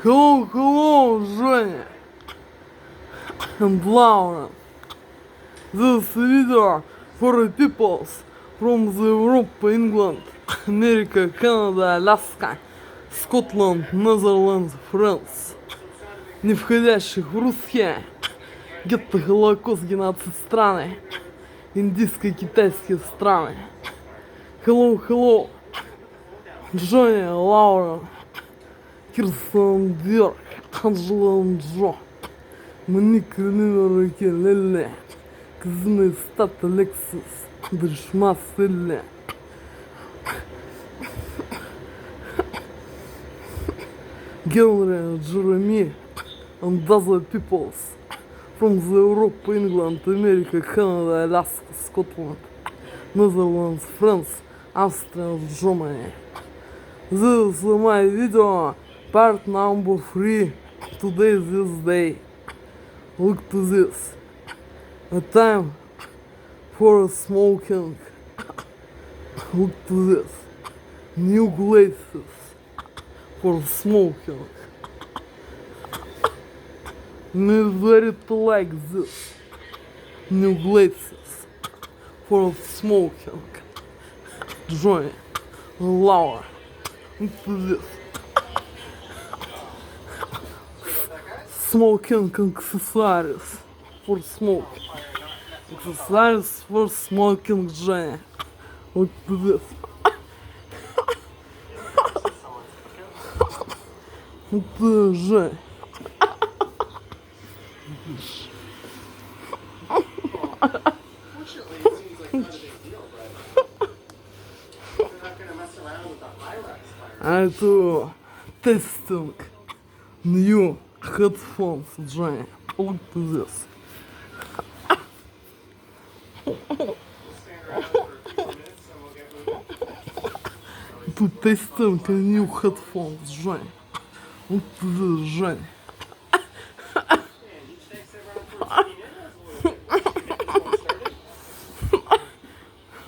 Hello, hello, Женя and Laura. This video for the peoples from the Europe, England, America, Canada, Alaska, Scotland, Netherlands, France, не входящих в русские, гетто, Холокост, геноцид страны, индийско-китайские страны. Hello, hello, Женя, Laura, Kirsten, Dirk, Angela, Джо. Моник, Ренина, Раке, Леле, Кызны, Стат, Алексис, Дришмас, Леле. Генри, Джереми, and other peoples from the Europe, England, America, Canada, Alaska, Scotland, Netherlands, France, Austria, Germany. This is my video, part number 3, today, this day. Look to this. A time for smoking. Look to this. New glasses for smoking. Never like this. New glasses for smoking. Join Laura. Look to this. Smoking accessories for smoking. Accessories for smoking, Женя. Look to this. Look to this, Женя. I do testing new headphones, Jenny. Look to this. To testing new headphones, Jenny. Look to this, Jenny.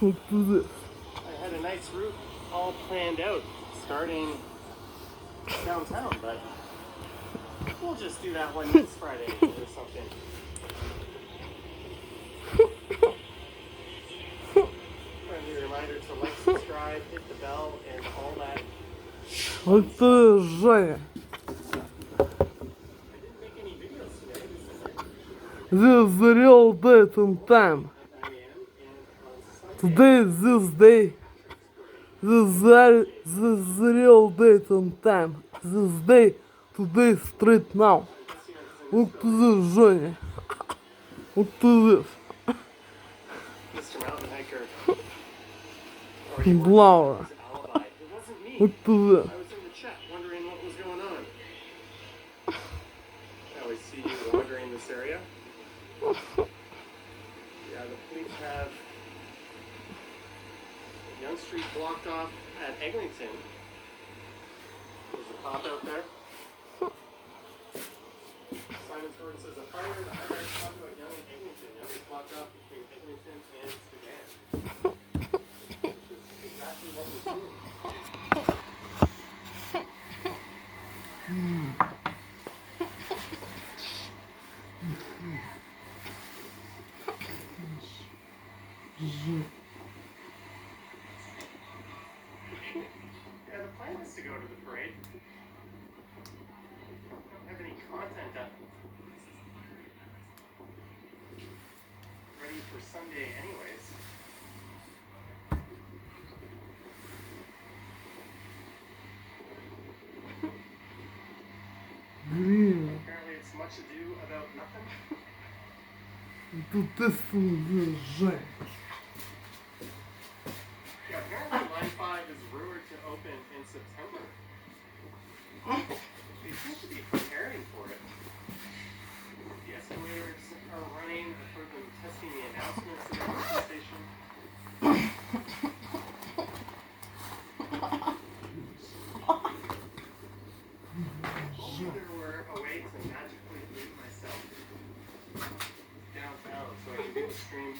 Look to this. I had a nice route all planned out, starting downtown, but we'll just do that one next Friday or something. Friendly reminder to like, subscribe, hit the bell, and all that. Look to this, Jenny. I didn't make any videos today. This is the real date and time. I am, and Today is this day. This is the real date and time. This day, today, straight now. Look to this, Johnny. Look to this. Mr. Mountain Hiker. Laura. Alibi. It wasn't me. Look to this. I was in the chat wondering what was going on. I always see you wandering this area. Yeah, the police have Young Street blocked off at Eglinton. There's a cop out there. Simon Ford says a fire in the highway condo at Young and Eglinton. Young is blocked off between Eglinton and Sudan. Which is exactly what we're doing. Yeah, the plan is to go to the parade. I don't have any content up ready for Sunday anyways. Green. Apparently it's much ado about nothing. To testing this, Johnny. Yeah, apparently Line 5 is rumored to open in September. They seem to be preparing for it. The escalators are running. I've heard them testing the announcements at the station. Only there were a way to magically leave myself downtown so I could do the stream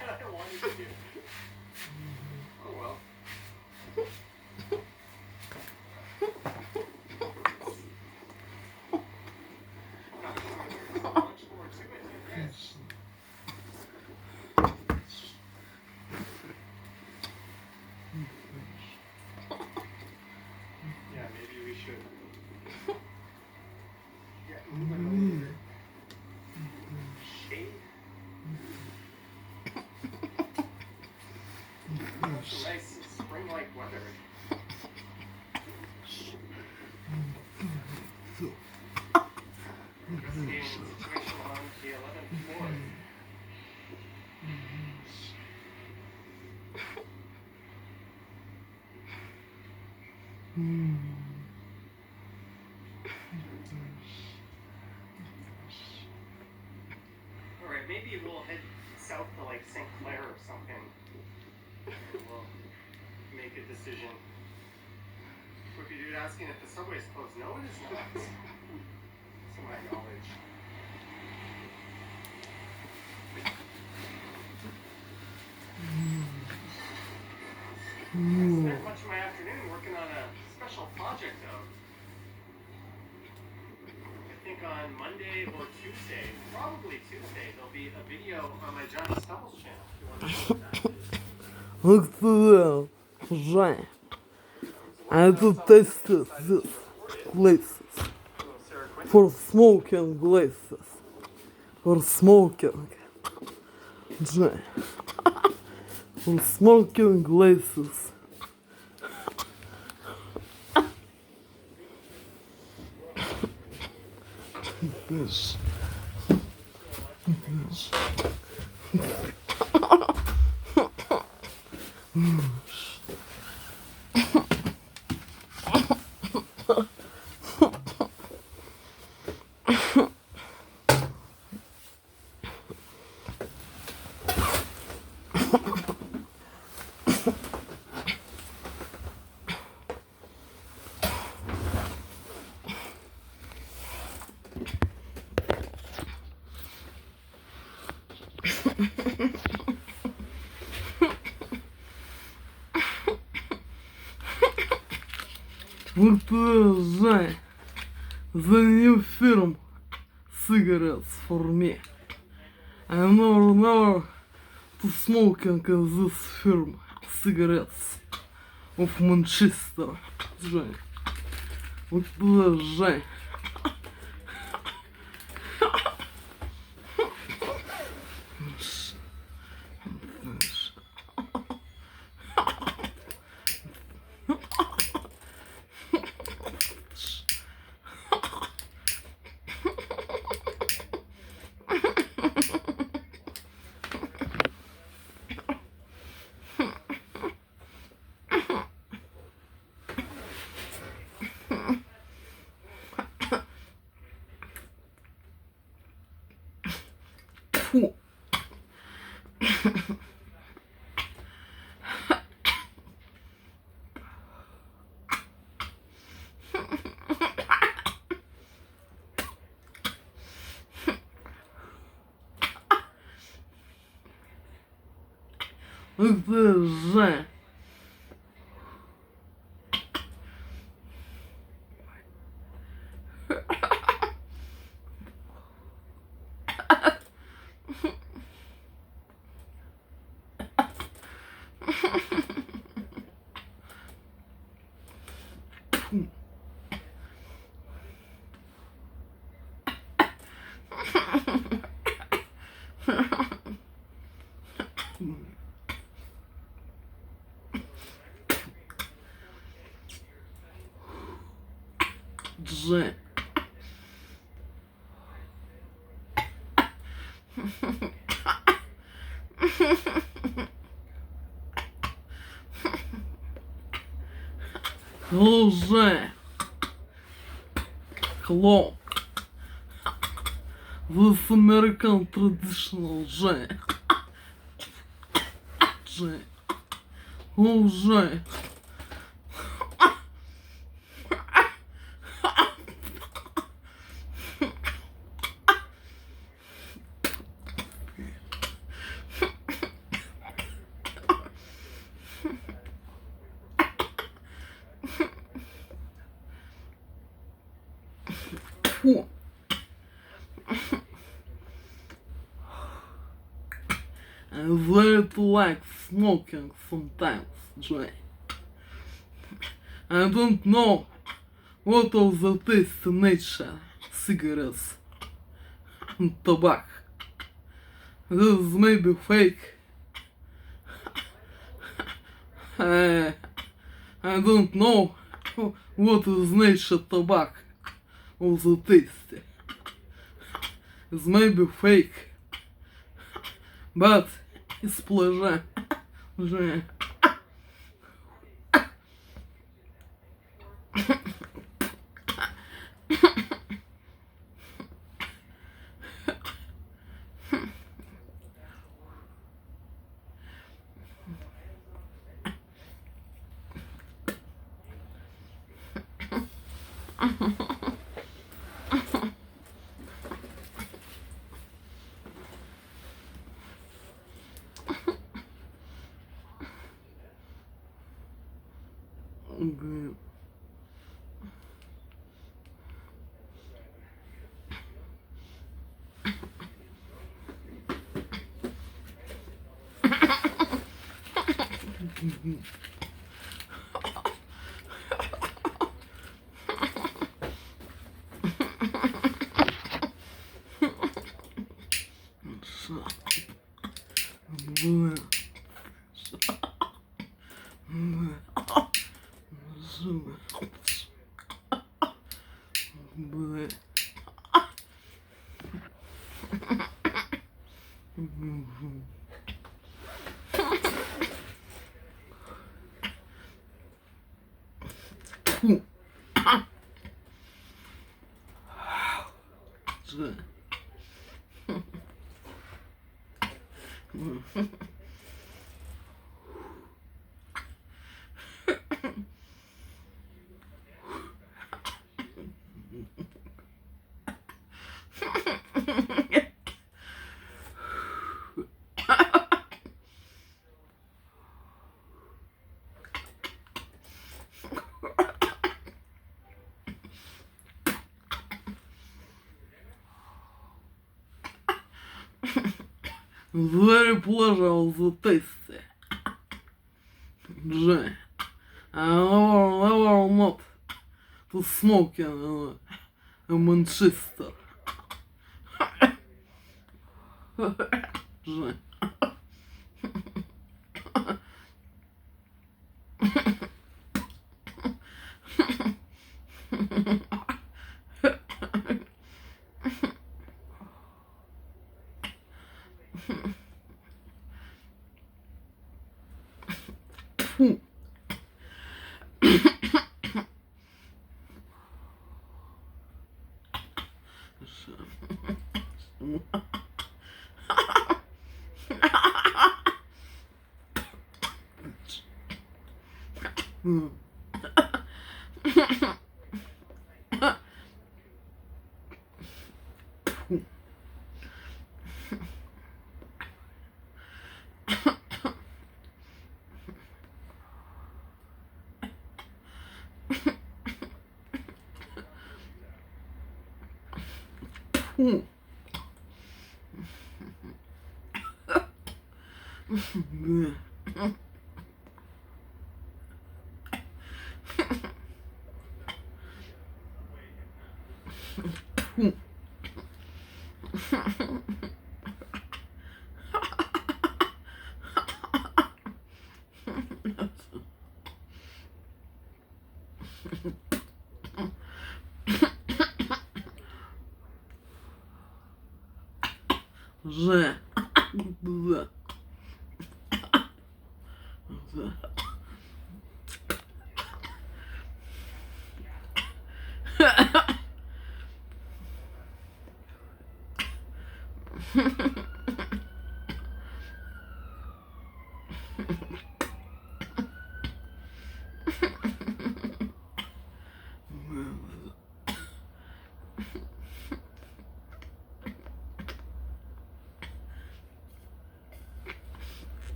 that I wanted to do. Oh well. should. Yeah, move it over. Shade. Nice spring-like weather. Investigating the situation along the 11th floor. Alright, maybe we'll head south to like St. Clair or something. And we'll make a decision. Quick dude asking if the subway's closed. No, it is not. To my knowledge. Spent much of my afternoon working on a special project though. I think on Monday or Tuesday, probably Tuesday, there'll be a video on my Johnny Stubbles channel. If you want to see what that is. Look to the Жень. I have to taste this places for smoking places. For smoking. Жень. For smoking places. This. Вот Жень, the new film cigarettes for me. I never to smoking this film cigarettes of Manchester. Жень. Вот Жень. Фу. Это Жень. Жень. Жень. Клоун. This American traditional Жень. Жень. Жень. Фу. I really like smoking sometimes, Jay. I don't know What of the taste nature cigarettes and tobacco? This may be fake. I don't know what is nature tobacco of the taste. It may be fake, but it's pleasure. Блин. Very pleasure of the taste. Jay, I never not to smoke in Manchester. Jay. Же. Да.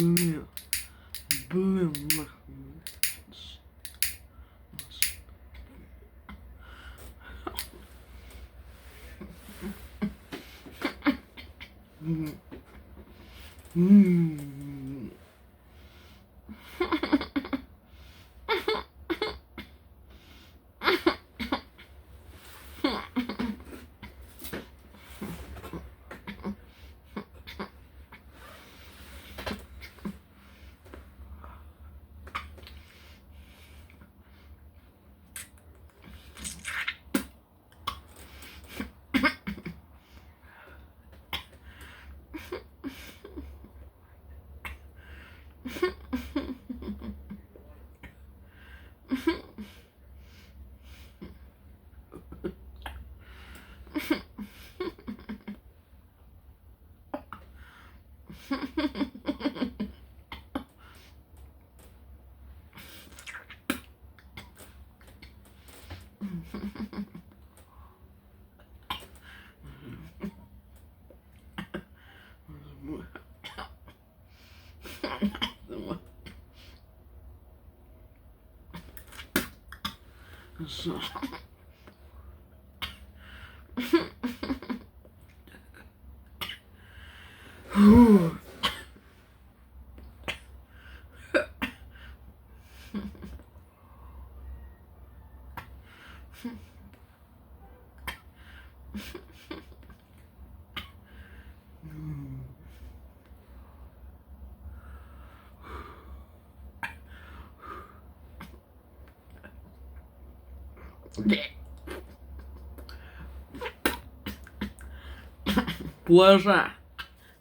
Блин. Блин, нахуй. Плажа.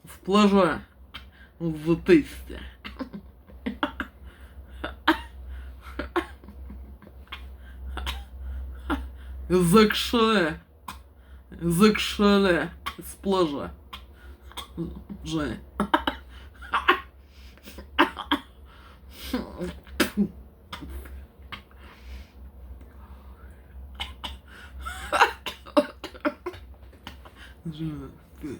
В плажа. В тесте. Закшале. Закшале. С плажа. Женя. Женя, ты.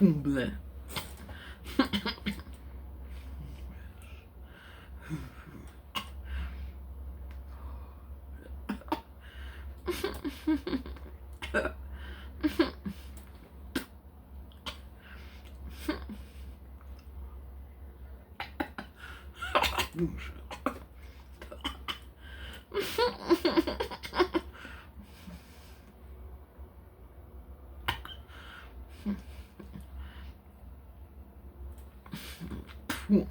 Бля. Фу.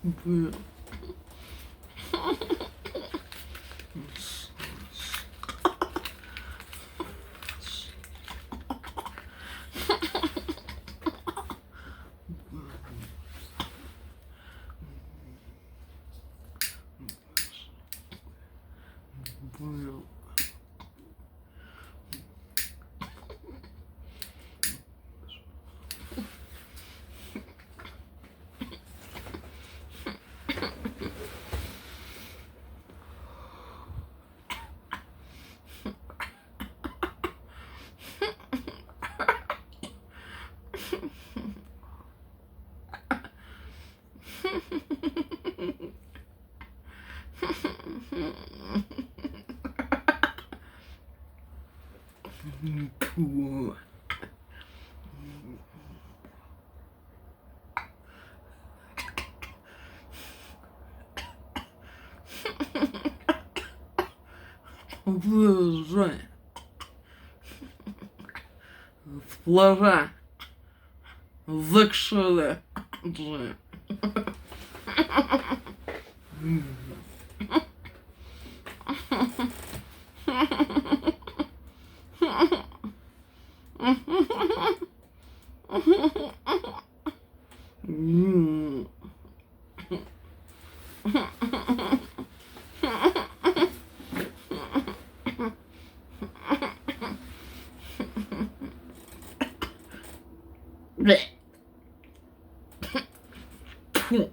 Бля. Бля. Фу. ух ты, Женя. Сплоша. Закшили, Женя. Фу.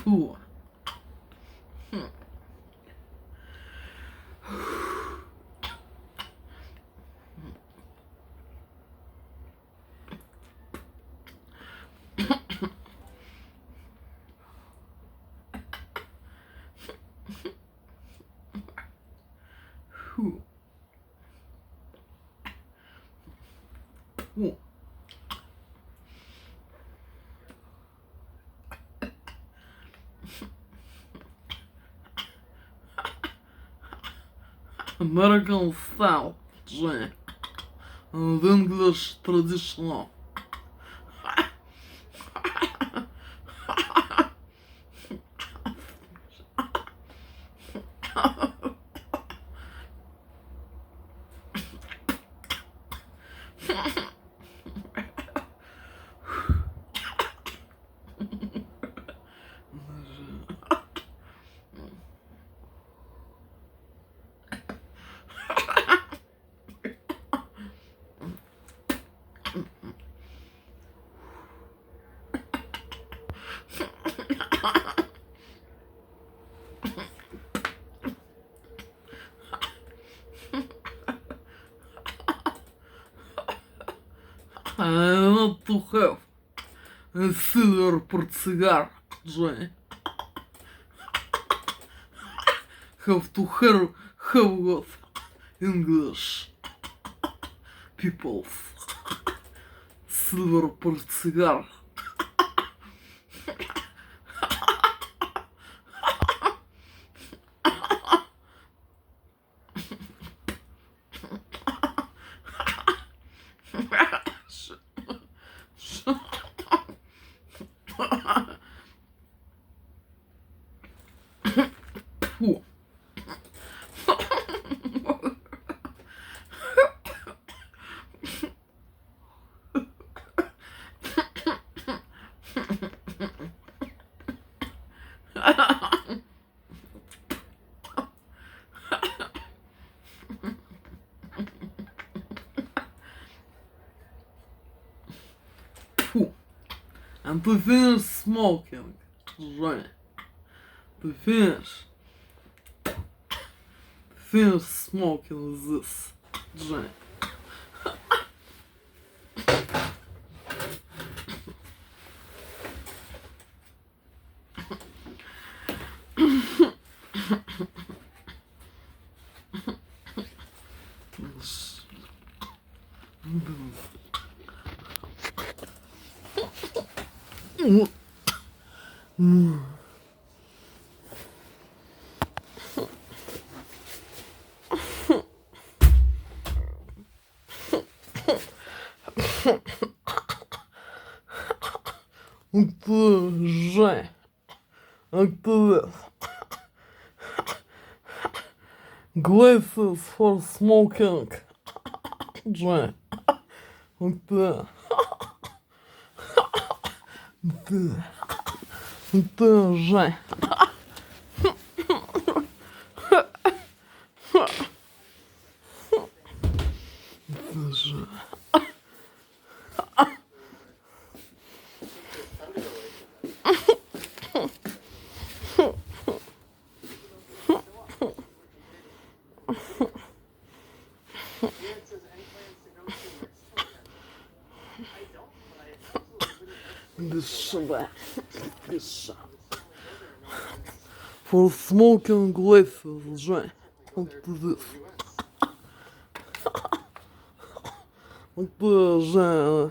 Фу. Фу. Фу. American style, Женя. The English traditional. I want to have a silver cigar, Johnny. Have to have what English people's silver cigar. Фу. Фу. And to finish smoking, Johnny. To finish smoking this, Johnny. Жай. Активист. Glasses for smoking. Жай. Активист. Жай. Дыши. Дыши. For smoking glasses, Johnny. Look to this. Look to Johnny.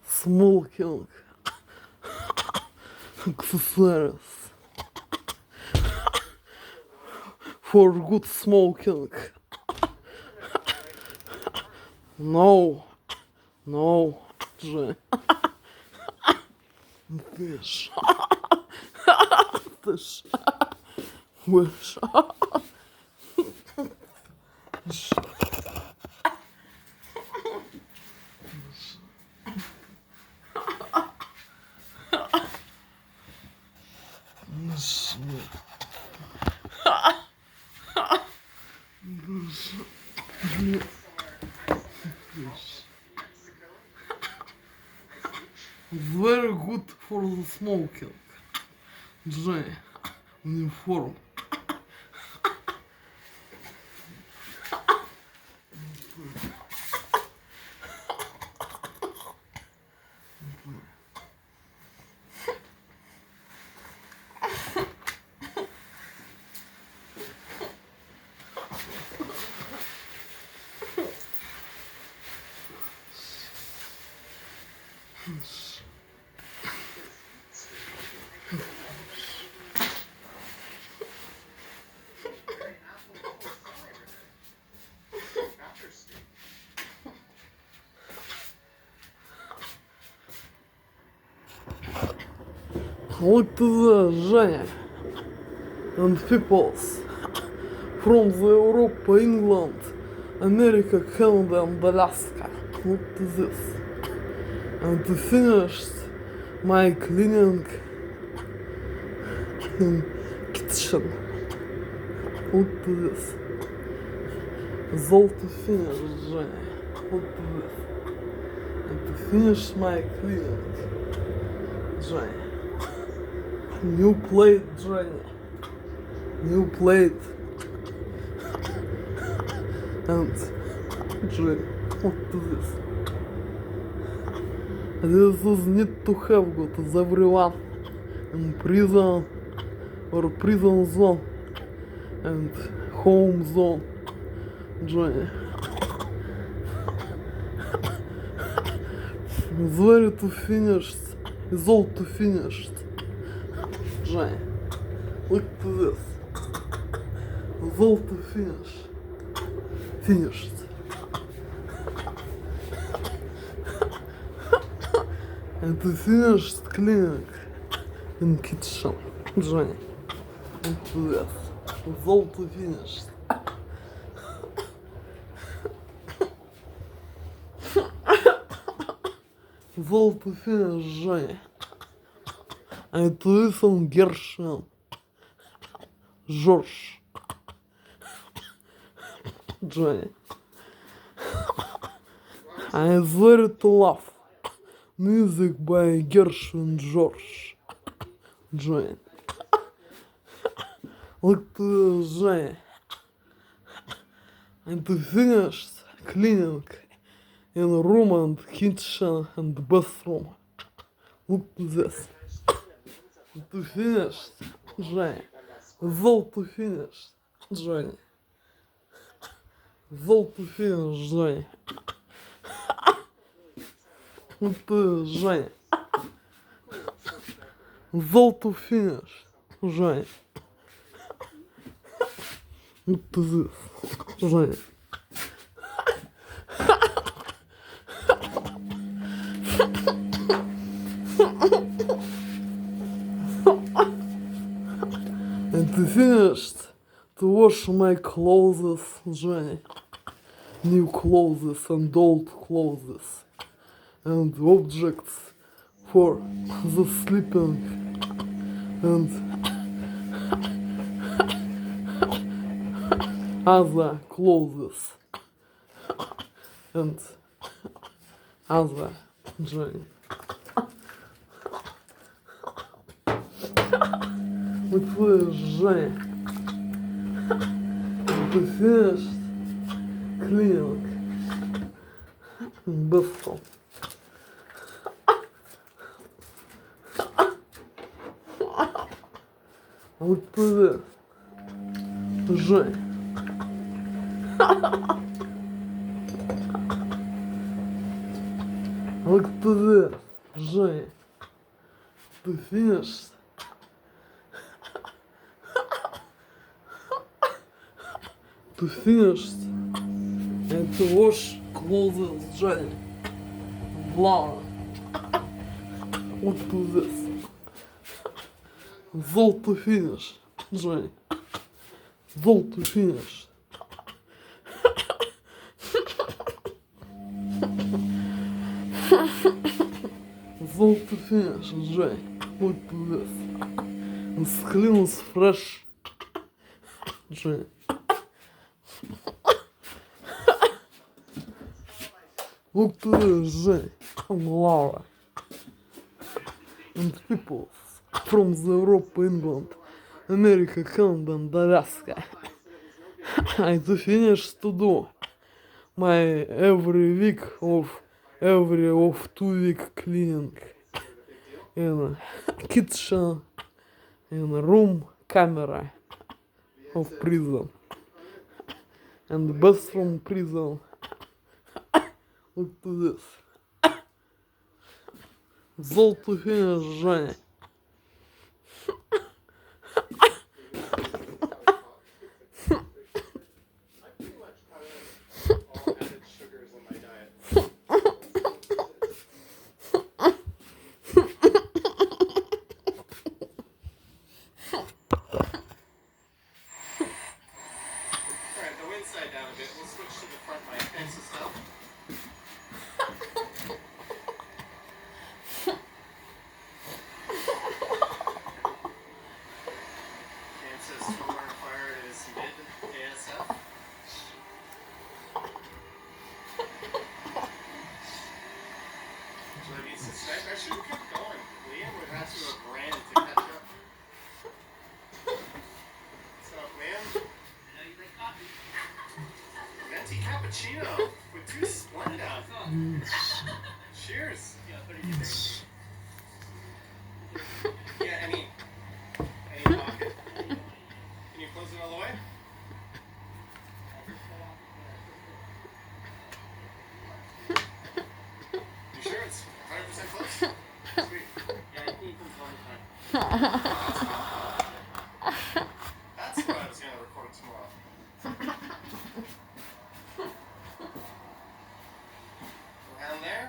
Smoking accessories. For good smoking. No, Johnny. Wish. Wish. Wish. Very good for the smoking. Johnny, uniform. Look to the Johnny and peoples from the Europe, England, America, Canada and Alaska. Look to this. And to finish my cleaning in kitchen. Look to this. It's all to finish, Johnny. Look to this. And to finish my cleaning, Johnny. New plate, Johnny. New plate. And Johnny, look to this. This is need to have got as everyone in prison or prison zone and home zone, Johnny. It's very to finished. It's all to finished. Johnny, look to this. It's all to finish. Finished. And to finish cleaning in kitchen, Johnny. Look to this. It's all to finish. It's all to finish, Johnny. And to listen Gershon. George. Johnny. I very to love music by Gershon George. Johnny. Look to Johnny. And to finish cleaning in room and kitchen and bathroom. Look to this. To finish, Johnny. It's all to finish, Johnny. It's all to finish, Johnny. Look to Johnny. It's all to finish, Johnny. Look to this, Johnny. And to finish, to wash my clothes, Johnny. New clothes and old clothes. And objects for the sleeping. And other clothes. And other, Johnny. Look for Johnny. To finish cleaning Быстро. Вот привет. Жень. Вот привет, Жень. Ты финишь? Ты финишь? Это wash clothes, Жень. Бла. Вот привет. Золотый финиш, Жень. Золотый финиш. Золотый финиш, Жень. Вот привет. Склинус фреш, Жень. Вот привет, Жень. Laura. And people from the Europe, England, America, Canada, and Alaska. I do finish to do my every 2 week cleaning in kitchen, in room, camera of prison, and bathroom prison. Look to this. Золотый финиш, Женя. Cappuccino with 2 Splenda. Cheers. Yeah, any pocket. Can you close it all the way? You sure it's 100% close? Sweet. Yeah, I think it's 100%. That's what I was going to record tomorrow. Around there.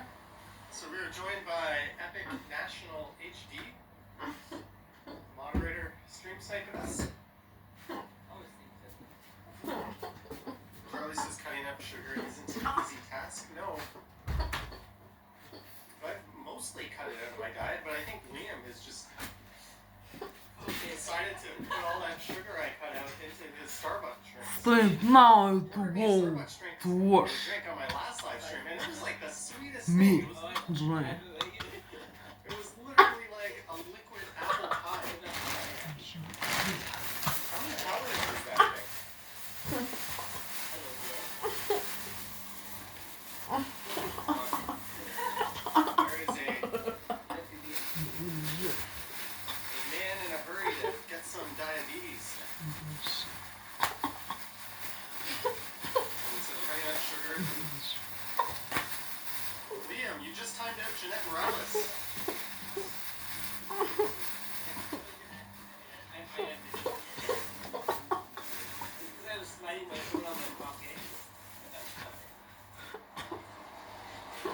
So we were joined by Epic National HD. Moderator stream sniping us. Charlie says cutting up sugar isn't an easy task. No. I've mostly cut it out of my diet, but I think Liam has just decided to put all that sugar I cut out into his Starbucks drink. Stand now to go to wash Drink on my last live stream, and it was like the sweetest me, thing. Жень. It was literally like a liquid apple pie. How many calories is that thing? There is a man in a hurry to get some diabetes. And some cutting out sugar. Liam, you just timed out Jeanette Morales.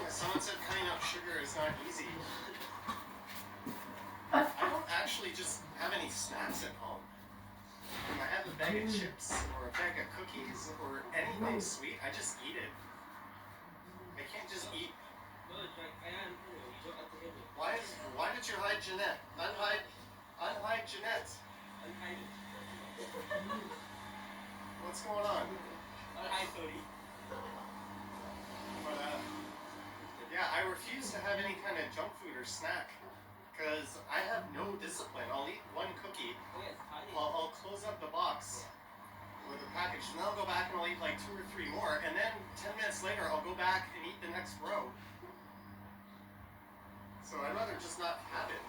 Someone said cutting out sugar is not easy. I don't actually just have any snacks at home. When I have a bag of chips or a bag of cookies or anything sweet, I just eat it. I can't just eat. Why did you hide Jeanette? Unhide Jeanette. What's going on? But, yeah, I refuse to have any kind of junk food or snack because I have no discipline. I'll eat one cookie. I'll close up the box with a package. And then I'll go back and I'll eat like 2 or 3 more. And then 10 minutes later, I'll go back and eat the next row. So I'd rather just not have it.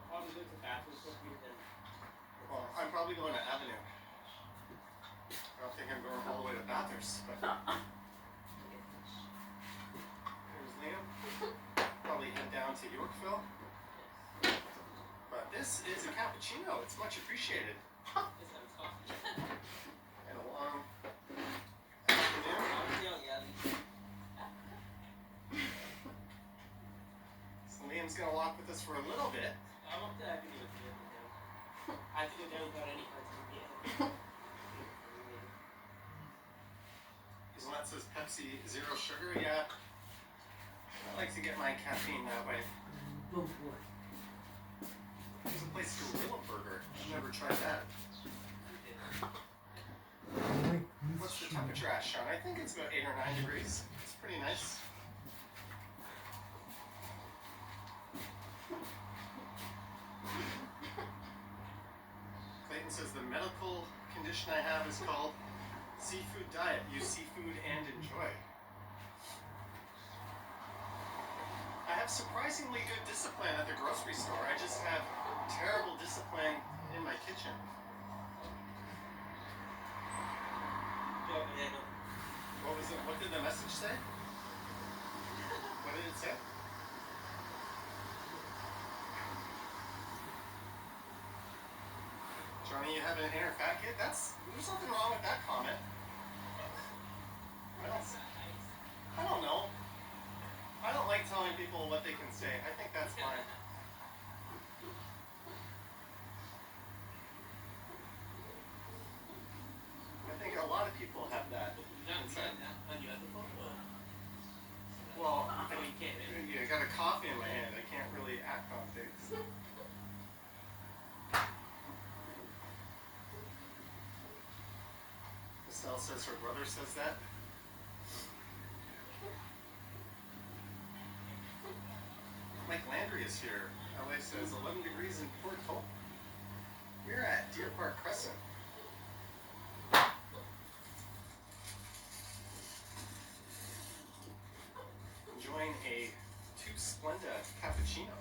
Probably go to the bathroom quickly then. Well, I'm probably going to Avenue. I don't think I'm going all the way to Bathurst, but there's Liam. Probably head down to Yorkville. But this is a cappuccino. It's much appreciated. And a long afternoon. So Liam's going to walk with us for a little bit. I'm up to Avenue with you. I have to go down without any cards. That says Pepsi Zero Sugar. Yeah, I like to get my caffeine that way. There's a place called Real Burger. I've never tried that. What's the temperature at, Sean? I think it's about 8 or 9 degrees. It's pretty nice. Clayton says the medical condition I have is called seafood diet. Use seafood and enjoy. I have surprisingly good discipline at the grocery store. I just have terrible discipline in my kitchen. What was it? What did the message say? What did it say? Johnny, you have an inner fat kid? There's nothing wrong with that comment. I don't know. I don't like telling people what they can say. I think that's fine. I think a lot of people have that inside. Well, I got a coffee in my hand. I can't really act on things. Estelle says her brother says that. Mike Landry is here. LA says 11 degrees in Port Hope. We're at Deer Park Crescent. Enjoying a 2 Splenda cappuccino.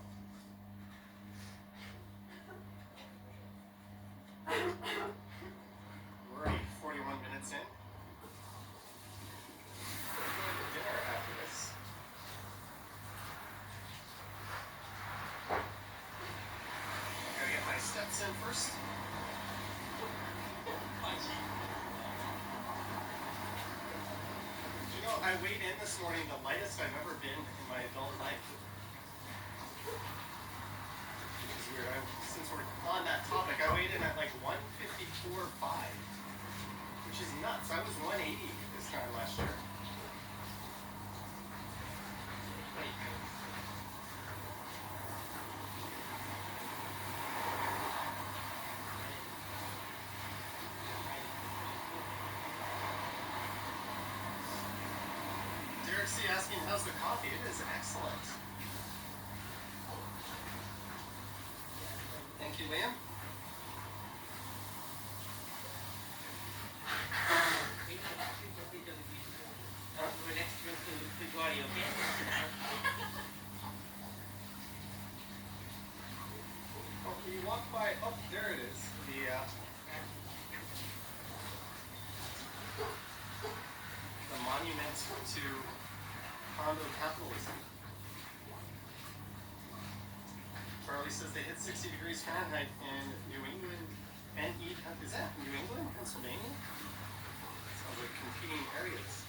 We're already 41 minutes in. We're going to dinner after this. Gotta get my steps in first. You know, I weighed in this morning the lightest I've ever been in my adult life. Which is weird. Since we're on that topic, I weighed in at like 154.5, which is nuts. I was 180 this time last year. Derek C. asking, how's the coffee? It is excellent. Thank you, Liam. Oh, can you walk by? Oh, there it is. The monument to condo capitalism. Charlie says they hit 60 degrees Fahrenheit in New England and is that New England, Pennsylvania? Sounds like competing areas.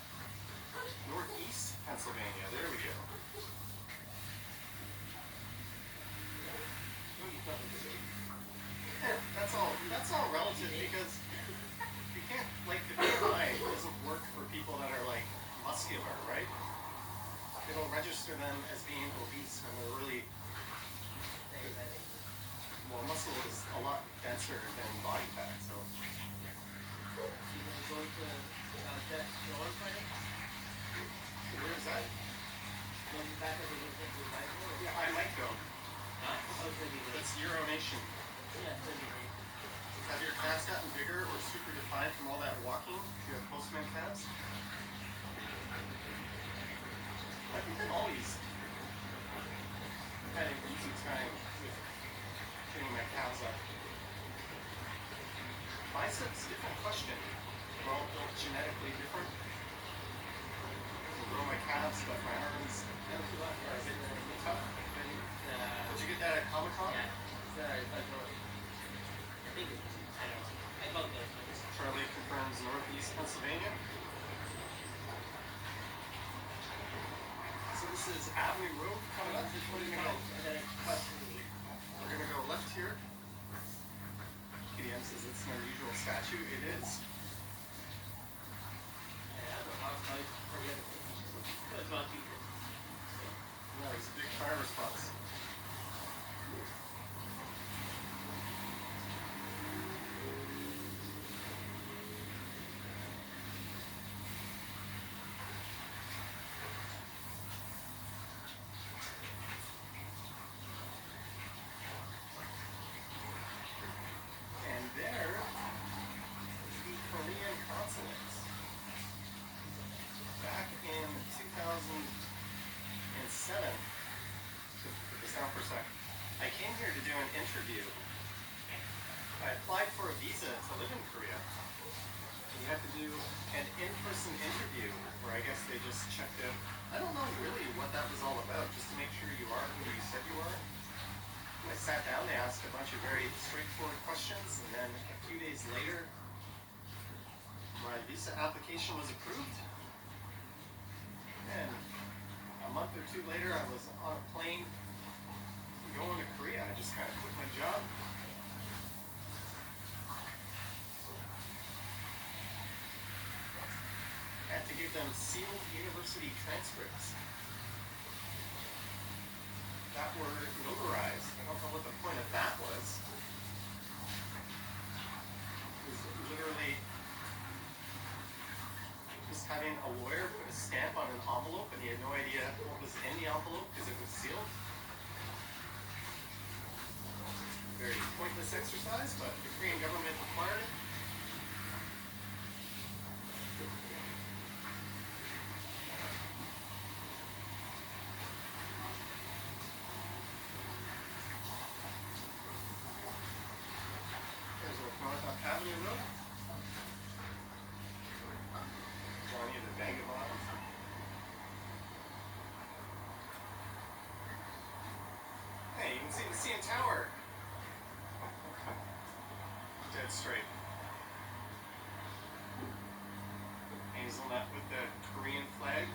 Northeast Pennsylvania, there we go. That's all relative because you can't, like, the BMI doesn't work for people that are like muscular, right? It'll register them as being obese when they're really, well, muscle is a lot denser than body fat, so. Where's that? Yeah, I might go. That's Euro Nation. Have your calves gotten bigger or super defined from all that walking? Do you have postman calves? I think I've always had an easy time with getting my calves up. Biceps, different question. We're all built genetically different. I grow my calves, but my arms are a bit tough. Did you get that at Comic-Con? Yeah. I think it's, I don't know. I love those ones. Charlie confirms Northeast Pennsylvania. So this is Avenue Road coming up. What are you gonna go? We're gonna go left here. KDM says it's an unusual statue. It is. Yeah, but I'll probably forget it. That's about cheaper. No, it's a big fire response. And there is the Korean consulate. Back in 2007, put this down for a sec. I came here to do an interview. I applied for a visa to live in Korea. And you have to do an in-person interview where I guess they just checked out. I don't know really what that was all about, just to make sure you are who you said you are. When I sat down, they asked a bunch of very straightforward questions, and then a few days later, my visa application was approved. And a month or two later, I was on a plane going to Korea. I just kind of quit my job. I had to give them sealed university transcripts that were notarized. I don't know what the point of that was. It was literally just having a lawyer put a stamp on an envelope, and he had no idea what was in the envelope because it was sealed. Very pointless exercise, but the Korean government required it. There's North Avenue Road. Johnny the Vagabond. Hey, you can see the CN Tower. Dead straight. Hazelnut with the Korean flag.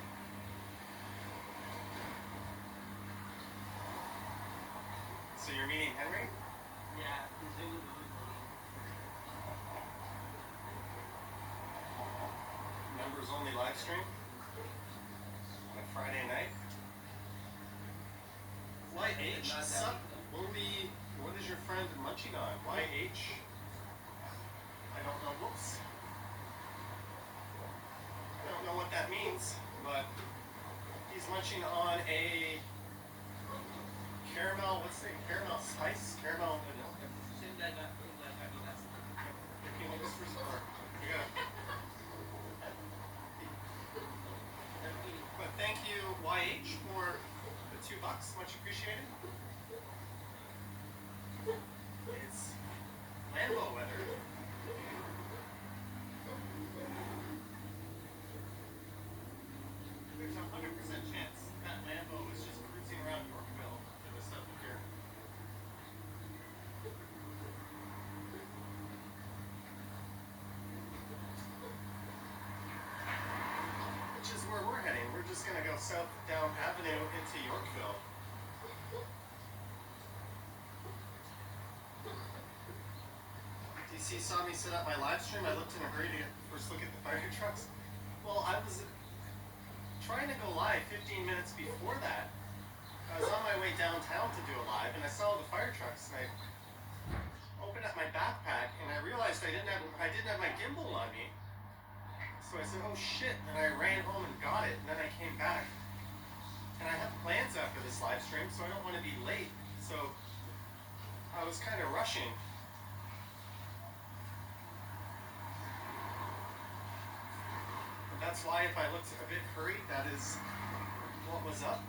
So you're meeting Henry? Yeah, he's doing the Members only live stream on a Friday night. YH, sup? What is your friend munching on? YH? I don't know. Whoops. I don't know what that means, but he's munching on a caramel. What's the caramel spice? Caramel. Same that got me last time. Can you look for some more? We got. But thank you, YH, for the $2. Much appreciated. It's Lambo weather. There's a 100% chance that Lambo is just cruising around Yorkville to the south of here. Which is where we're heading. We're just going to go south down Avenue into Yorkville. DC saw me set up my live stream. I looked in a hurry to get the first look at the fire trucks. Well, I was trying to go live 15 minutes before that. I was on my way downtown to do a live, and I saw the fire trucks, and I opened up my backpack, and I realized I didn't have my gimbal on me. So I said, oh shit, and I ran home and got it, and then I came back. And I have plans after this live stream, so I don't want to be late. So I was kind of rushing. That's why if I looked a bit hurried, that is what was up.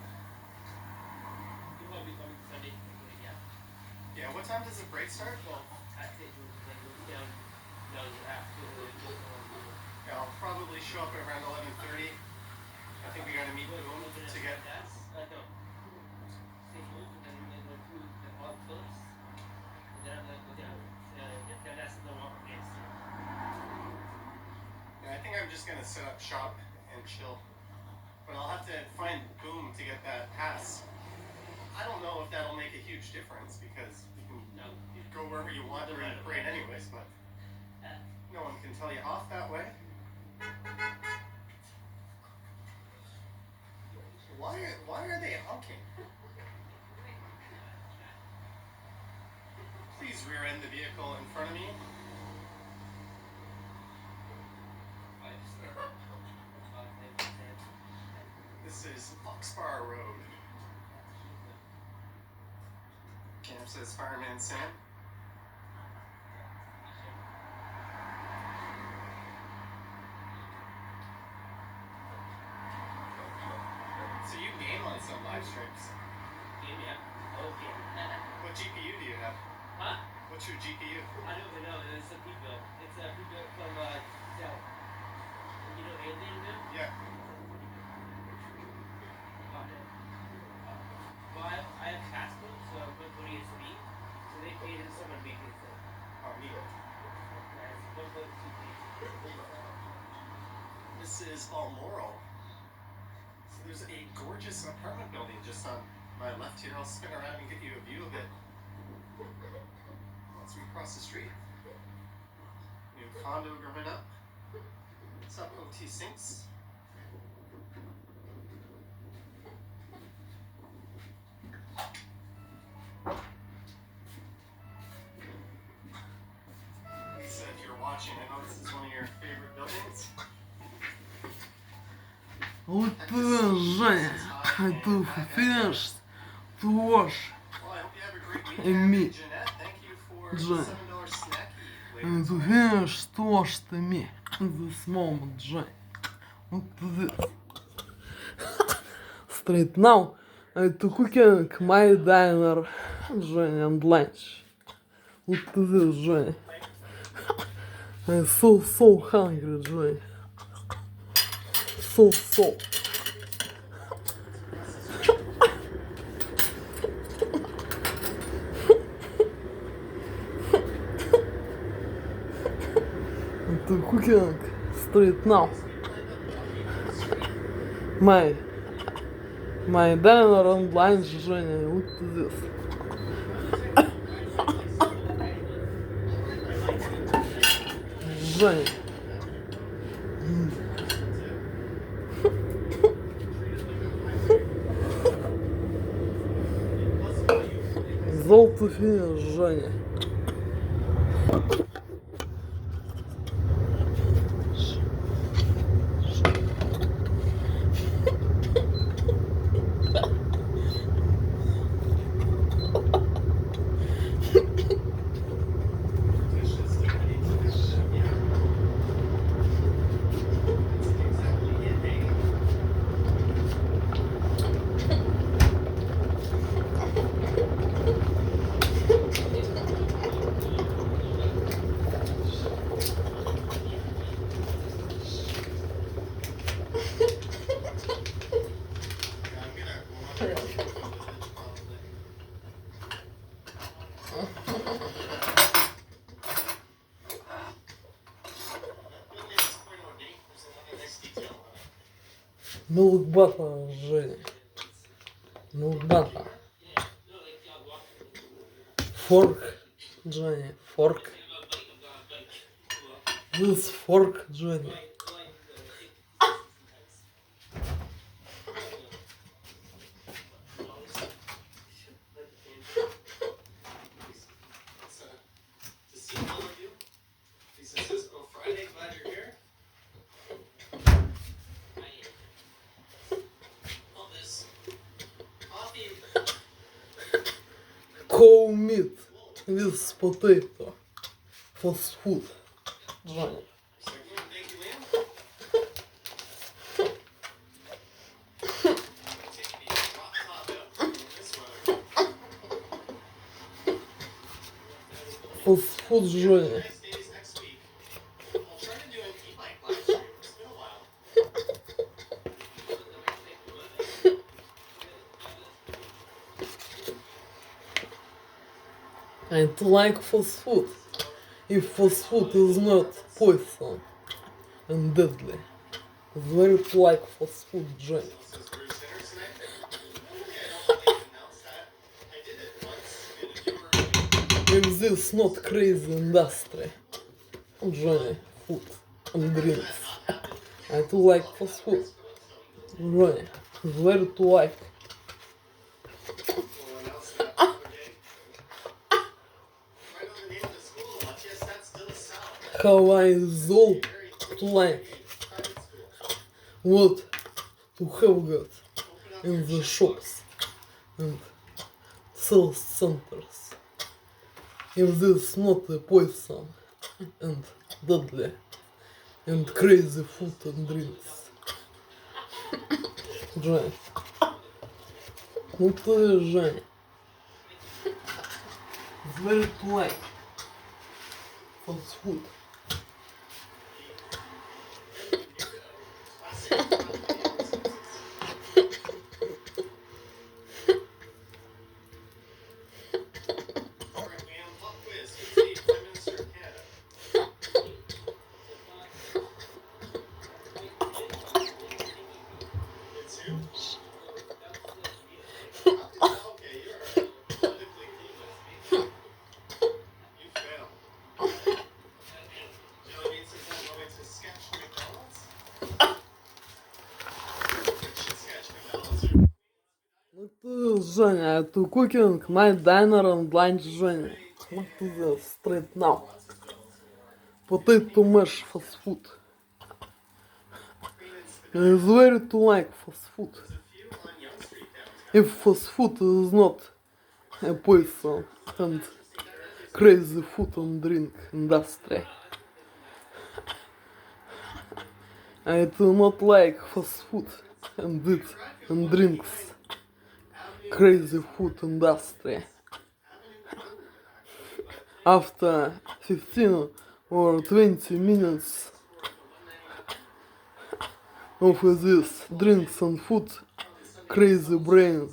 You might be coming Sunday, yeah. Yeah, what time does the break start? Well, I think it was like down after Yeah, I'll probably show up at around 11:30. I think we gotta meet Boom to get. Yeah, I think I'm just gonna set up shop and chill. But I'll have to find Boom to get that pass. I don't know if that'll make a huge difference because you can go wherever you want during the parade anyways, but no one can tell you off that way. Why are they honking? Please rear end the vehicle in front of me. This is Foxbar Road. Camp says Fireman Sam. So you game on some live streams. Game, yeah. Okay. What GPU do you have? Huh? What's your GPU? I don't even know. It's a pre-built. It's a pre-built from Dell. You know Alien Build? Yeah. Well, I have Casco, so I'm going to go to USB. So they paid in someone making it. Oh, neat. This is Balmoral. So there's a gorgeous apartment building just on my left here. I'll spin around and get you a view of it. Once we cross the street. New condo growing up. What's up, OT Sinks? Lisa, if you're watching, I know this is one of your favorite buildings. Вот ты, Женя, ты finished to wash Well, I hope you have a great and me, weekend. Jeanette, thank you for the Jen. $7 snacky. and to finish to wash to me this moment, Женя. Вот this. Straight now, I to cooking my dinner, Женя, and lunch. What this, Женя? I'm so hungry, Женя. So. To cooking straight now. My dinner and lunch, Женя. What is this? Женя. Золото финиш, Женя. Milk butter, Женя. Milk butter. Fork, Женя. Fork. This fork, Женя. To see all of you. Lisa says, "Oh, Friday, glad you're here." All this coffee. Cold meat with potato. Fast food, Женя. Thank you, Liam. Фастфуд Женя. Nice days next week. I'll try to do an e-bike live stream. It's been a while. I like fast food. If fast food is not poison and deadly, it's very like fast food Jenny. So it's Bruce dinner tonight? Normally I don't really announce that. I did it once, and if you were If this not crazy industry, Jenny, food and drinks. I do like fast food. Jenny, it's very to like. we'll announce that another day. If I know the name of the school, I guess that's still a South. How I all to like. Private school. What to have got Open up in your the checkbook. shops and sales centers. If this not a poison and deadly and crazy food and drinks. Жень. Ну ты, Жень. It's very like fast food. Alright, man, pop quiz. Who's the Prime Minister of Canada? It's who? Okay, you are politically clueless. You fail. Jelly Bean says I'm going to sketch McDonald's. Should sketch McDonald's. Ну ты, Женя, to cooking my dinner and lunch, Женя. What is this straight now? Potato mash fast food. It's very to like fast food. Few on Young Street downtown. If fast food is not a poison and crazy food and drink industry. I do not like fast food and eat and drinks crazy food industry. After 15 or 20 minutes of this drinks and food, crazy brain.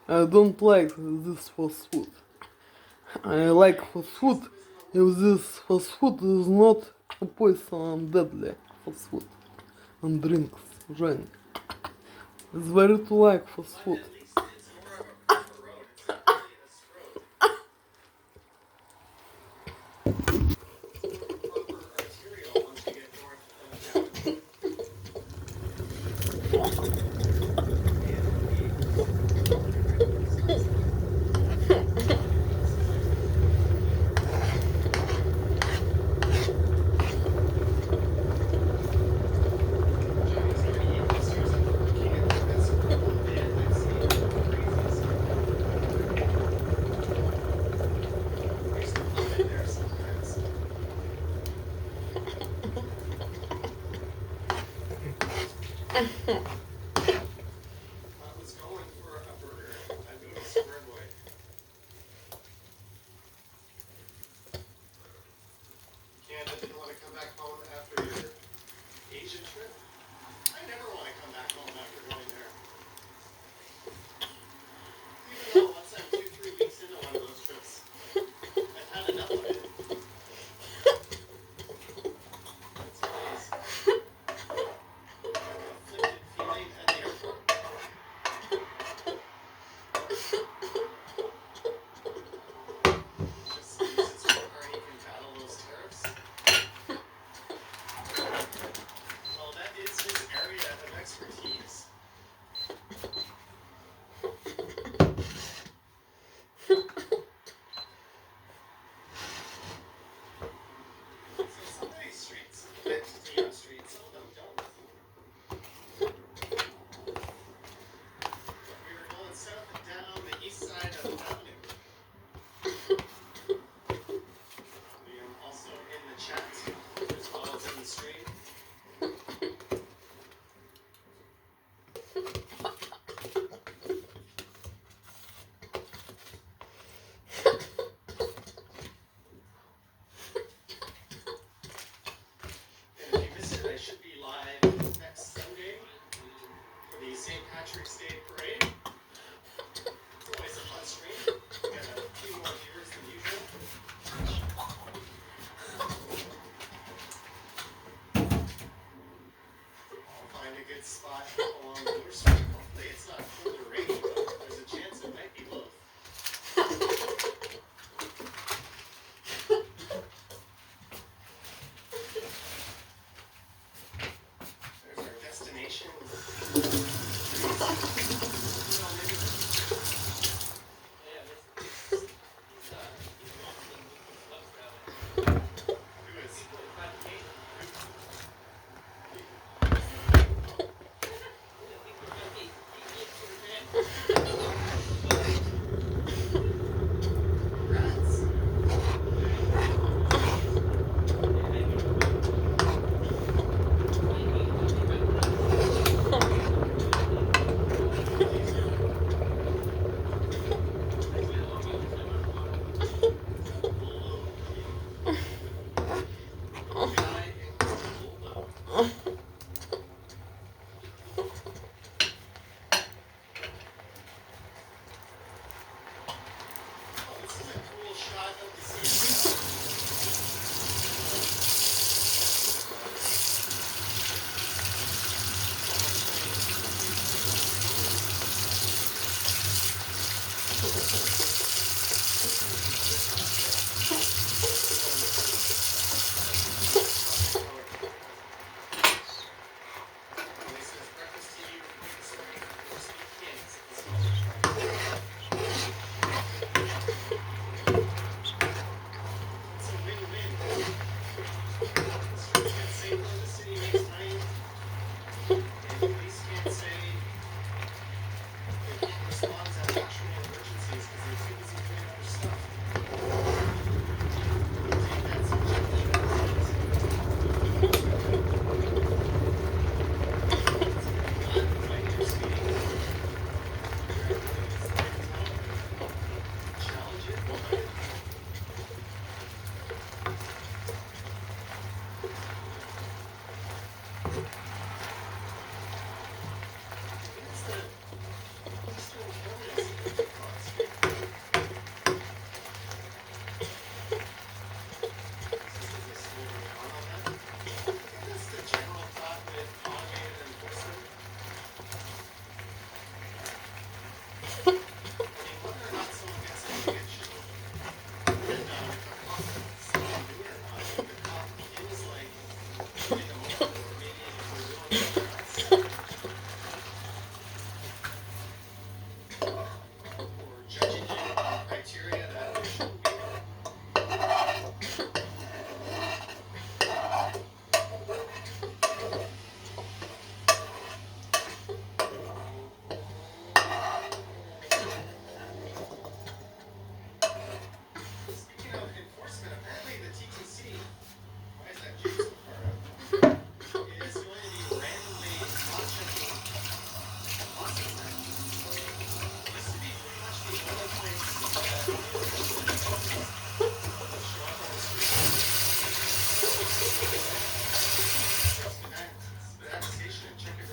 I don't like this fast food. I like fast food if this fast food is not a poison and deadly fast food and drinks, Жень. It's very to like fast food. I was going for a burger. I'd go to Squareboy. Canada didn't want to come back home after your Asian trip. I never want to come back home after going there. Even though once I'm 2-3 weeks into one of those trips, I've had enough of it. It's always conflicted feelings quiet spot along the North Street. Hopefully it's not cold or rainy, but there's a chance it might be both. There's our destination.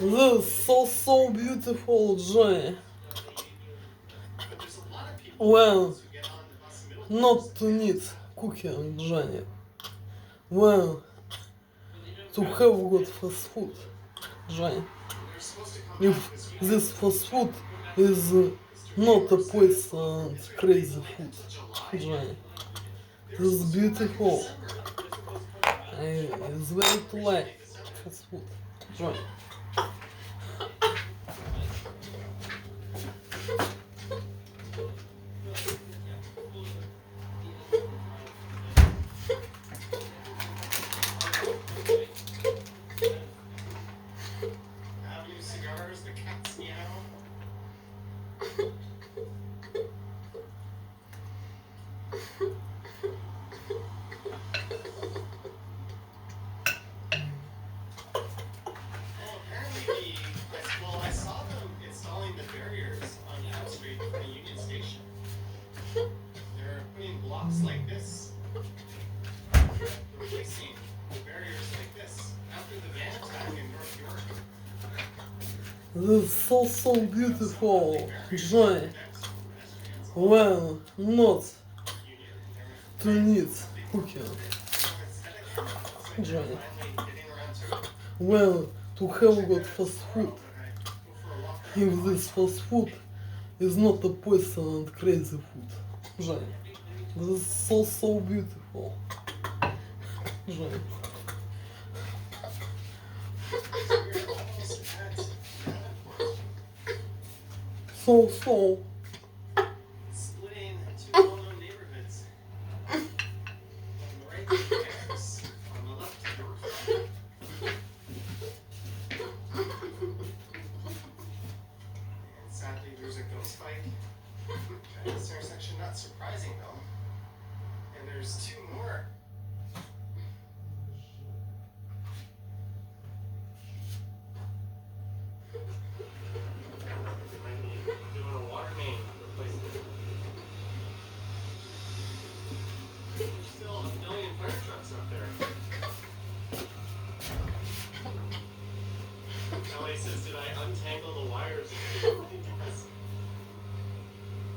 This is so beautiful, Johnny. Well, not to need cooking, Johnny. Well, to have good fast food, Johnny. If this fast food is not a poison crazy food, Johnny. This is beautiful. It's very to like fast food, Johnny. Like this, replacing the barriers like this after the van attack in North York. This is so beautiful, Johnny. Well, not to need cooking, Johnny. Well, to have got fast food. If this fast food is not a poison and crazy food. Женя, this is so beautiful. Женя. So. Splitting two well-known neighborhoods. On the right, Paris. On the left, York. And sadly, there's a ghost bike at this intersection. Not surprising though. And there's two more. Might be doing a water main replacement. There's still a million fire trucks up there. LA says, did I untangle the wires? Yes.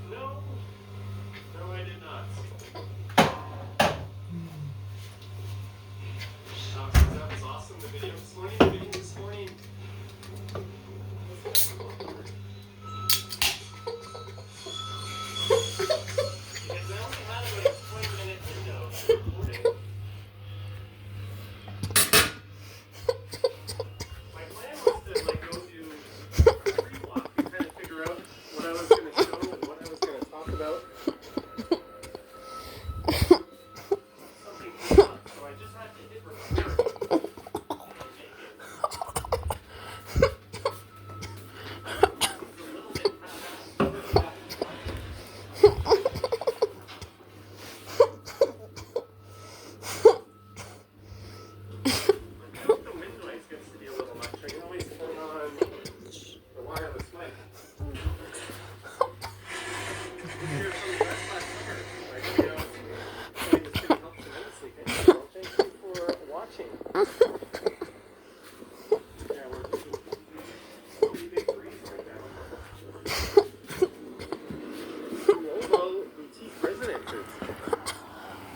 No. No, I did not. That was awesome. The video this morning. Because I only had about a 20-minute window to record it. My plan was to go do a pre-walk and kind of figure out what I was going to show and what I was going to talk about. Something came up, so I just had to hit record.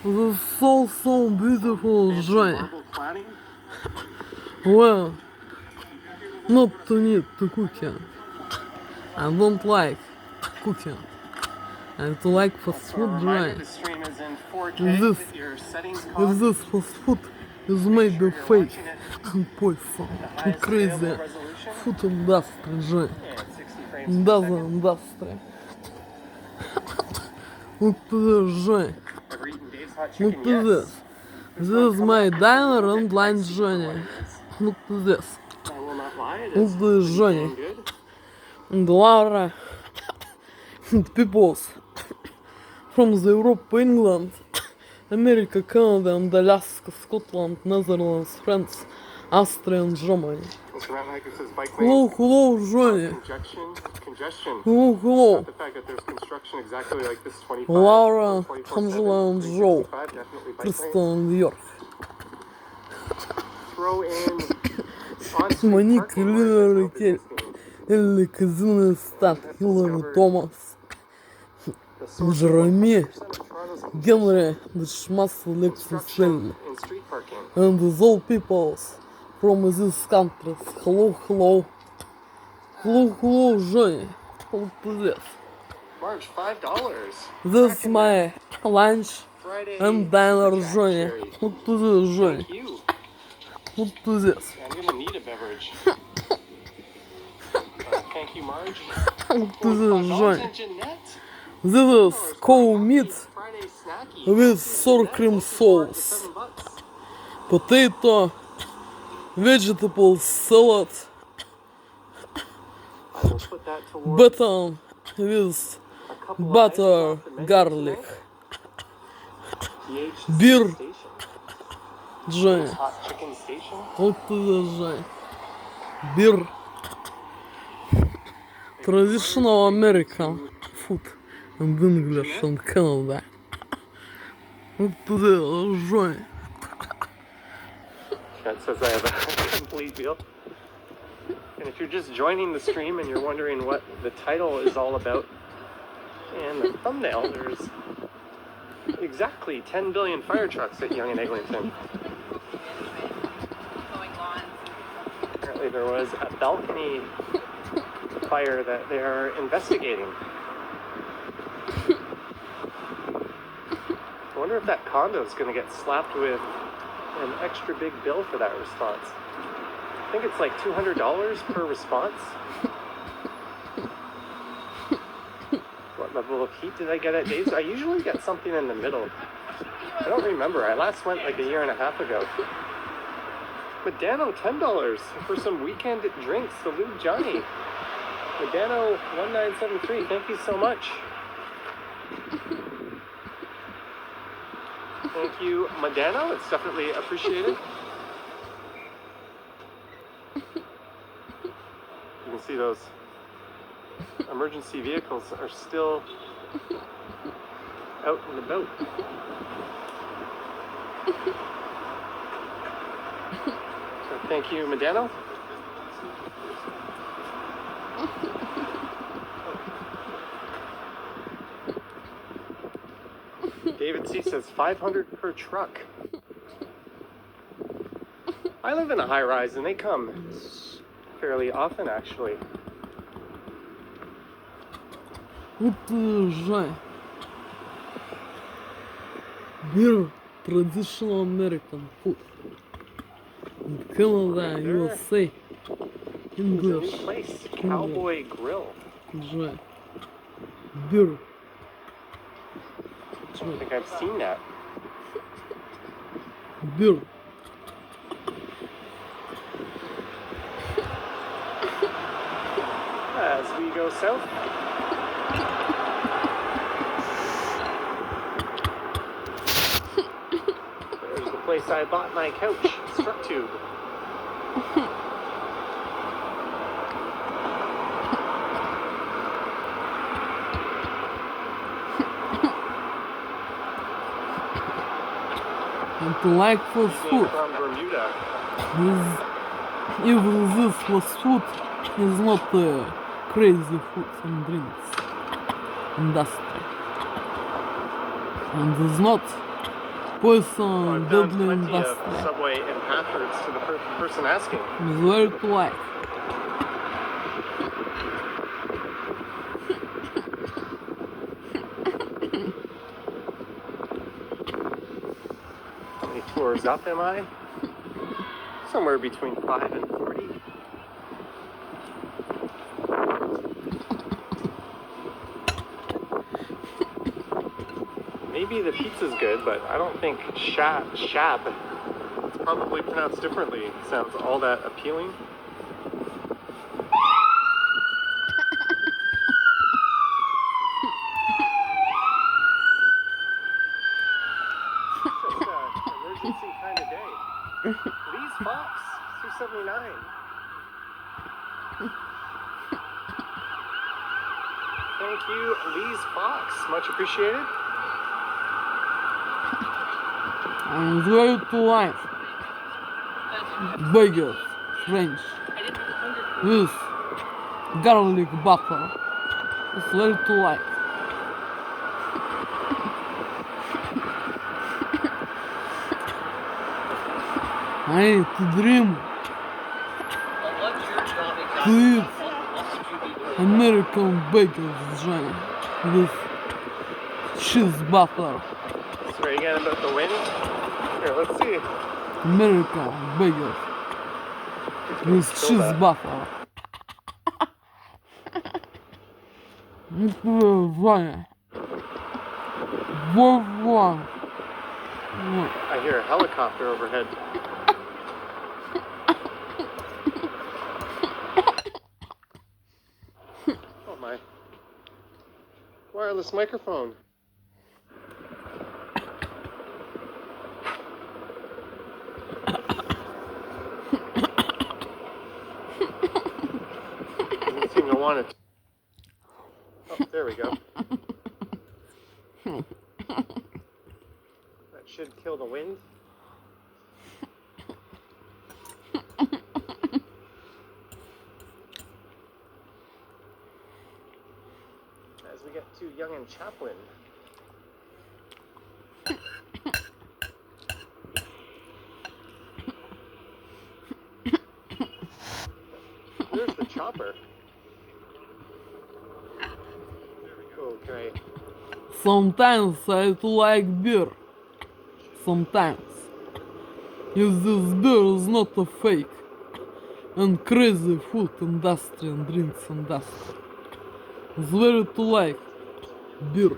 This is so beautiful, Женя. Well, not to need to cooking. I don't like cooking. I to like fast food, Женя. If this fast food is maybe fake and poison and crazy food industry, Женя. Industry. Look to this, Женя. Look to this. This is my diner and lunch, Женя. Look to this. Look to this, Женя. And Laura and peoples from the Europe, England, America, Canada, and Alaska, Scotland, Netherlands, France, Austria, and Germany. Hello, Женя. Hello. Laura, Angela, and Joe. Crystal, and York. Моник, Hillary, Элли, Казина, Стат, Хиллари, Томас, Джереми, Генри, Дешмас, Лексус, Шелли. And all peoples from these countries. Hello, Женя. Look to this. March, $5. This is my lunch and diner, Женя. Look to this, Женя. Look to this. I'm gonna need a beverage. Thank you, Marge. Look to this, Женя. And Jeanette. This is cow meat Friday snacky. with sour cream sauce, $7. potato, vegetable salad, I will put that towards bacon with a couple of butter, items off the menu garlic, tonight. beer, Station. Женя. Hot chicken station. Look to this, Женя. Beer. Traditional American food and English and Canada. Look to this, Женя. That says I have a complete meal. And if you're just joining the stream and you're wondering what the title is all about, in the thumbnail there's exactly 10 billion fire trucks at Yonge and Eglinton. Apparently apparently there was a balcony fire that they are investigating. I wonder if that condo is going to get slapped with an extra big bill for that response. I think it's like $200 per response. What level of heat did I get at Dave's? I usually get something in the middle. I don't remember. I last went like a year and a half ago. Medano, $10 for some weekend drinks. Salute Johnny. Medano 1973, thank you so much. Thank you, Medano. It's definitely appreciated. You can see those emergency vehicles are still out and about. So thank you, Medano. David C says 500 per truck. I live in a high rise and they come fairly often actually. Это жаль. Beer, traditional American food. In Canada, USA, English. There's a new place, Cowboy Grill. Жаль. Beer. I don't think I've seen that. Beer. As we go south. There's the place I bought my couch, Struck Tube. And like for food, From Bermuda. even this fast food is not crazy food and drinks industry. And is not poison I've done deadly plenty of industry. Subway and passwords to the person asking. It's very polite. How many floors up am I? Somewhere between 5 and 40. Maybe the pizza's good, but I don't think shab, it's probably pronounced differently, sounds all that appealing. Just an emergency kind of day. Lee's Fox, 279. Thank you, Lee's Fox. Much appreciated. And it's very polite. Burgers, French, with garlic butter. It's very polite. I need to dream to eat American bagels, Johnny, with cheese butter. Sorry again about the wind. Here, let's see. American bagels with cheese butter. Johnny. I hear a helicopter overhead. Oh my. Wireless microphone. Doesn't seem to want it. Oh, there we go. That should kill the wind. As we get to Young and Chaplin. chopper. Okay. Sometimes I like beer. Sometimes. If this beer is not a fake and crazy food industry and drinks industry. It's very to like beer.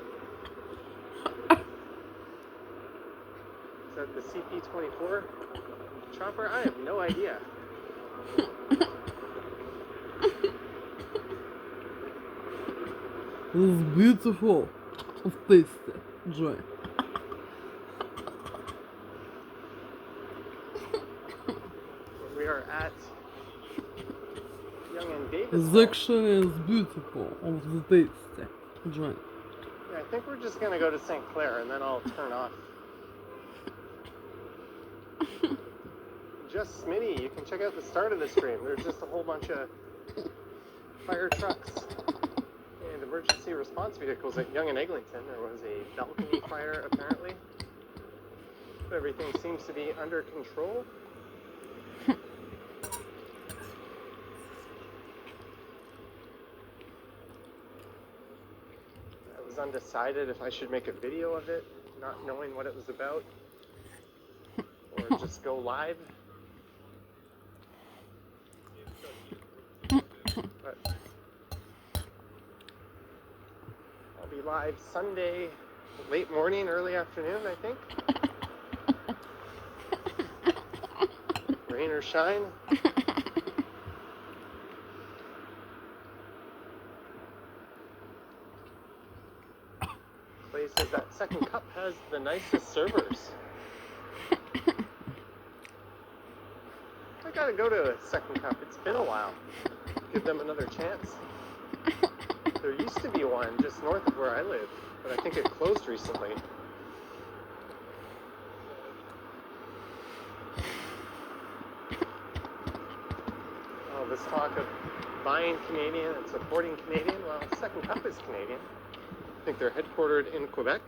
Is that the CP24 chopper? I have no idea. It's beautiful. It's tasty. Enjoy. We are at Young and Davis. It's actually is beautiful. Of the tasty. Enjoy. Yeah, I think we're just gonna go to St. Clair and then I'll turn off. Just Smitty, you can check out the start of the stream. There's just a whole bunch of fire trucks and emergency response vehicles at Young and Eglinton. There was a balcony fire apparently. But everything seems to be under control. I was undecided if I should make a video of it, not knowing what it was about, or just go live. But I'll be live Sunday, late morning, early afternoon, I think. Rain or shine. Clay says that second cup has the nicest servers. I gotta go to a second cup. It's been a while. Give them another chance. There used to be one just north of where I live, but I think it closed recently. Oh, this talk of buying Canadian and supporting Canadian. Well, Second Cup is Canadian. I think they're headquartered in Quebec.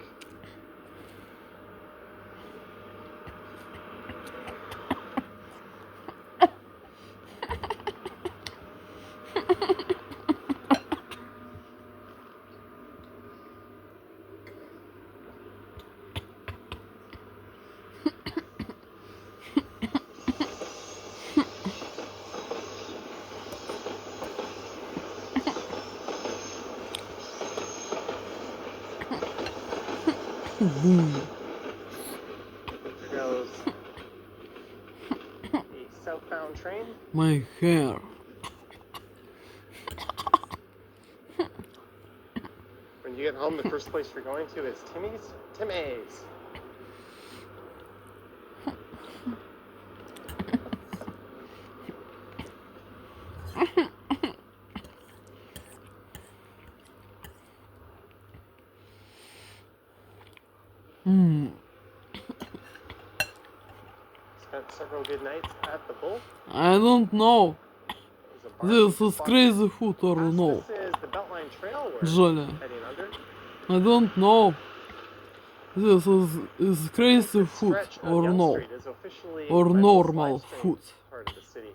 Boom. There goes a southbound train. My hair. When you get home, the first place you're going to is Timmy's. Spent several good nights at the Bull. I don't know. There's a This is crazy food or no. This is the Beltline Trail we're Jolly. heading under. I don't know. This is crazy This food stretch of or Yonge no. Street is officially Or by the normal slide stream food. part of the city.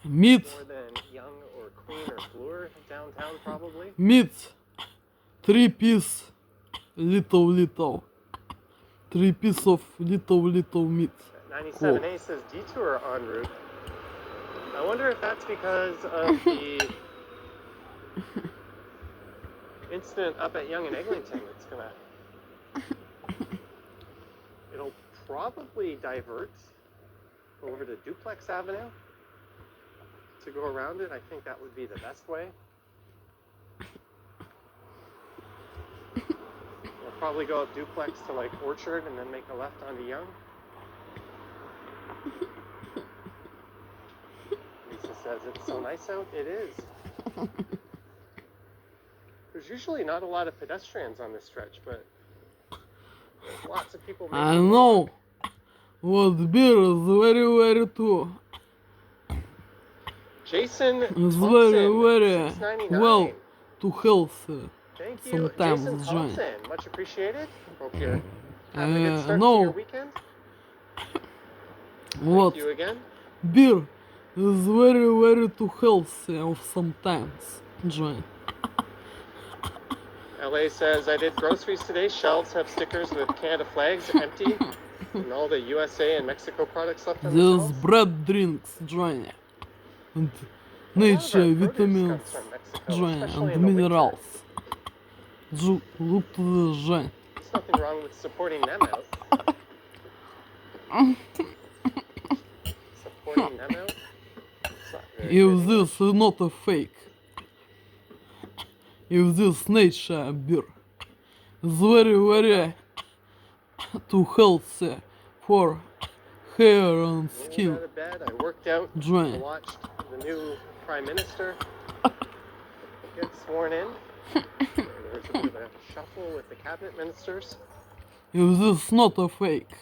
Meat. More than Young or Queen or Bloor downtown probably. Meat. 3-piece. Little. 3 piece of little meat. 97A says detour en route. I wonder if that's because of the incident up at Young and Eglinton. It'll probably divert over to Duplex Avenue to go around it. I think that would be the best way. We'll probably go up Duplex to like Orchard and then make a left onto Young. Lisa says it's so nice out. It is. There's usually not a lot of pedestrians on this stretch, but there's lots of people making I know. What beer is very too. Jason It's Thompson, very $6.99. well to healthy. Thank you, sometimes Jason join. Thompson. Much appreciated. Hope you're having a good start to no. your weekend. What? Thank you again. Beer It's very, very too healthy of sometimes, Johnny. LA says, I did groceries today. Shelves have stickers with Canada flags empty and all the USA and Mexico products left on the There's shelves. bread drinks, Johnny. And A lot of our nature, produce vitamins, comes from Mexico, Johnny, especially and in the winter. minerals. Look to the Johnny. There's nothing wrong with supporting them out. Supporting them out? It's not very If good English. this is not a fake, if this nature beer is very, very too healthy for hair and Rolled skin, out of bed, I worked out, I Johnny. watched the new Prime Minister get sworn in. There was a bit of a shuffle with the cabinet ministers. If this is not a fake,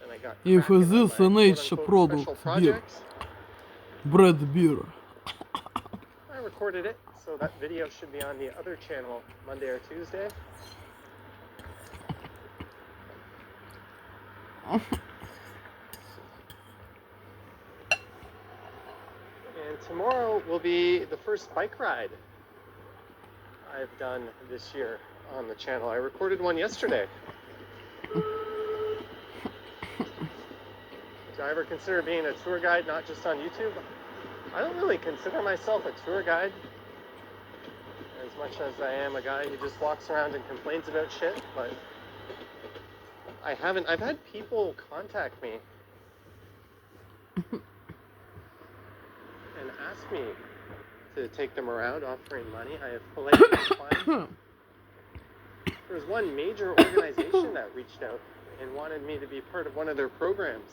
And I got if cracking on this my a nature quote-unquote special product beer, projects. bread beer. I recorded it, so that video should be on the other channel Monday or Tuesday. And tomorrow will be the first bike ride I've done this year on the channel. I recorded one yesterday. Do I ever consider being a tour guide, not just on YouTube? I don't really consider myself a tour guide as much as I am a guy who just walks around and complains about shit, but I've had people contact me and ask me to take them around, offering money. I have politely declined. There was one major organization that reached out and wanted me to be part of one of their programs.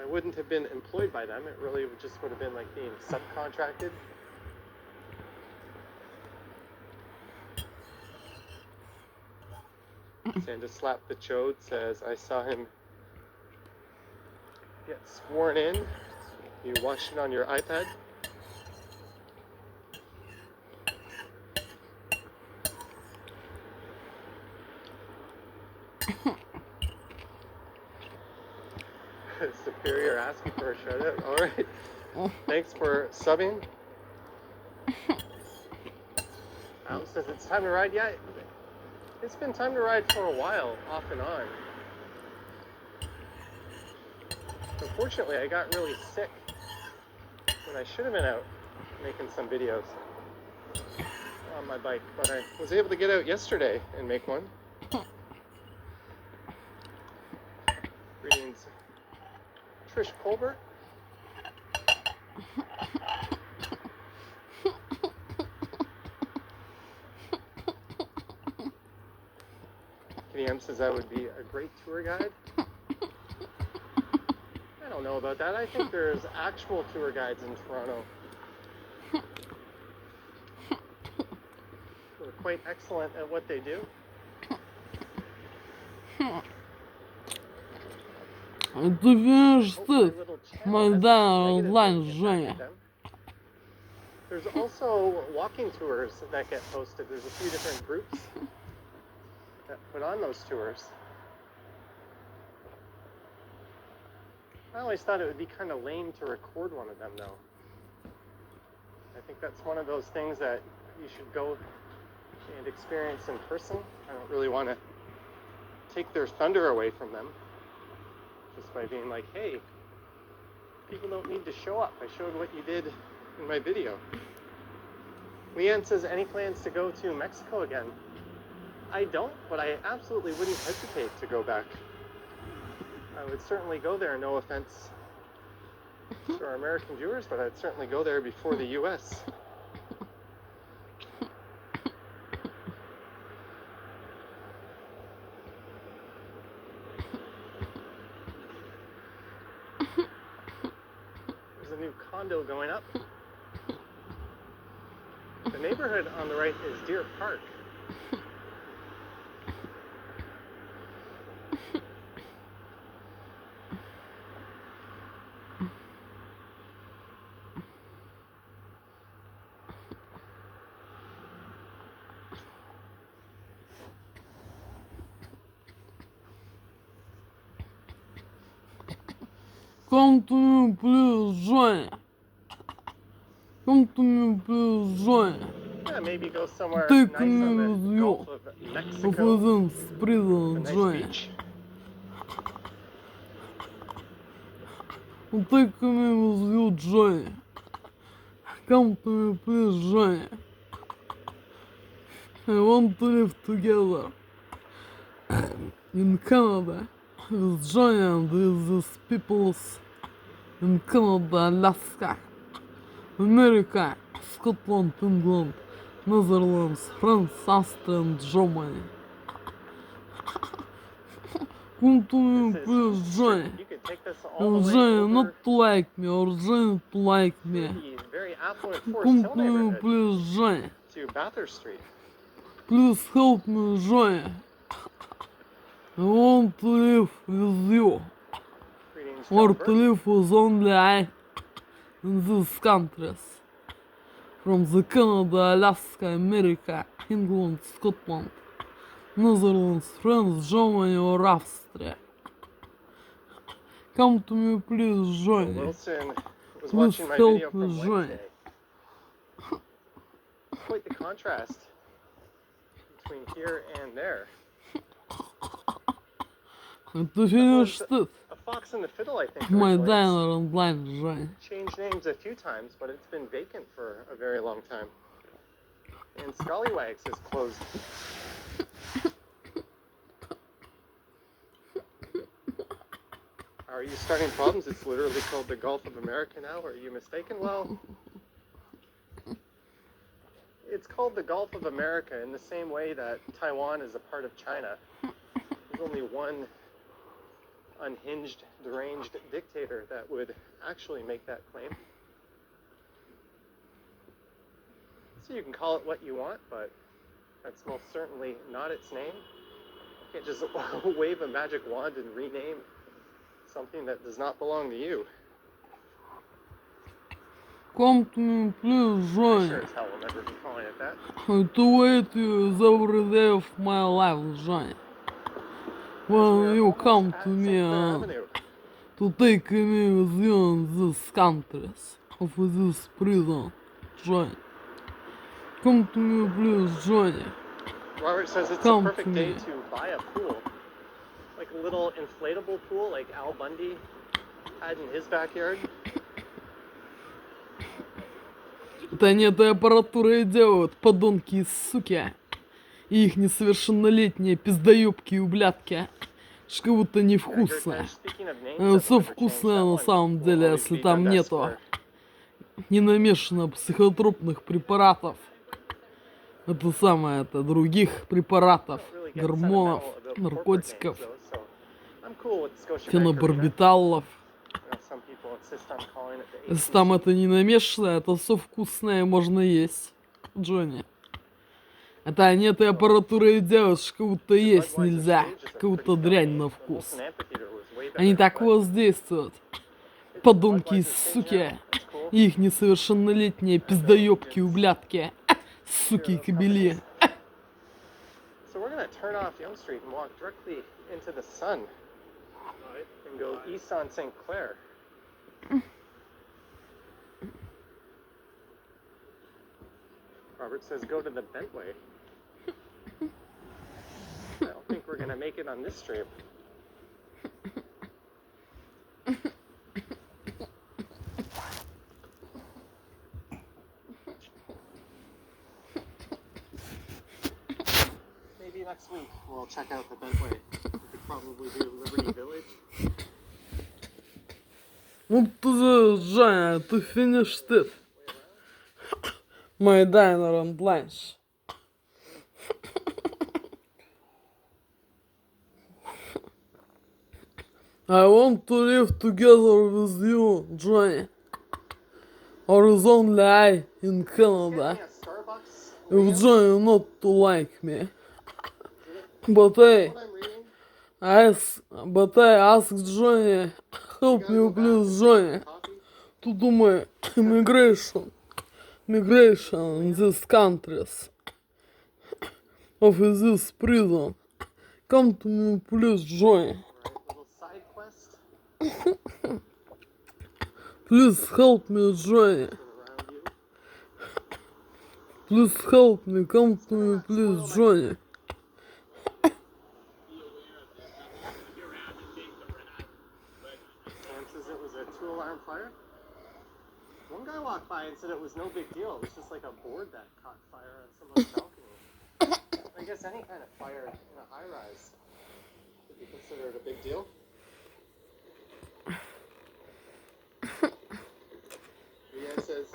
I wouldn't have been employed by them. It really just would have been like being subcontracted. Santa slapped the chode, says, I saw him get sworn in. You watched it on your iPad. Superior asking for a shout out. Alright. Thanks for subbing. Al says it's time to ride. Yeah, it's been time to ride for a while, off and on. Unfortunately, I got really sick when I should have been out making some videos on my bike, but I was able to get out yesterday and make one. Greetings, Trish Colbert. Kenny M says I would be a great tour guide. I don't know about that. I think there's actual tour guides in Toronto who are quite excellent at what they do. Ты видишь, ты, Майдан онлайн, Женя. There's also walking tours that get posted. There's a few different groups that put on those tours. I always thought it would be kind of lame to record one of them, though. I think that's one of those things that you should go and experience in person. I don't really want to take their thunder away from them just by being like, hey, people don't need to show up. I showed what you did in my video. Leanne says, any plans to go to Mexico again? I don't, but I absolutely wouldn't hesitate to go back. I would certainly go there, no offense to our American viewers, but I'd certainly go there before the US. There's a new condo going up. The neighborhood on the right is Deer Park. Come to me, please join. Come to me, please join. Yeah, maybe go somewhere Take nice me on the with Gulf you. of Of Mexico. within A prison nice join. beach. Take me with you, join. Come to me, please join. I want to live together in Canada with Johnny and with these peoples in Canada, Alaska, America, Scotland, England, Netherlands, France, Austria, and Germany. Come to me, This is please join. you could take this all the way Join over not to like me or join to like me. the very affluent Forest Come Hill to me, neighborhood please join. to Bathurst Street. Please help me join. I want to live with you. Greetings, Or John to Burton. live with only I in these countries. From the Canada, Alaska, America, England, Scotland, Netherlands, France, Germany or Austria. Come to me, please So join. Wilson was Please watching my video help me from join. Wednesday. Quite the contrast between here and there. To finish it, A Fox and the Fiddle, I think. my originally. diner and line join. It's changed names a few times, but it's been vacant for a very long time. And Scallywags is closed. Are you starting problems? It's literally called the Gulf of America now. Are you mistaken? Well, it's called the Gulf of America in the same way that Taiwan is a part of China. There's only one unhinged, deranged dictator that would actually make that claim. So you can call it what you want, but that's most certainly not its name. You can't just wave a magic wand and rename something that does not belong to you. Come to me, please I join. sure as hell will never be calling it that. To wait you is every day of my life, join. As we When are you almost come at to St. me Clair Avenue. to take me with you in these countries, of this prison, join. Come to me, please join. Robert says it's Come a to perfect day me. to buy a pool. Like a little inflatable pool like Al Bundy had in his backyard. Это они этой аппаратурой делают, подонки и суки. И их несовершеннолетние пиздаёбки и ублядки. Ж как будто невкусно. Speaking of names, Оно I've всё never changed вкусное that на one. самом Will деле, always если be там Dundas нету Square. не намешано психотропных препаратов. Это самое, это других препаратов, Don't really get гормонов, sentimental about corporate наркотиков, names, though, so I'm cool with Scotiabank Arena. фенобарбиталов. You know, some people insist on calling it the Если там ACC. это не намешано, это все вкусное можно есть, Джонни. Это они этой аппаратурой делают, что как будто есть Budweiser нельзя, Stage is a как будто pretty дрянь film на name. The вкус. Wilson Amphitheater was way better, Они так but воздействуют. it's Подонки и Budweiser Stage суки. now. That's cool. И их несовершеннолетние пиздаёбки, ублядки. Суки и кобели. So we're gonna turn off Young Street and walk directly into the sun and go east on St. Clair. Robert says go to the Bentway. I don't think we're gonna make it on this stream. Maybe next week we'll check out the Bentway. We could probably do Liberty Village. Ну ты, Женя, ты finished it. My diner and lunch. I want to live together with you, Johnny. Or is only I in Canada. Getting a Starbucks. If Johnny not to like me. But I What I'm reading. asked Johnny, help me please, Johnny, Coffee. to do my migration in these countries. Of this prison. Come to me please, Johnny. Alright, little side quest. Please help me, Johnny. Please help me. Come to me, please, Johnny. And says it was a 2-alarm fire. One guy walked by and said it was no big deal. It was just like a board that caught fire on someone's balcony. I guess any kind of fire in a high-rise could be considered a big deal. Leanne says,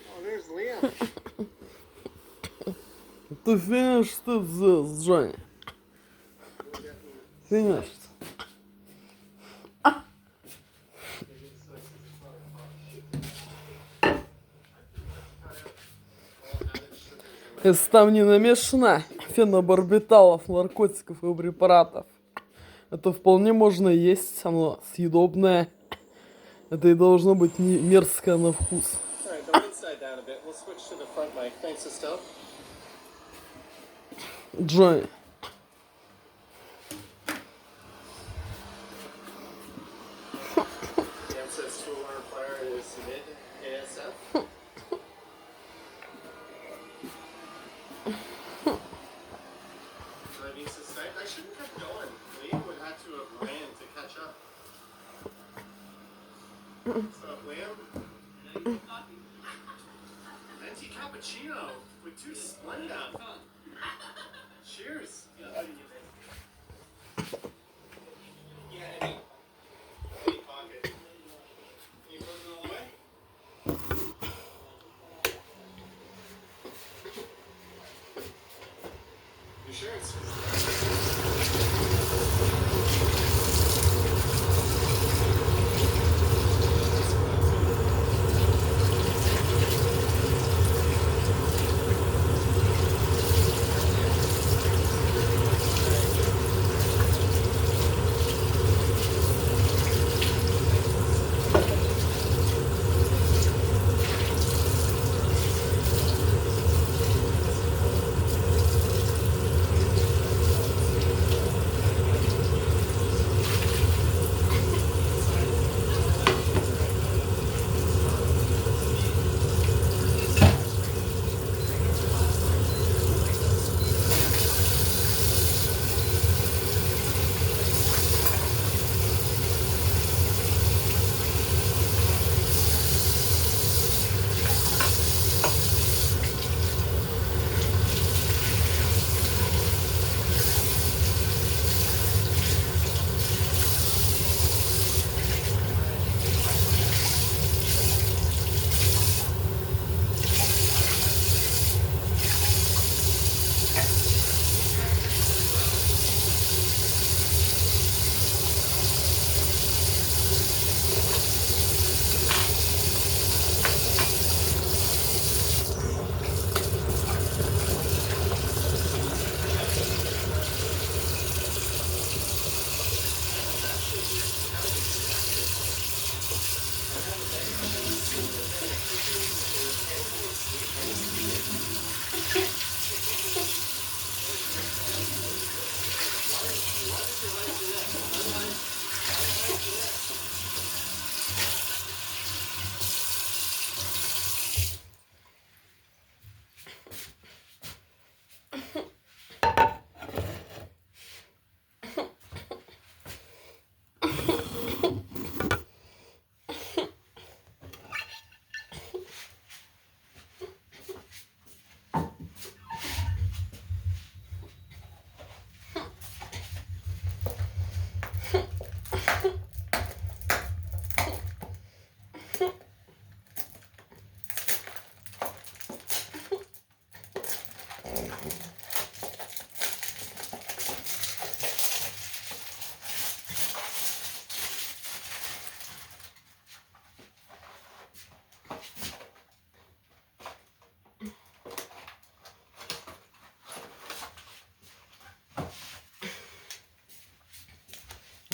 oh, there's Liam. Ты finished this, Johnny. Finished. Если там не намешано фенобарбиталов, наркотиков и препаратов, это вполне можно есть, оно съедобное. Это и должно быть не мерзкое на вкус. Джонни. I shouldn't have kept going. Liam would have to have ran to catch up. What's up, Liam? Venti cappuccino with 2 Splenda. Cheers. Pocket. Can you put it all away? You sure it's...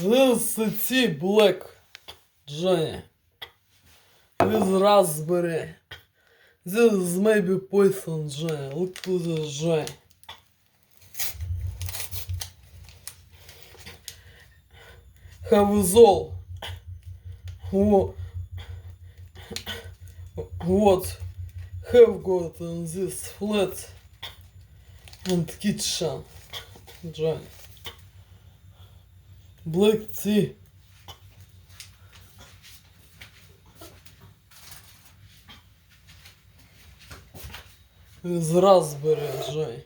This is tea black, Johnny. With raspberry. This is maybe poison, Johnny. Look to this, Johnny. Have is all. What, what have got in this flat and kitchen? Johnny. Black tea. With raspberry, Johnny.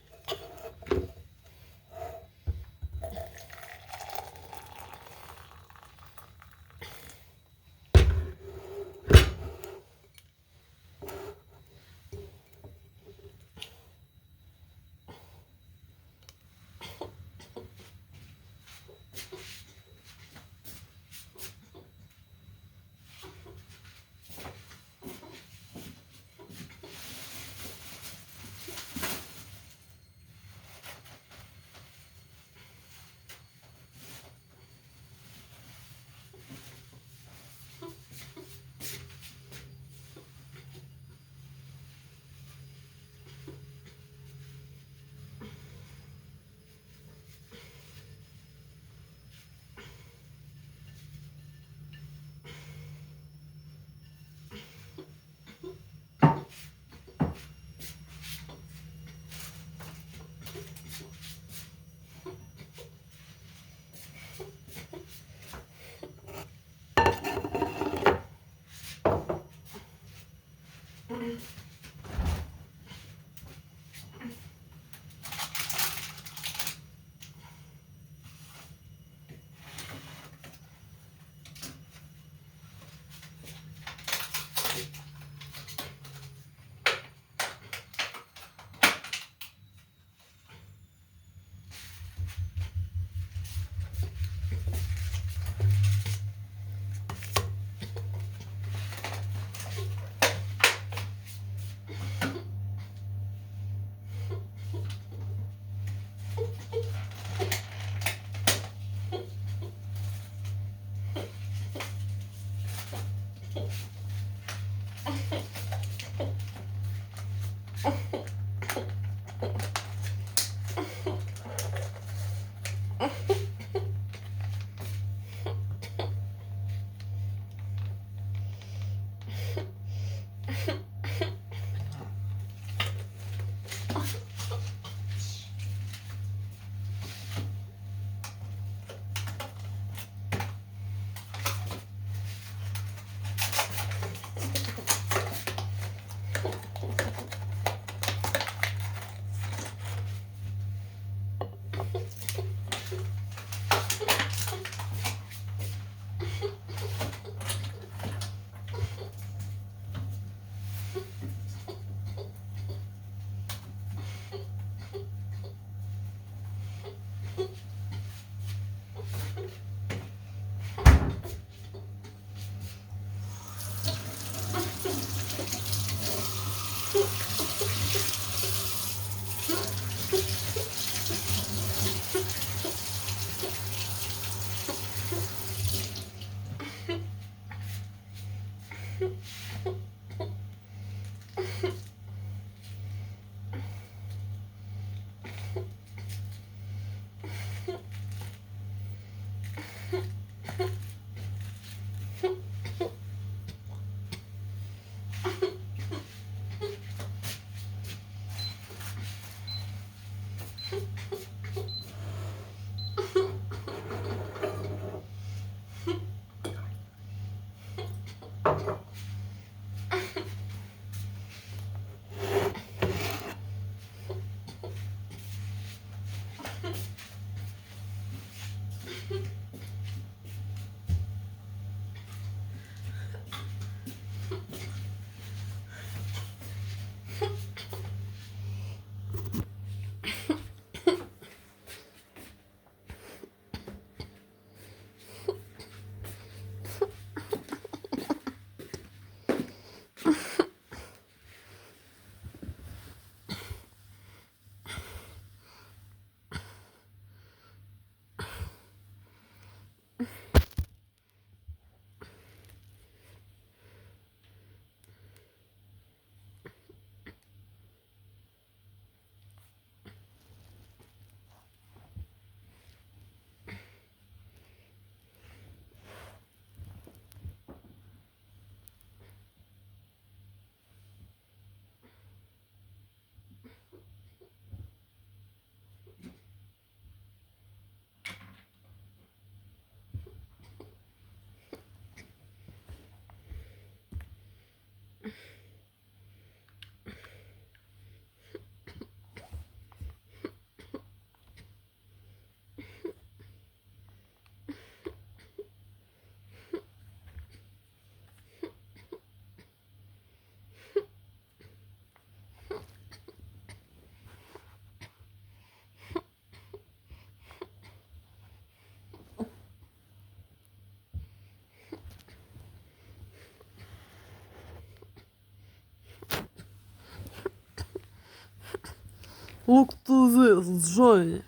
Look to this, Johnny.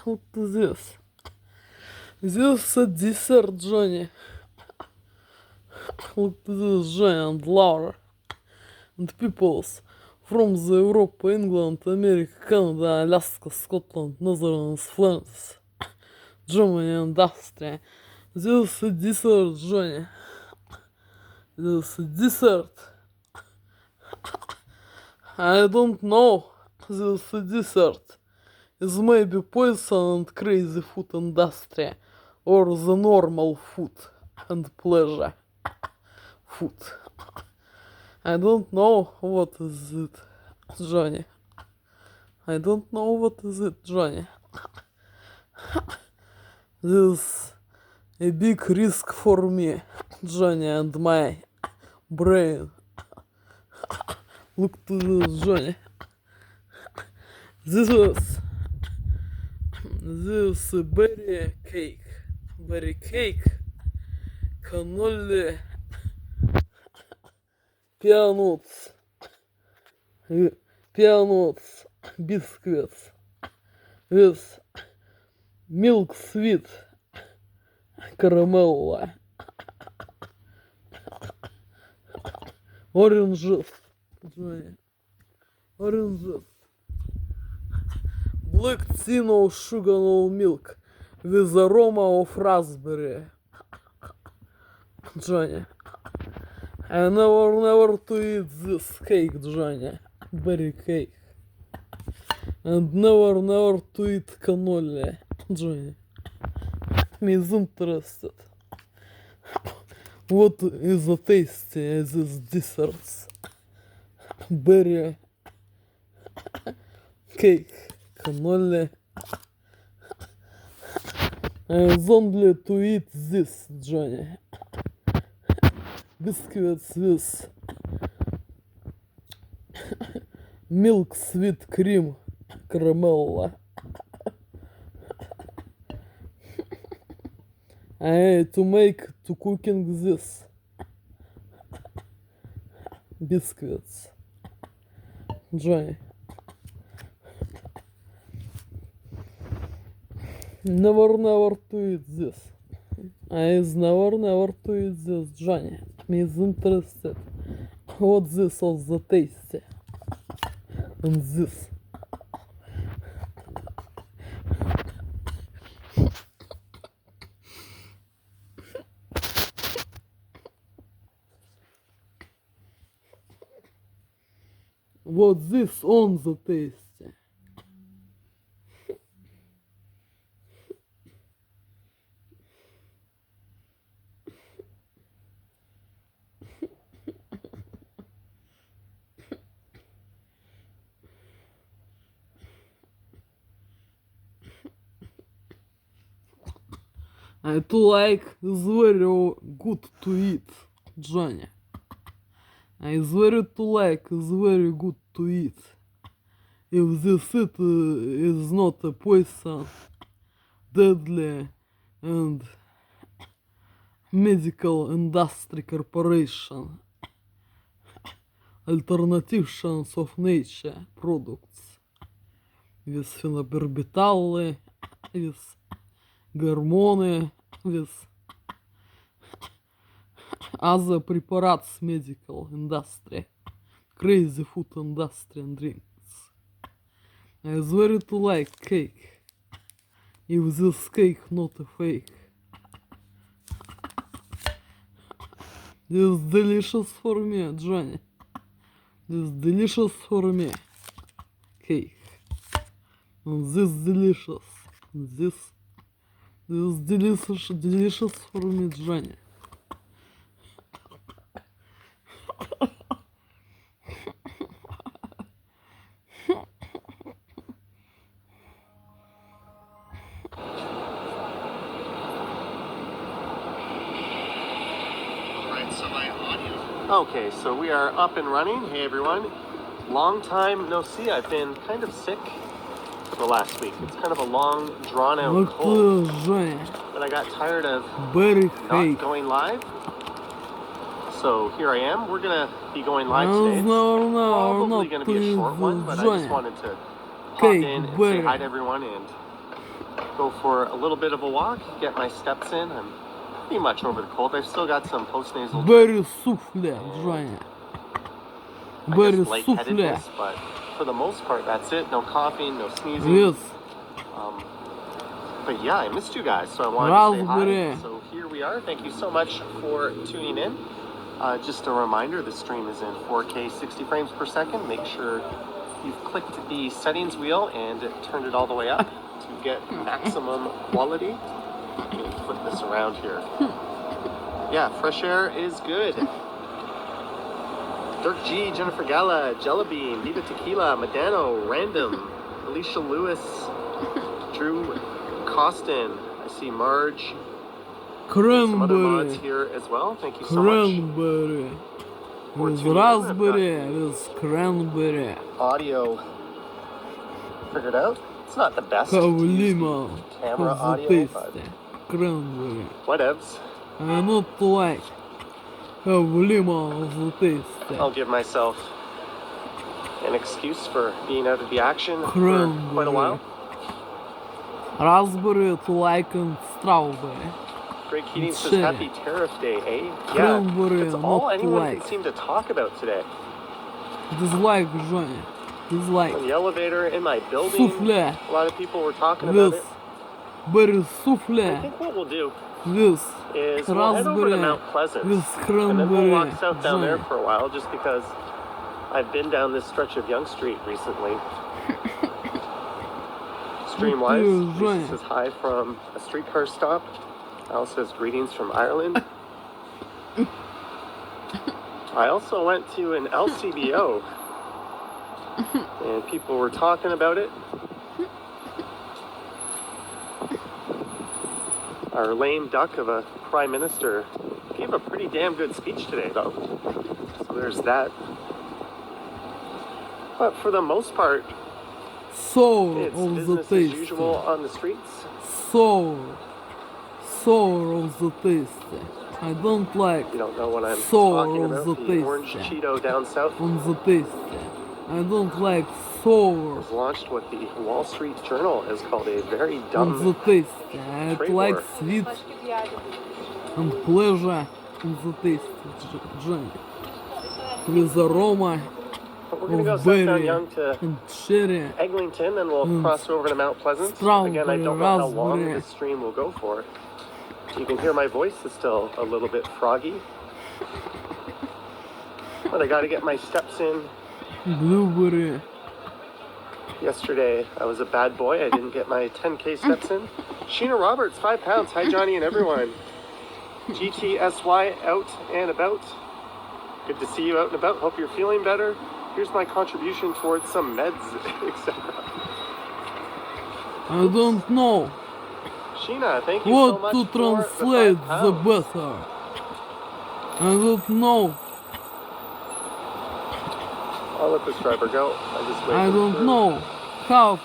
Look to this. This a dessert, Johnny. Look to this, Johnny and Laura. And peoples from the Europe, England, America, Canada, Alaska, Scotland, Netherlands, France, Germany and Austria. This a dessert, Johnny. This a dessert. I don't know. This a dessert is maybe poison and crazy food industry, or the normal food and pleasure food. I don't know what is it, Johnny. I don't know what is it, Johnny. This a big risk for me, Johnny, and my brain. Look to this, Johnny. This berry cake. Berry cake. Cannoli. Peanuts. Peanuts. Biscuits. With milk sweet. Caramel. Oranges. Johnny. Oranges. Black tea, no sugar, no milk, with aroma of raspberry. Johnny. I never to eat this cake, Johnny. Berry cake. And never to eat cannoli, Johnny. Me is interested. What is the tasty as this desserts? Berry cake. Cannoli. I only to eat this, Johnny. Biscuits with milk sweet cream caramel. I to cooking this biscuits, Johnny. Never to eat this. I is never to eat this, Johnny. Me is interested. What this of the tasty? And this. What this on the tasty? I to like is very good to eat, Johnny. I is very to like is very good to eat. If this it is not a poison, deadly and medical industry corporation, alternatives of nature products with phenobarbital, with гормоны, with other preparates medical industry, crazy food industry and drinks. I swear to like cake, if this cake not a fake. This is delicious for me, Johnny. This is delicious for me, cake. And this delicious, this is delicious for me, Johnny. Okay, so we are up and running. Hey everyone. Long time no see. I've been kind of sick for the last week. It's kind of a long, drawn out cold. But I got tired of not going live. So here I am. We're gonna be going live today. It's probably gonna be a short one, but I just wanted to Cake, in and say butter. hi to everyone and go for a little bit of a walk, get my steps in. I'm pretty much over the cold. I've still got some postnasal Бери суфле, Женя. I Бери guess суфле. lightheadedness, but for the most part, that's it. No coughing, no sneezing. Yes. But yeah, I missed you guys, so I wanted to say hi. Raspberry. So here we are. Thank you so much for tuning in. Just a reminder, the stream is in 4K 60 frames per second. Make sure you've clicked the settings wheel and turned it all the way up to get maximum quality. Let me flip this around here. Yeah, fresh air is good. Dirk G, Jennifer Gala, Jellybean, Viva Tequila, Medano, Random, Alicia Lewis, Drew Costin. I see Marge. Some other mods Cranberry. here as well. Thank you so much. Cranberry. for With tuning in. I've got raspberry, the with cranberry. audio figured out. It's not the best Kavlima. camera audio, but Cranberry. whatevs. I not like Kavlima the taste. I'll give myself an excuse for being out of the action for quite a while. Raspberry to like and strawberry. Greg Keating says Shit. happy Tariff Day, eh? Yeah, Cranberry, it's all not anyone like. can seem to talk about today. Dislike, Женя. Dislike. On the elevator in my building, Souffle. a lot of people were talking about This. it. Berry I souffle. think what we'll do This. is we'll head over to Raspberry. Mount Pleasant, This and then we'll cranberry. walk south down there Женя. for a while, just because I've been down this stretch of Yonge Street recently. Stream-wise, Lisa Женя. says hi from a streetcar stop. Al says greetings from Ireland. I also went to an LCBO, and people were talking about it. Our lame duck of a prime minister gave a pretty damn good speech today, though. So there's that. But for the most part, Sour it's of the business as taste. usual on the streets. Sour. Sour of the taste. I don't like You don't know what I'm Sour talking of about. the The taste. orange Cheeto down south on the taste. I don't like sour was launched what the Wall Street Journal has called a very on the dumb taste. I trade like war. sweet and pleasure on the taste, Jenny. With aroma But we're going to go of south down berry Young to and cherry. Eglinton, then we'll cross over to Mount Pleasant. Strawberry, Again, I don't know how long raspberry. this stream will go for. You can hear my voice is still a little bit froggy. But I got to get my steps in. Blueberry. Yesterday, I was a bad boy. I didn't get my 10K steps in. Sheena Roberts, 5 pounds. Hi, Johnny and everyone. GTSY out and about. Good to see you out and about. Hope you're feeling better. Here's my contribution towards some meds, etc. I don't know Sheena, thank you so what much to for translate the 5 the pounds. better. I don't know. I'll let this driver go. I just wait. I don't know how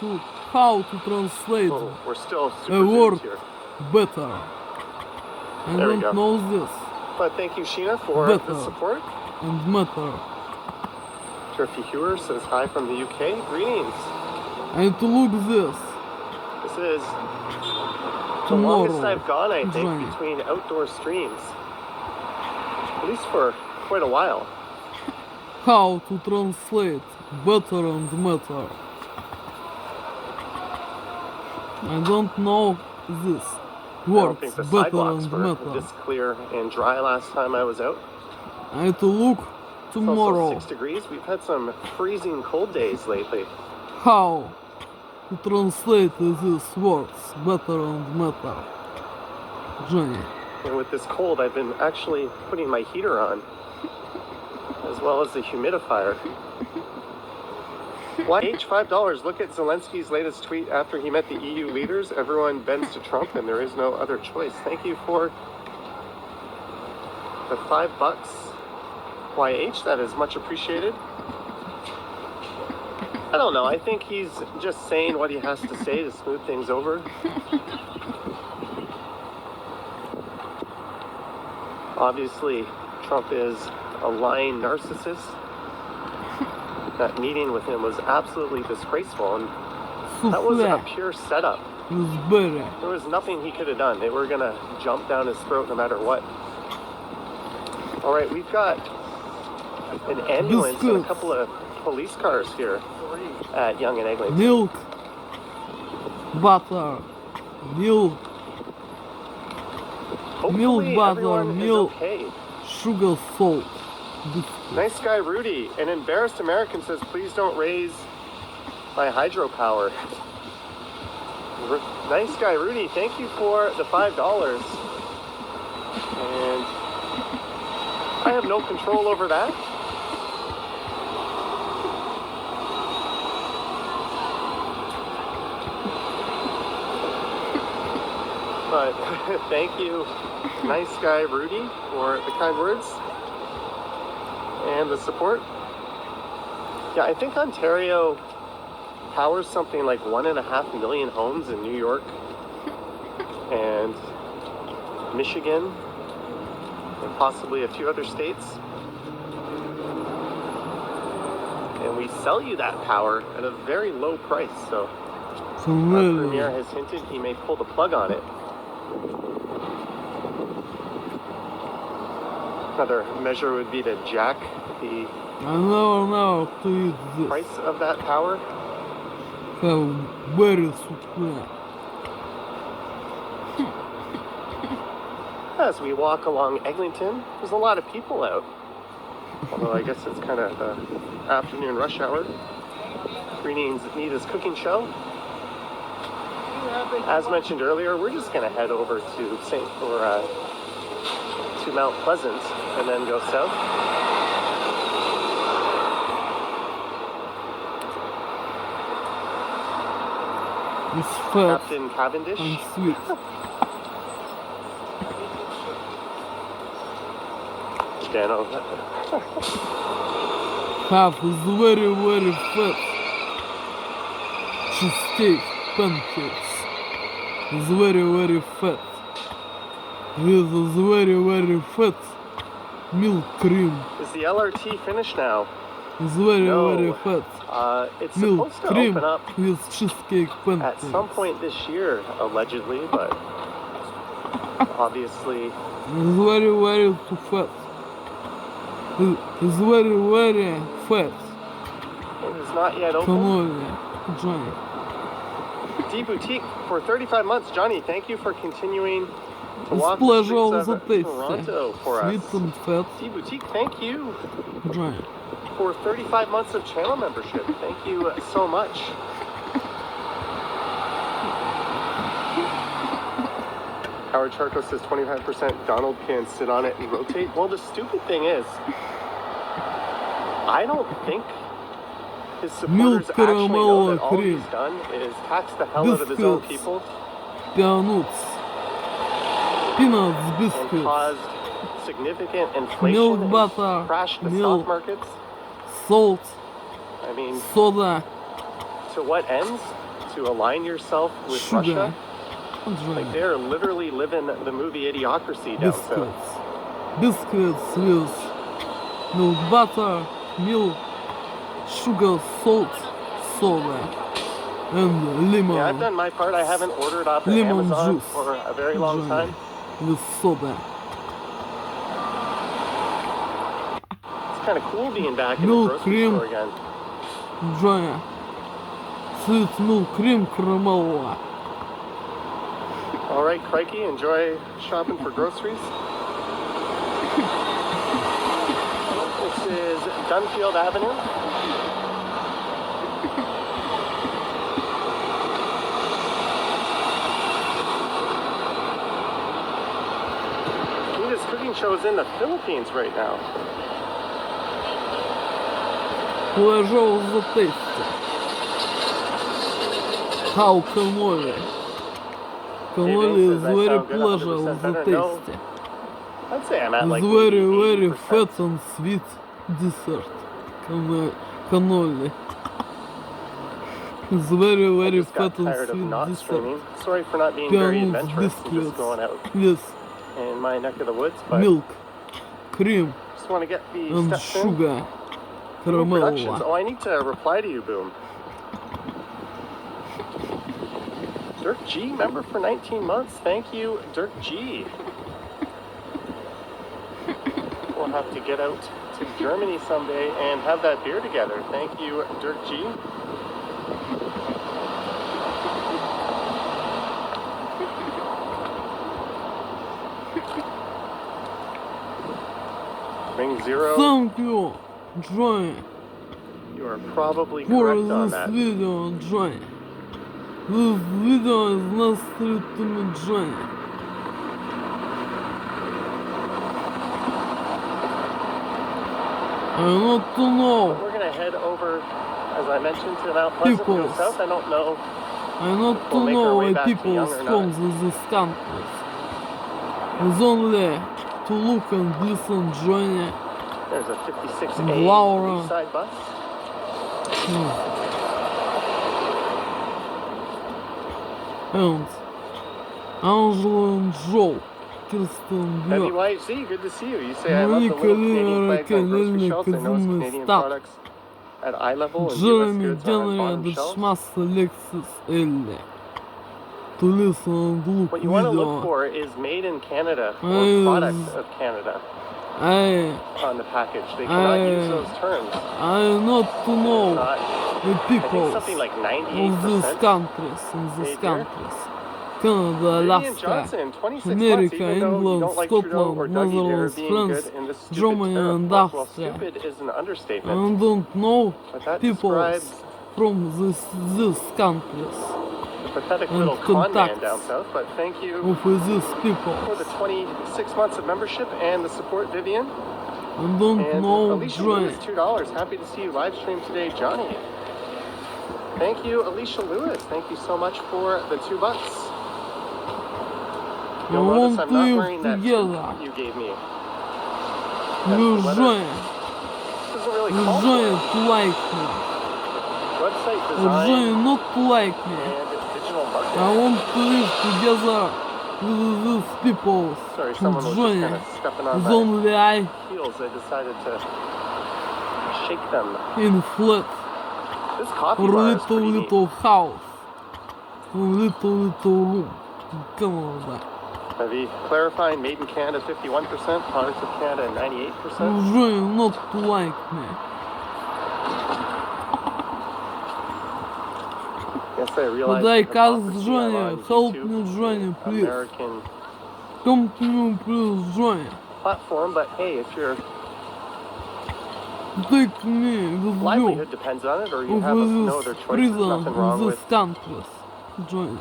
to translate Oh, we're still a super word zoomed here. better. I There we don't go. know this But thank you, Sheena, for Better. the support. and matter. Turfy Hewer says hi from the UK. Greetings. And to look this This is the tomorrow. longest I've gone, I think, Johnny. between outdoor streams. At least for quite a while. How to translate better and matter. I don't know this I don't words think the better sidewalks and were matter. this clear and dry last time I was out. I have to look It's also tomorrow 6 degrees. We've had some freezing cold days lately. how to translate these words better and matter. Johnny. And with this cold, I've been actually putting my heater on, as well as the humidifier. YH $5. Look at Zelensky's latest tweet after he met the EU leaders. Everyone bends to Trump, and there is no other choice. Thank you for the $5. YH, that is much appreciated. I don't know. I think he's just saying what he has to say to smooth things over. Obviously, Trump is a lying narcissist. That meeting with him was absolutely disgraceful, and that was a Суфле pure setup. з берега. There was nothing he could have done. They were gonna jump down his throat no matter what. All right, we've got an ambulance and a couple of police cars here at Yonge and Eglinton. Milk, butter, milk, Hopefully butter, everyone is milk. okay. sugar, salt, biscuits. Nice guy Rudy, an embarrassed American, says, please don't raise my hydropower. Nice guy Rudy, thank you for the $5. And I have no control over that. But thank you, nice guy Rudy, for the kind words and the support. Yeah, I think Ontario powers something like 1.5 million homes in New York and Michigan and possibly a few other states. And we sell you that power at a very low price, so our Premier has hinted he may pull the plug on it. Another measure would be to jack the price of that power. As we walk along Eglinton, there's a lot of people out. Although I guess it's kind of afternoon rush hour. Greening's Nita's cooking show. As mentioned earlier, we're just going to head over to to Mount Pleasant and then go south. Captain Cavendish. And sweet. Dano. Half is very, very fat. Cheesecake pancakes is very, very fat. This is very, very fat. Milk cream Is the LRT finished now? is very, No. very fat. It's Milk supposed to cream open up with cheesecake at pancakes. some point this year, allegedly, but obviously It's very, very too fat. It's very, very fat. it is not yet open. Cannoli, Johnny. D Boutique for 35 months. Johnny, thank you for continuing to It's walk the pleasure streets the of taste. Toronto for us. Sweet and fat, D Boutique, thank you Johnny. for 35 months of channel membership. Thank you so much. Howard Charco says 25% Donald can sit on it and rotate. Well, the stupid thing is, I don't think his supporters Milk actually know that all caramel he's done is tax the hell out of his own Biscuits. people Peanuts, peanuts, and biscuits, caused significant inflation Milk and butter, crashed the milk. stock markets. salt, I mean, soda, to what ends? To align yourself with sugar, Russia? and Like Johnny. they're literally living the movie Idiocracy down south. Biscuits with milk butter, milk, sugar, salt, soda, and lemon. Yeah, I've done my part. I haven't ordered off of Lemon Amazon juice. for a very long Johnny. time. With soda. It's kind of cool being back in the Milk grocery cream. store again. Johnny. Sweet milk cream caramel. All right, crikey, enjoy shopping for groceries. This is Dunfield Avenue. Nita's cooking show is in the Philippines right now. Pleasure the taste. How cannoli. Cannoli is says I very sound good, pleasure 100% the better. No. taste. I'd say I'm at It's like very, 80%. very fat and sweet dessert. Cannoli. It's very, I very just got fat and tired of sweet not dessert. streaming. Sorry for not being very Peanuts, adventurous and just biscuits, going out yes, in my neck of the woods, but milk, cream, just want to get the and steps in. sugar. Boom Productions. Карамелла. Oh, I need to reply to you, Boom. Dirk G, member for 19 months. Thank you, Dirk G. We'll have to get out to Germany someday and have that beer together. Thank you, Dirk G. Ring Zero, Thank you, Johnny, you are probably for correct on this that. video, Johnny. This video is not straight to me, Johnny. I want to know, We're gonna head over, as I mentioned, to Mount Pleasant, go Peoples. south. I don't know. I want to We'll make our know way why back to people Young or from not. this country. It's only to look and listen, Johnny. There's a 56A Laura. east side bus. And Angela and Joel, Kirsten Björk, WYC, good to see you. You say I love the Monica little Canadian Lera, flags on grocery Kelly, shelves. I know it's Canadian Stop, products at eye level and US Jeremy, goods are on Henry, bottom and shelves. Schmass, Alexis, Ellie. To listen and look What you want to look video. for is made in Canada or Yes. product of Canada I on the package. They cannot use those terms. not to It's know not, the I think people something like of these 98%. countries, in Made these here. countries. Canada, Vivian Alaska, Johnson, 26 months, America, even though you England, don't like Trudeau Scotland, or Dougie, they're Netherlands, being France, good in this stupid Germany, tariff and war. Well, Austria. stupid is an I understatement, don't know but that people describes from these countries the pathetic and little con man contacts down south. But thank you of these people. for the 26 months of membership and the support, Vivian. I don't And know Alicia Johnny. Lewis, $2. Happy to see you live stream today, Johnny. Thank you, Alicia Lewis. Thank you so much for the $2. I You'll notice want I'm to not live wearing that together. suit you gave me. You the weather. Johnny, Doesn't really you call for Johnny it. to like me. Website You design Johnny not to like me. and digital I marketing. want to live together with these people. Sorry, someone was just Johnny kind of stepping on is my only I heels. I decided to shake them. in flat This coffee or bar is little pretty neat. little house. Little room in Canada. Heavy clarifying, made in Canada 51%, products of Canada 98%. You Johnny not to like me. Yes, I realize But I the ask hypocrisy Johnny, on help YouTube, me Johnny, the please. American Come to me please Johnny. platform, but hey, if your Take me with you. livelihood depends on it or you Of have no this other choice, there's prison nothing wrong in with these countries. Johnny.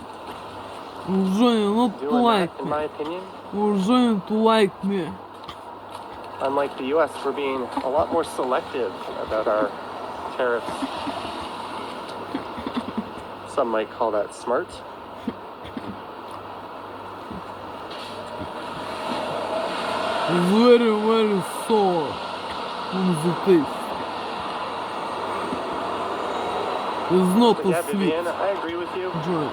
Johnny not to doing like that, in me. my opinion. Or Johnny to like me. Unlike the US, we're being a lot more selective about our tariffs. Some might call that smart. Very, very sour on the taste. It's not But a yeah, sweet, Vivian, I agree with you. Johnny.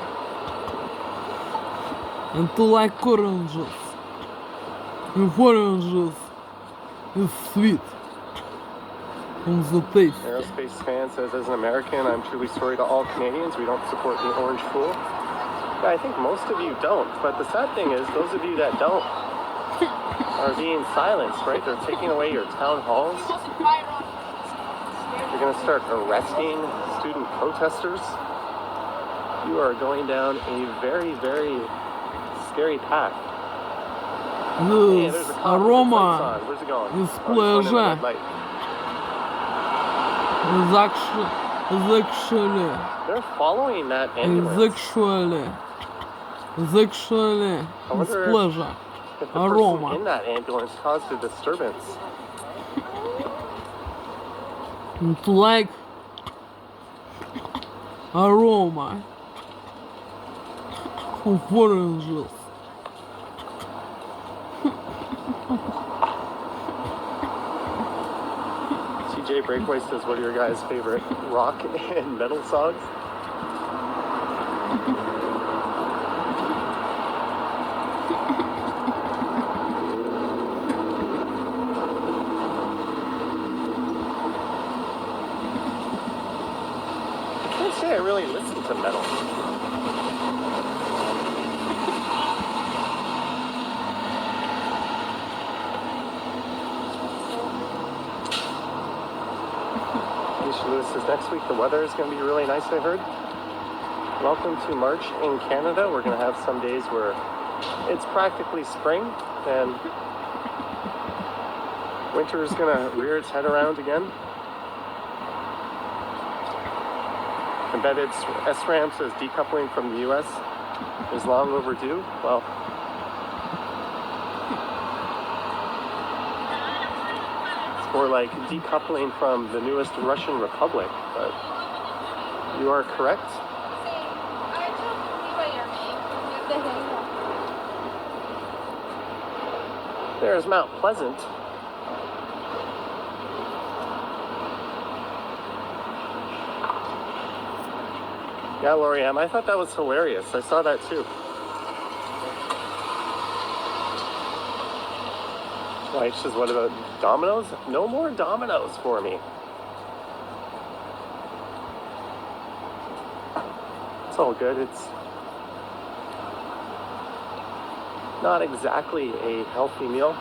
And to like oranges. If oranges is sweet on the taste. Aerospace fan says, as an American, I'm truly sorry to all Canadians. We don't support the Orange Fool. Yeah, I think most of you don't. But the sad thing is, those of you that don't are being silenced, right? They're taking away your town halls. You're going to start arresting student protesters. You are going down a very, very scary path. Hey, This there's a cop with his lights aroma on. Where's it going? is Oh, he's going in the red pleasure. light. Is actually They're following that is ambulance. actually I is wonder pleasure. if the person Aroma. in that ambulance caused a disturbance. To like aroma of oranges. CJ Breakaway says, what are your guys' favorite rock and metal songs? this is next week. The weather is going to be really nice, I heard. Welcome to March in Canada. We're going to have some days where it's practically spring and winter is going to rear its head around again. Embedded SRAM says decoupling from the US is long overdue. Well, it's more like decoupling from the newest Russian republic, but you are correct. There's Mount Pleasant. Yeah, Lori M. I thought that was hilarious. I saw that too. White says, what about dominoes? No more dominoes for me. It's all good. It's not exactly a healthy meal.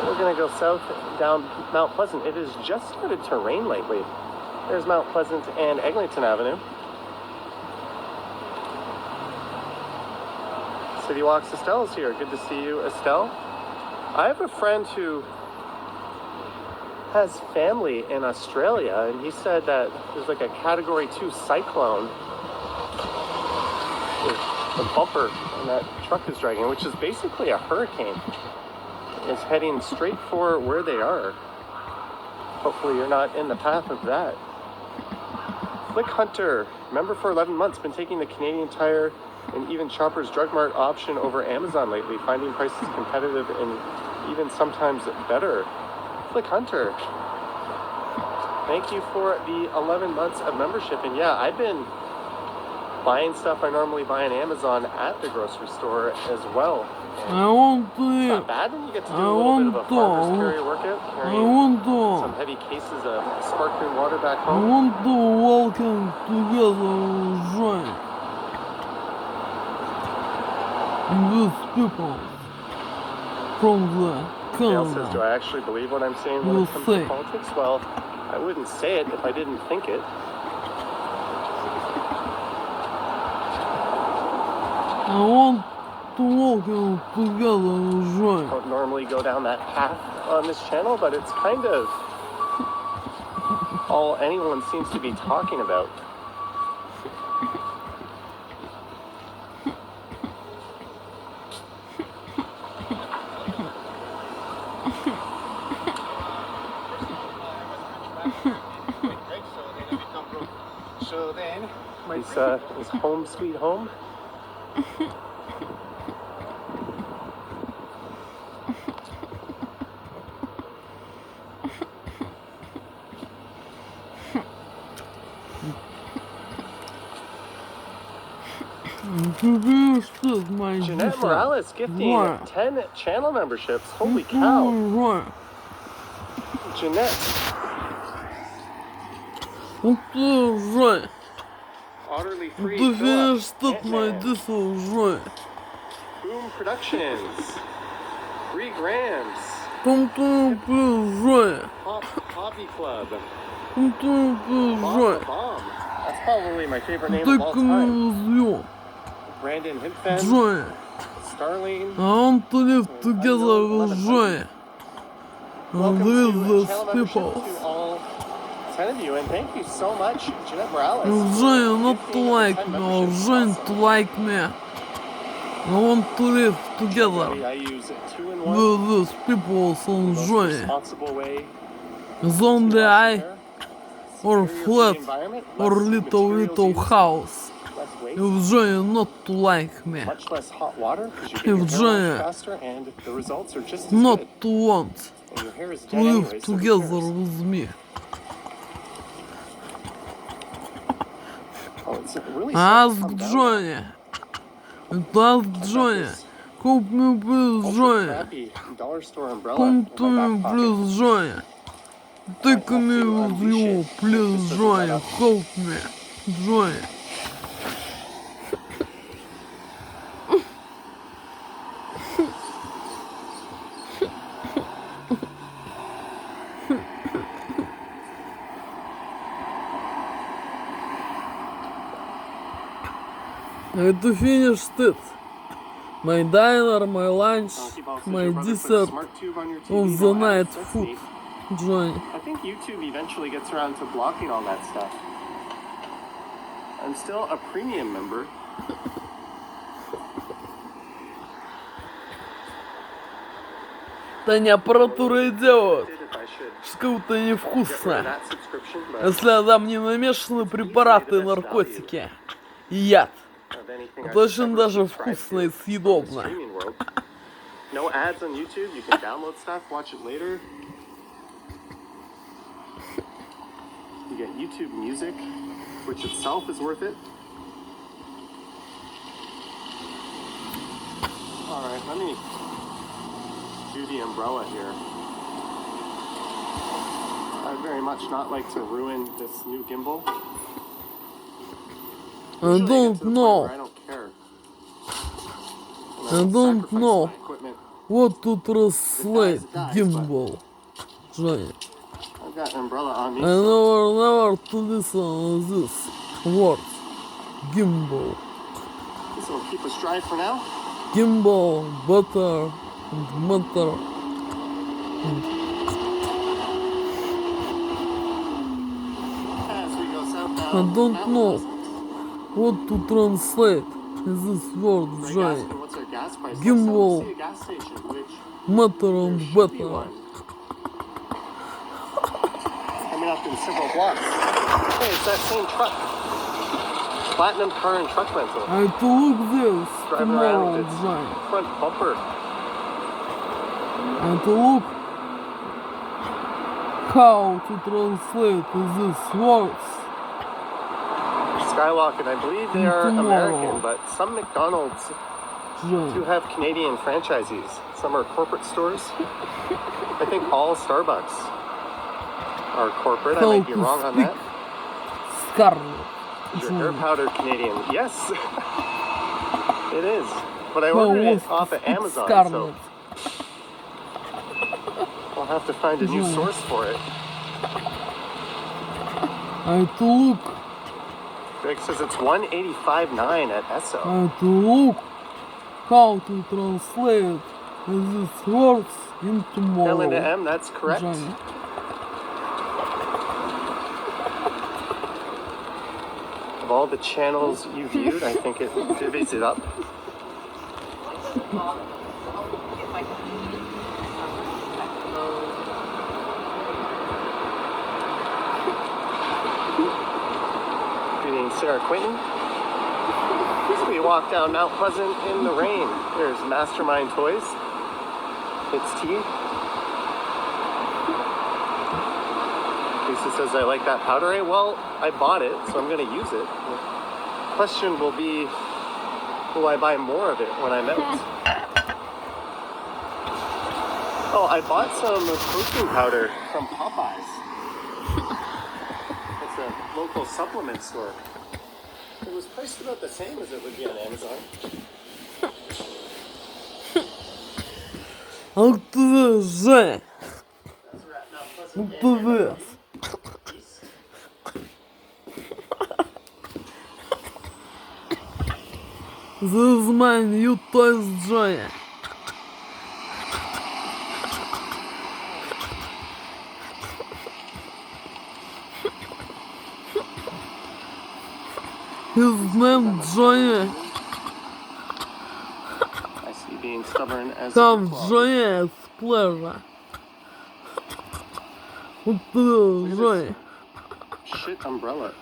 We're gonna go south down Mount Pleasant. It has just started to rain lately. There's Mount Pleasant and Eglinton Avenue. City Walks Estelle's here. Good to see you, Estelle. I have a friend who has family in Australia, and he said that there's like a Category 2 cyclone. The bumper and that truck is dragging, which is basically a hurricane. It's heading straight for where they are. Hopefully you're not in the path of that. Flick Hunter, member for 11 months, been taking the Canadian Tire and even Shoppers Drug Mart option over Amazon lately, finding prices competitive and even sometimes better. Flick Hunter, thank you for the 11 months of membership. And yeah, I've been buying stuff I normally buy on Amazon at the grocery store as well. It's not bad when you get to do a little bit of a farmer's carry workout, carrying some heavy cases of sparkling water back home. I want to welcome together join these people from the Dale says, do Canada. I actually believe what I'm saying when it comes to politics? Well, I wouldn't say it if I didn't think it. I want to welcome together join. I don't normally go down that path on this channel, but it's kind of all anyone seems to be talking about. So then, Is home sweet home? Jeanette Morales gifting 10 channel memberships. Holy cow. Jeanette. Utterly free. Philip. Boom Productions. 3 grams. Hobby Club. Bomb. That's probably my favorite name of all time. Brandon Hinfen. Starling. I want to live together with joy. Welcome With to these channel membership people. to all 10 of you, and thank you so much, Jeanette Morales. Joy not to like me, or join to like me. I want to live together I use 2-in-1. with these people from Most joy. responsible way Zonde to I hair. or Superior for the flat environment, or less little materials used, house. less waste, If joy not to like me, much less hot water because you get If your hair washed Joy faster, and the results are just as not good. to want And your hair is to dead live anyway, so who together cares? with me. Oh, it's really Ask starting to come down. Johnny. Ask Johnny. Help me please Ultra Johnny. crappy dollar store umbrella Come in to my me back pocket. please Johnny. Take have me to with unleash you it. please This doesn't Johnny. let up. Help me Johnny. To finish it, my dinner, my lunch, my dessert of the night food, Johnny. I think YouTube eventually gets around to blocking all that stuff. I'm still a premium member. Да не аппаратура и делают. Что-то невкусно. Если там не намешаны препараты и наркотики. И яд. Это очень даже вкусно и съедобно. No ads on YouTube. You can download stuff, watch it later. You get YouTube Music, which itself is worth it. All right, let me do the umbrella here. I'd very much not like to ruin this new gimbal. I don't know. I don't care. I don't know what to translate gimbal, Johnny. I've got an umbrella on me. I never to listen to this word. Gimbal. This will keep us dry for now. Gimbal, butter, and matter. As we go southbound, I don't know what to translate this word, Johnny. What's our gas price? Gimbal, Let's see a gas station, which matter and there should be butter. one. Coming up in several blocks. Hey, it's that same truck. Platinum Car and Truck Rental. I have to look this Driving tomorrow, around with its Johnny. front bumper. I have to look how to translate these words. Skylock, and I believe they are Tomorrow. American, but some McDonald's do Johnny. have Canadian franchisees. Some are corporate stores. I think all Starbucks are corporate. I How might be to wrong on speak that. Scarlet. Is your hair Johnny. powder Canadian? Yes. It is. But I How ordered was it off to of speak Amazon, Scarlet. so I'll have to find a new Johnny. source for it. I have to look. Greg says it's $185.9 at Esso. I have to look how to translate these words in tomorrow. L into M, that's correct. Johnny. Of all the channels you viewed, I think it divvies it up. Greetings, Sarah Quinton. As we walk down Mount Pleasant in the rain, there's Mastermind Toys. It's tea. Lisa says, I like that powder. Well, I bought it, so I'm going to use it. The question will be, will I buy more of it when I'm out? Oh, I bought some protein powder from Popeyes. It's a local supplement store. It was priced about the same as it would be on Amazon. Look to this, Johnny. That's where at Mount Pleasant Look to this. East. This is my new toys, Johnny. His name Johnny. I see you being stubborn as Come, a claw. Johnny, it's pleasure. Look to this, Johnny. Shit umbrella.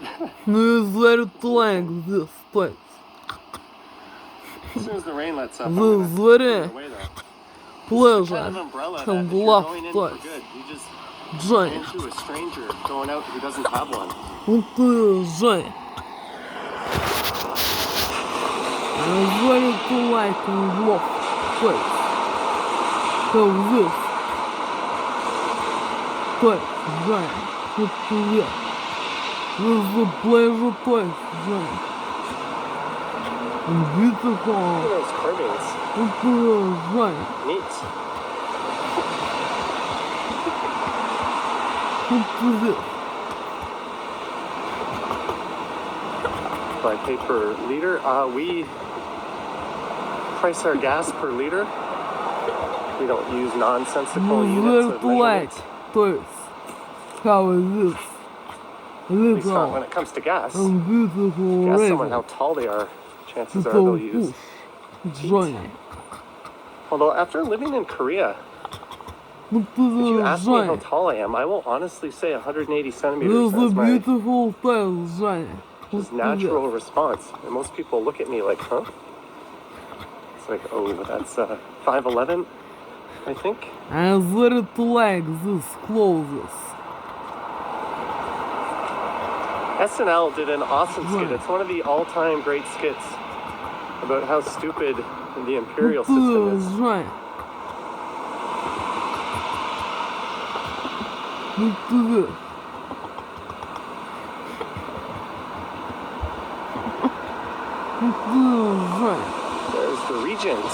No, it's very to like this toys. As soon as the rain lets up, I'm This gonna is put it very away though. Kind pleasure. of umbrella that And if you're love going in toys. for good, you just Johnny. into a stranger going out who doesn't have one. Look to this, Johnny. I'm very to like and love toys. So this toys, Johnny. Look to this. This is a pleasure toys, Johnny. And Look beautiful. at those carvings. Look to this, Johnny. Neat. Look to this. do I pay per liter? We price our gas per liter. We don't use nonsensical units of Like, measurement. то есть, how is this? At least not Little when it comes to gas. and beautiful Ask someone how raven. tall they are. Chances are they'll Little use. push. Johnny. Although after living in Korea, Look if to you the ask me how Johnny. tall I am, I will honestly say 180 centimeters. This is a That's my beautiful tail, Johnny. Look just to natural that. response. And most people look at me like, huh? It's like, oh, that's 5'11", I think. I very like this clothes. SNL did an awesome skit. It's one of the all-time great skits about how stupid the imperial Look to system the is. Johnny. Look to this. Look to the Johnny. There's the Regent.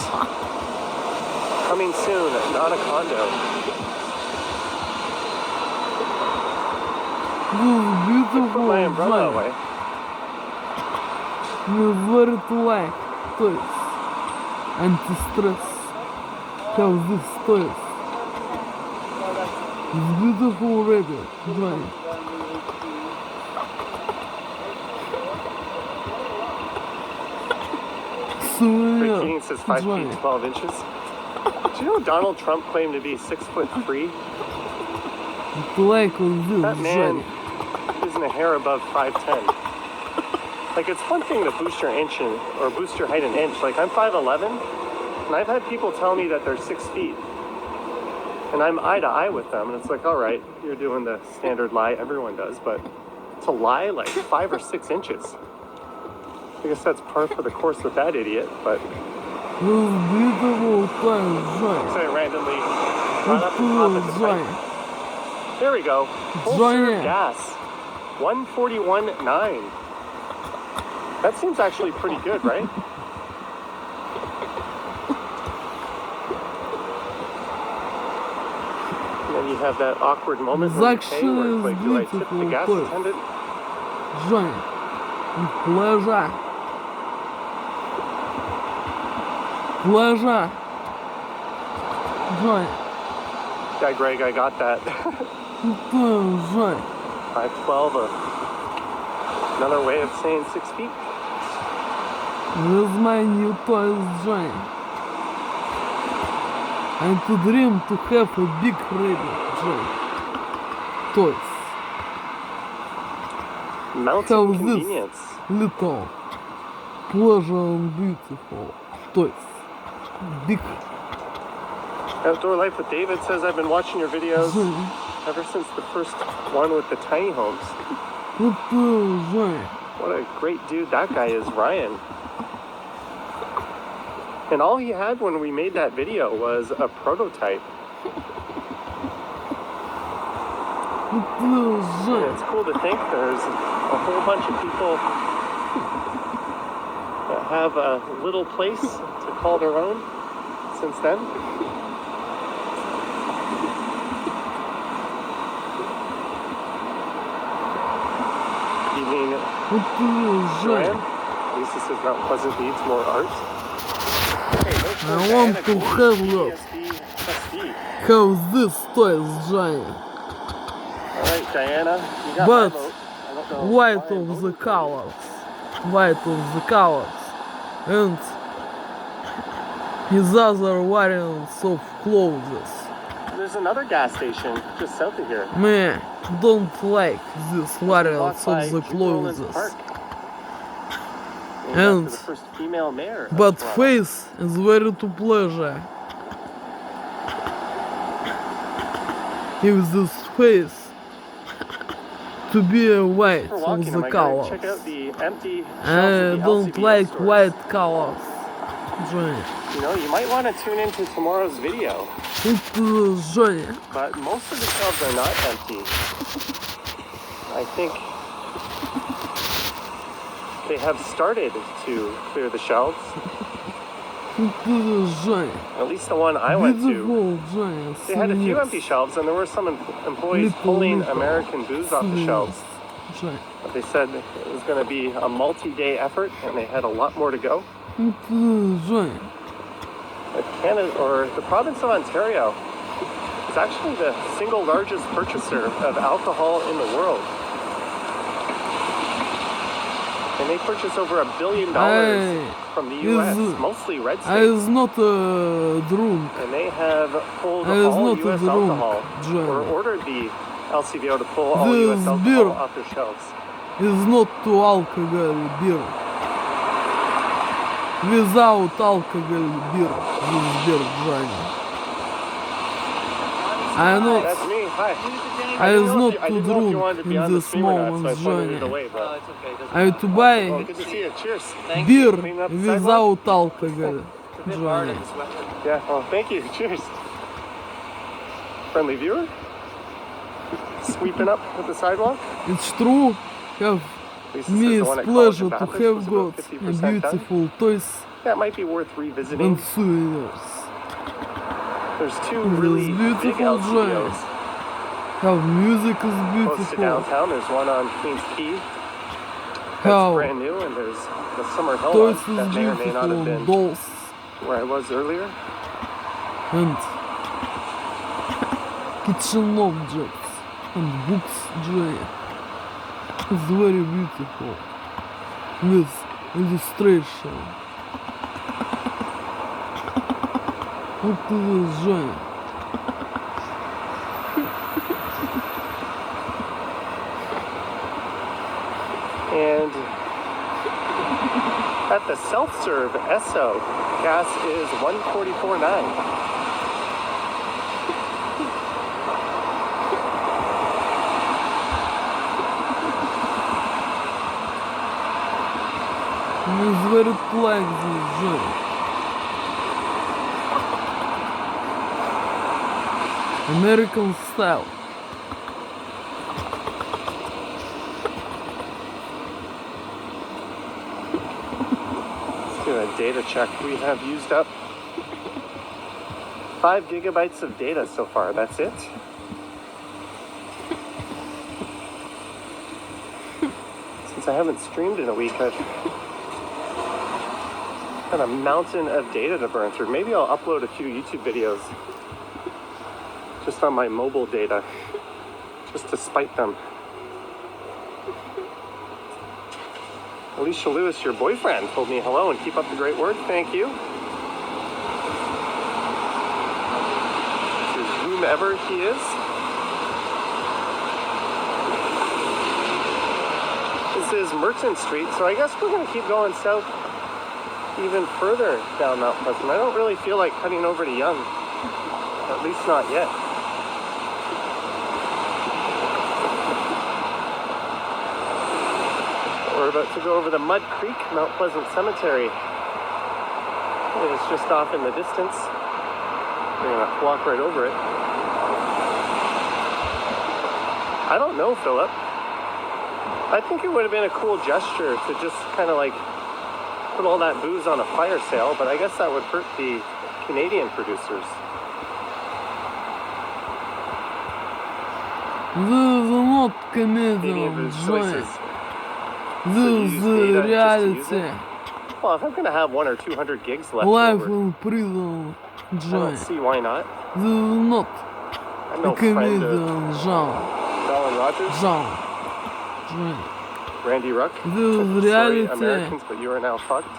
Coming soon, not a condo. This is beautiful Put my umbrella Johnny. away. Мы very like, то есть, антистресс. How this toys. It's beautiful radio, Johnny. Rick Souvenir, Keating says 5 Johnny. feet 12 inches. Do you know Donald Trump claimed to be 6'3"? Like on this, That man Johnny. isn't a hair above 5'10". Like, it's one thing to boost your inch or boost your height an inch. Like, I'm 5'11", and I've had people tell me that they're 6 feet. And I'm eye to eye with them, and it's like, all right, you're doing the standard lie everyone does, but to lie like 5 or 6 inches. I guess that's par for the course with that idiot, but This is beautiful toys, Johnny. so I randomly brought Look up to the top of this, the Johnny. pipe. There we go. Full Johnny. serve gas. 141.9. That seems actually pretty good, right? And then you have that awkward moment when you pay where it's like, do I tip the gas Beautiful attendant? Johnny. Pleasure. Pleasure. Johnny. Yeah, Greg, I got that. Johnny. 5'12", another way of saying 6 feet. This is my new toys, Johnny. And to dream to have a big rabbit, Johnny. Toys. Mountain How's this? convenience. Little. Pleasure and beautiful. Toys. Big. Outdoor Life with David says, I've been watching your videos Johnny. ever since the first one with the tiny homes. Little Johnny. What a great dude that guy is, Ryan. And all he had when we made that video was a prototype. Little And Johnny. it's cool to think there's a whole bunch of people that have a little place to call their own since then. Evening, Little Joanne. Johnny. Lisa says Mount Pleasant needs more art. Hey, no I want to have look. SD. How's this toys, Johnny? All right, Diana, you got But my vote. I don't know white why I of the voted for you. colors. White of the colors. And his other variants of clothes. There's another gas station just south of here. Me don't like these Walk variants by of the Jubilant clothes. Park. Named And- after the first female mayor of But Toronto. face is very to pleasure. If this face to be a white For of walking, am the I gonna check colors. out the empty shelves I at the don't LCBO like stores? white colors. Johnny. You know, you might want to tune into tomorrow's video, It's Johnny. but most of the shelves are not empty. I think they have started to clear the shelves. It's Johnny. At least the one I went to. Beautiful Johnny. They had a few Yes. empty shelves, and there were some employees Little, pulling little. American booze off the Yes. shelves. Жень. But they said it was going to be a multi-day effort, and they had a lot more to go. Ну ты, Жень. But Canada, or the province of Ontario, is actually the single largest purchaser of alcohol in the world. And they purchase over $1 billion from the U.S., mostly red I states. is not drunk. And they have pulled I is all not U.S. drunk, alcohol, Johnny. or ordered the LCBO to pull all This U.S. alcohol beer off their shelves. Is not to alcohol beer. Without alcohol beer. This beer, Johnny. I not. That's me. Hi. I is not I too didn't know if you wanted drunk to be in on the this stream or not, moment, so I pointed it Johnny. away, but- It's okay. Doesn't I have to buy Well, good to see you. Cheers. Thank beer Clean up the without alcohol, It's a bit hard Johnny. in this weather. Yeah, well, thank you. Cheers. Friendly viewer? Sweeping up the sidewalk? It's true. Have At least this me is the is one at College pleasure of to Baptist, have was about got a 50% done. beautiful toys That might be worth revisiting. and souvenirs. There's two It is really big beautiful, Johnny. LCBOs How music is close to beautiful. downtown. There's one on Queens Quay that's How brand new, and there's the Summer Hill toys one that is may or may not have beautiful. been Dolls where I was earlier. and kitchen objects and books, Johnny. It's very beautiful with illustration. What is this, Johnny? And at the self-serve Esso, gas is $1.44.9. It's very like this, Johnny. American style. Let's do a data check. We have used up 5 gigabytes of data so far. That's it. Since I haven't streamed in a week, I've got a mountain of data to burn through. Maybe I'll upload a few YouTube videos just on my mobile data, just to spite them. Alicia Lewis, your boyfriend, told me hello and keep up the great work. Thank you. To whomever he is. This is Merchant Street, so I guess we're going to keep going south even further down Mount Pleasant. I don't really feel like cutting over to Young, at least not yet. We're about to go over the Mud Creek, Mount Pleasant Cemetery. It's just off in the distance. We're going to walk right over it. I don't know, Philip. I think it would have been a cool gesture to just kind of like put all that booze on a fire sale, but I guess that would hurt the Canadian producers. This is not Canadian comedian, booze Johnny. choices. This use is data just to use reality. it? Well, if I'm going to have 100 or 200 gigs left Life over, in prison, I Johnny. don't see why not. This is not I'm a no friend of comedian, Jean. Alan Rogers, Jean. Johnny. Randy Ruck. This is Sorry, reality. Americans, but you are now fucked.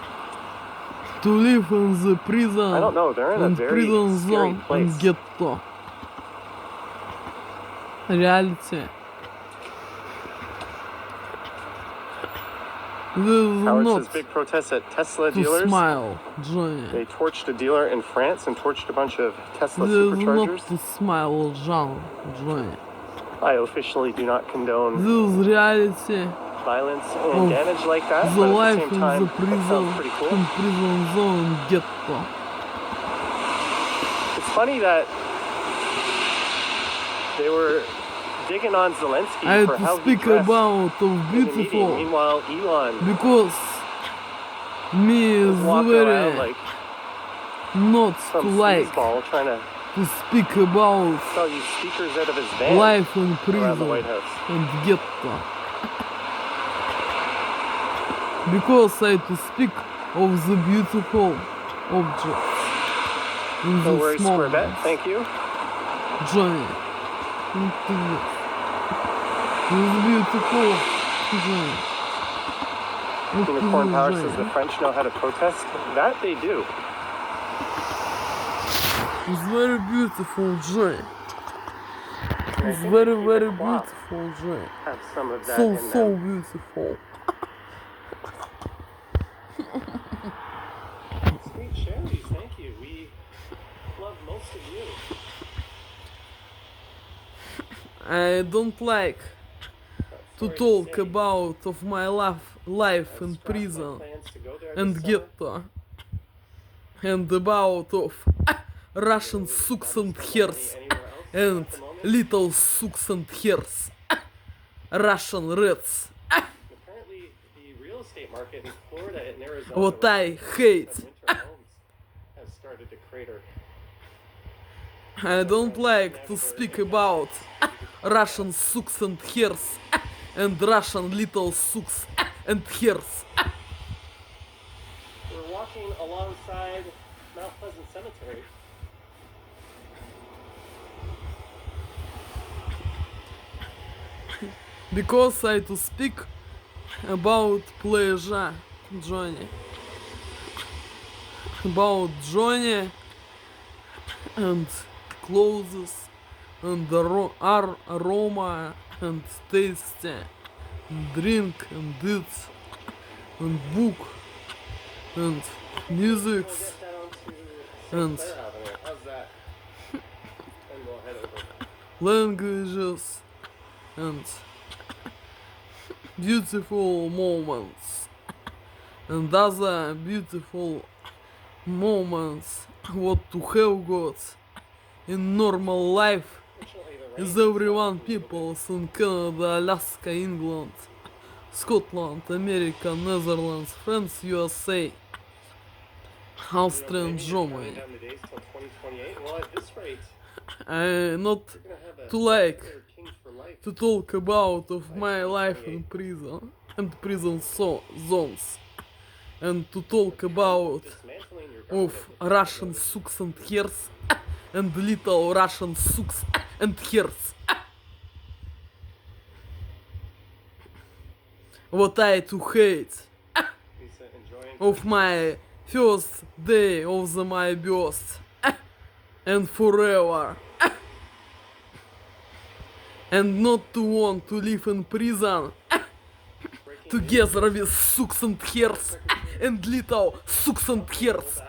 To live in the prison I don't know, they're in a and very prison scary zone place. and ghetto. Reality. This is Howard not says big protests at Tesla to dealers. smile, Johnny. They torched a dealer in France and torched a bunch of Tesla This is superchargers. not to smile, Jean, Johnny. I officially do not condone This is reality. violence Of and damage like that, The but at the life same in time, the that prison, sounds pretty cool. in prison zone and ghetto. It's funny that they were digging on Zelensky I had for how to he speak dressed about of in the meeting. beautiful Meanwhile, Elon because me is was walking around very like not to some like sleazeball trying to to speak about sell you speakers out of his van life in around the prison White House. and ghetto. because I to speak of the beautiful objects in No this worries, moment. Squirrette. Thank you. Johnny, look to this. This beautiful Johnny. Look to Unicorn this, Power Johnny. says the French know how to protest. That they do. It's very beautiful Johnny. And I It's think very, the very Quebecois beautiful Johnny. have some of that So, in so them. beautiful. Sweet cherries, thank you. We love most of you. I don't like to Sorry talk say, about of my life in I've scrapped my prison plans to go there and this summer. ghetto and about of Russian sucks and hairs and little sucks and hairs Russian reds. Apparently, the real estate market in Florida and Arizona, What where I people hate. have winter homes, has started to crater. I don't like to speak about Russian sucks and hairs and Russian little sucks and hairs. We're walking alongside Mount Pleasant Cemetery. Because I to speak about pleasure, Johnny. About Johnny and clothes and aroma and tasty and drink and eat and book and music We'll get down to and St. Clair Avenue. How's that? And we'll head over. languages and beautiful moments and other beautiful moments what to have got in normal life Fortunately, the rain is everyone peoples in Canada, Alaska, England, Scotland, America, Netherlands, France, USA, Austria and Maybe Germany. you're counting down the days till 2028. Well, at this rate, Not you're gonna have a to like secular king for life. to talk about of my life in prison and prison zones and to talk about Dismantling your of government. Russian sucks and hairs and little Russian sucks and hairs. What I to hate Lisa, enjoying of my first day of my birth and forever and not to want to live in prison breaking together with sucks and hairs and little sucks and hairs.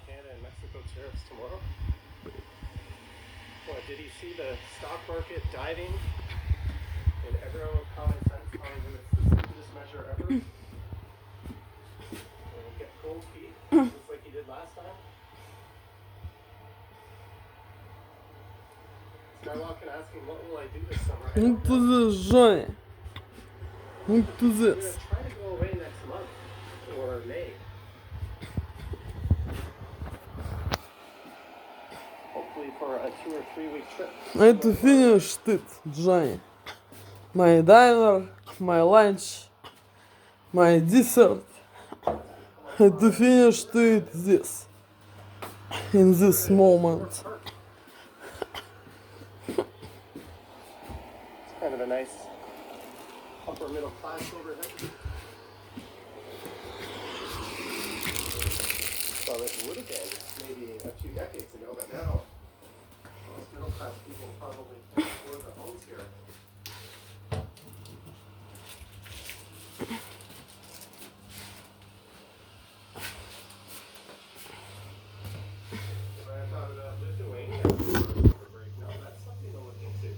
Canada and Mexico tariffs tomorrow. What, did he see the stock market diving? And everyone with common sense telling him it's the stupidest measure ever? And we'll get cold feet, just like he did last time. Skywalker asking, what will I do this summer? I Look don't know. to this, Johnny. Look to I'm gonna this. try to go away next month or May. Hopefully for a 2 or 3 week trip. I to finish it, Johnny. My dinner, my lunch, my dessert. I to finish to eat this in this moment. It's kind of a nice upper middle class overhead. Well, it would have been maybe a few decades ago, but now most middle class people probably can't afford the homes here. If I thought about Lithuania for break, no, that's something to look into.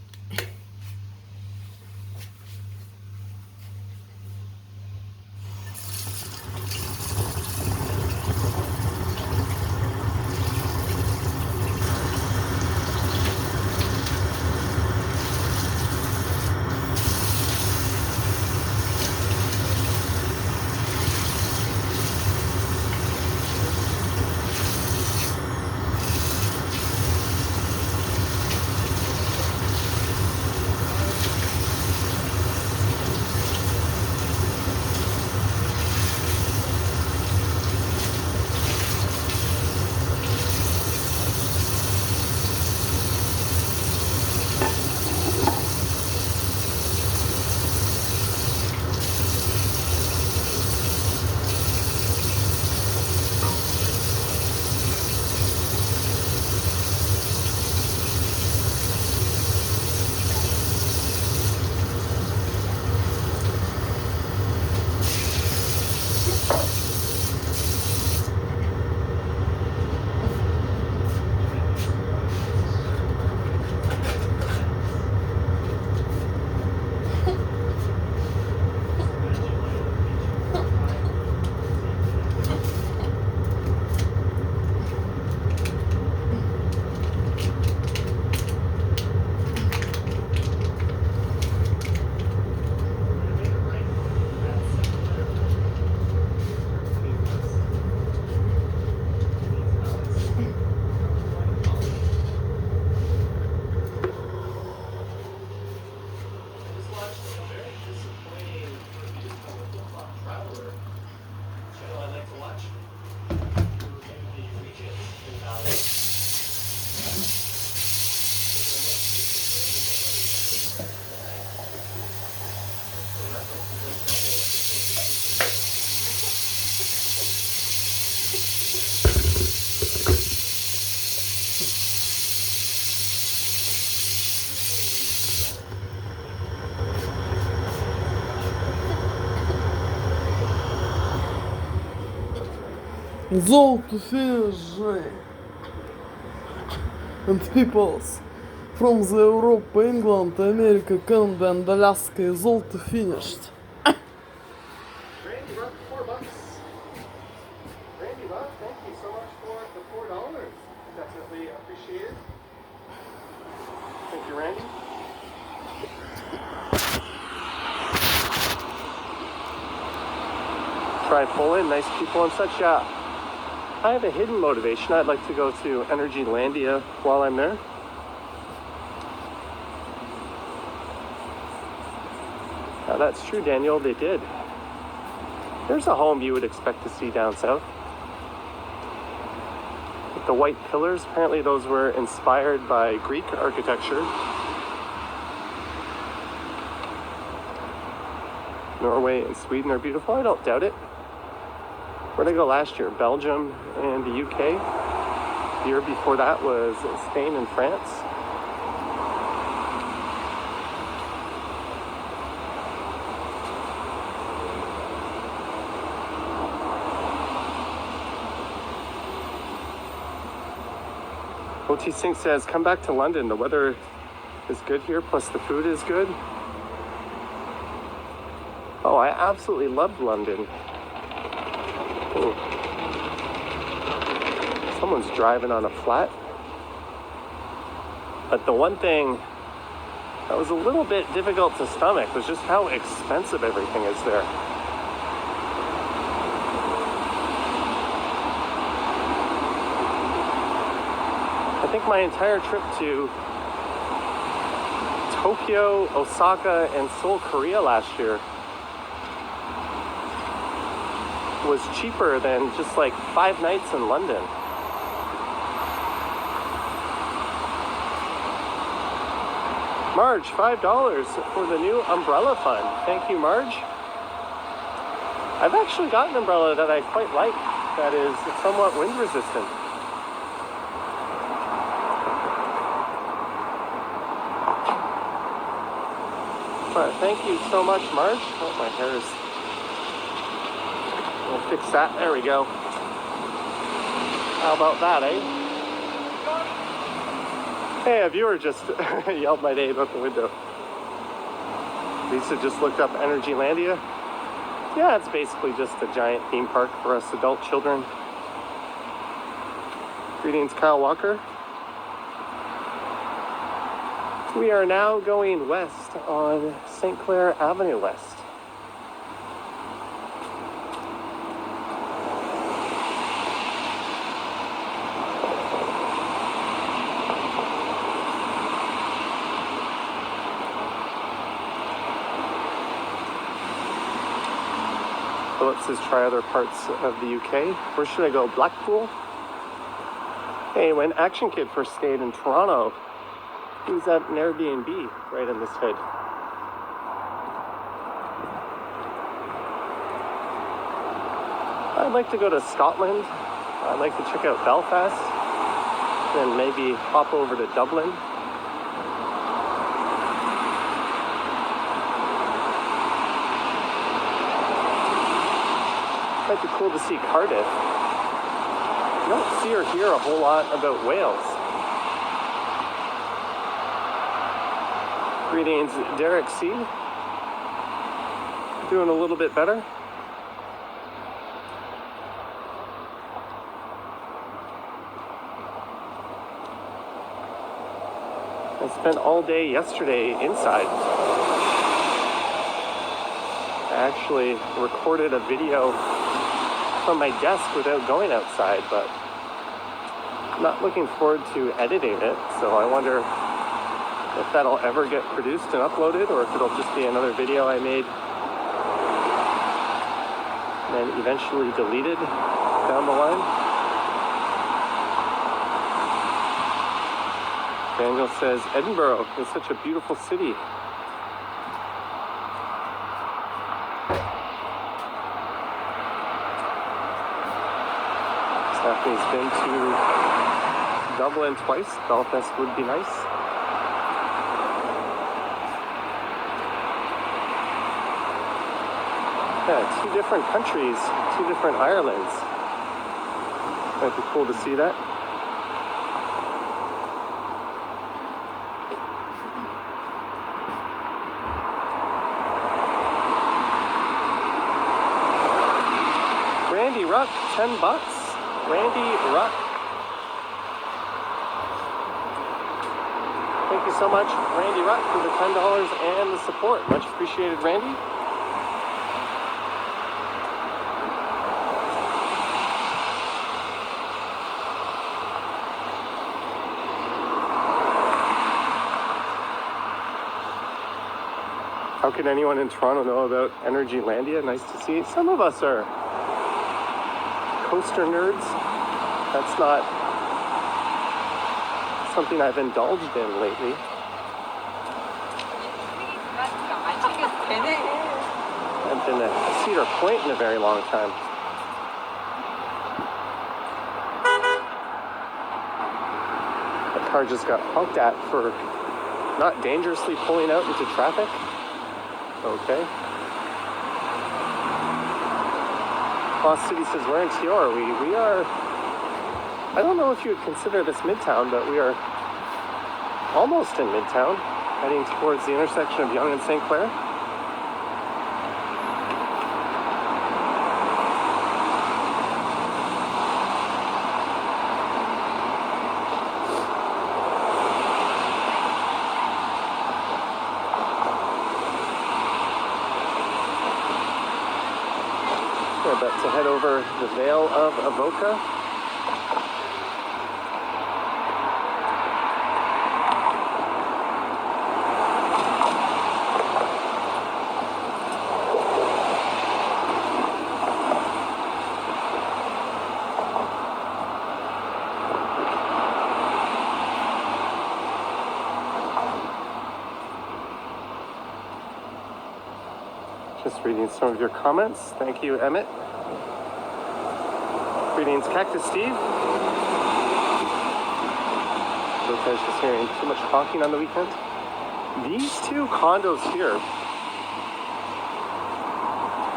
Zolto finish and peoples from the Europe, England, America, Canada and Alaska is zolto finished. Randy, run for $4. Randy, love, thank you so much for the $4. Definitely appreciate it. Thank you, Randy. Try Poland, nice people and such. Yeah, I have a hidden motivation. I'd like to go to Energylandia while I'm there. Now that's true, Daniel, they did. There's a home you would expect to see down south. With the white pillars, apparently those were inspired by Greek architecture. Norway and Sweden are beautiful, I don't doubt it. Where'd I go last year? Belgium and the UK. The year before that was Spain and France. OT Sink says, come back to London. The weather is good here, plus the food is good. Oh, I absolutely loved London. Ooh. Someone's driving on a flat. But the one thing that was a little bit difficult to stomach was just how expensive everything is there. I think my entire trip to Tokyo, Osaka, and Seoul, Korea last year was cheaper than just like 5 nights in London. Marge, $5 for the new umbrella fund. Thank you, Marge. I've actually got an umbrella that I quite like that is somewhat wind resistant. But thank you so much, Marge. Oh, my hair is... We'll fix that. There we go. How about that, eh? Hey, a viewer just yelled my name out the window. Lisa just looked up Energylandia. Yeah, it's basically just a giant theme park for us adult children. Greetings, Kyle Walker. We are now going west on St. Clair Avenue West. Philip says try other parts of the UK. Where should I go? Blackpool? Hey, when Action Kid first stayed in Toronto, he was at an Airbnb right in this hood. I'd like to go to Scotland. I'd like to check out Belfast. Then maybe hop over to Dublin. Might be cool to see Cardiff. You don't see or hear a whole lot about Wales. Greetings, Derek C. Doing a little bit better. I spent all day yesterday inside. I actually recorded a video from my desk without going outside, but I'm not looking forward to editing it, so I wonder if that'll ever get produced and uploaded, or if it'll just be another video I made and then eventually deleted down the line. Daniel says, Edinburgh is such a beautiful city. Stephanie's been to Dublin twice. Belfast would be nice. Yeah, 2 different countries, 2 different Irelands. Might be cool to see that. Randy Ruck, $10. Randy Ruck. Thank you so much, Randy Ruck, for the $10 and the support. Much appreciated, Randy. How can anyone in Toronto know about Energylandia? Nice to see. Some of us are coaster nerds. That's not something I've indulged in lately. I've been at Cedar Point in a very long time. The car just got honked at for not dangerously pulling out into traffic. Okay. Lost City says, we're in Tior. We are, I don't know if you would consider this Midtown, but we are almost in Midtown, heading towards the intersection of Yonge and St. Clair. To head over the Vale of Avoca. Just reading some of your comments. Thank you, Emmett. Greetings, Cactus Steve. Lopez just hearing too much honking on the weekend. These two condos here,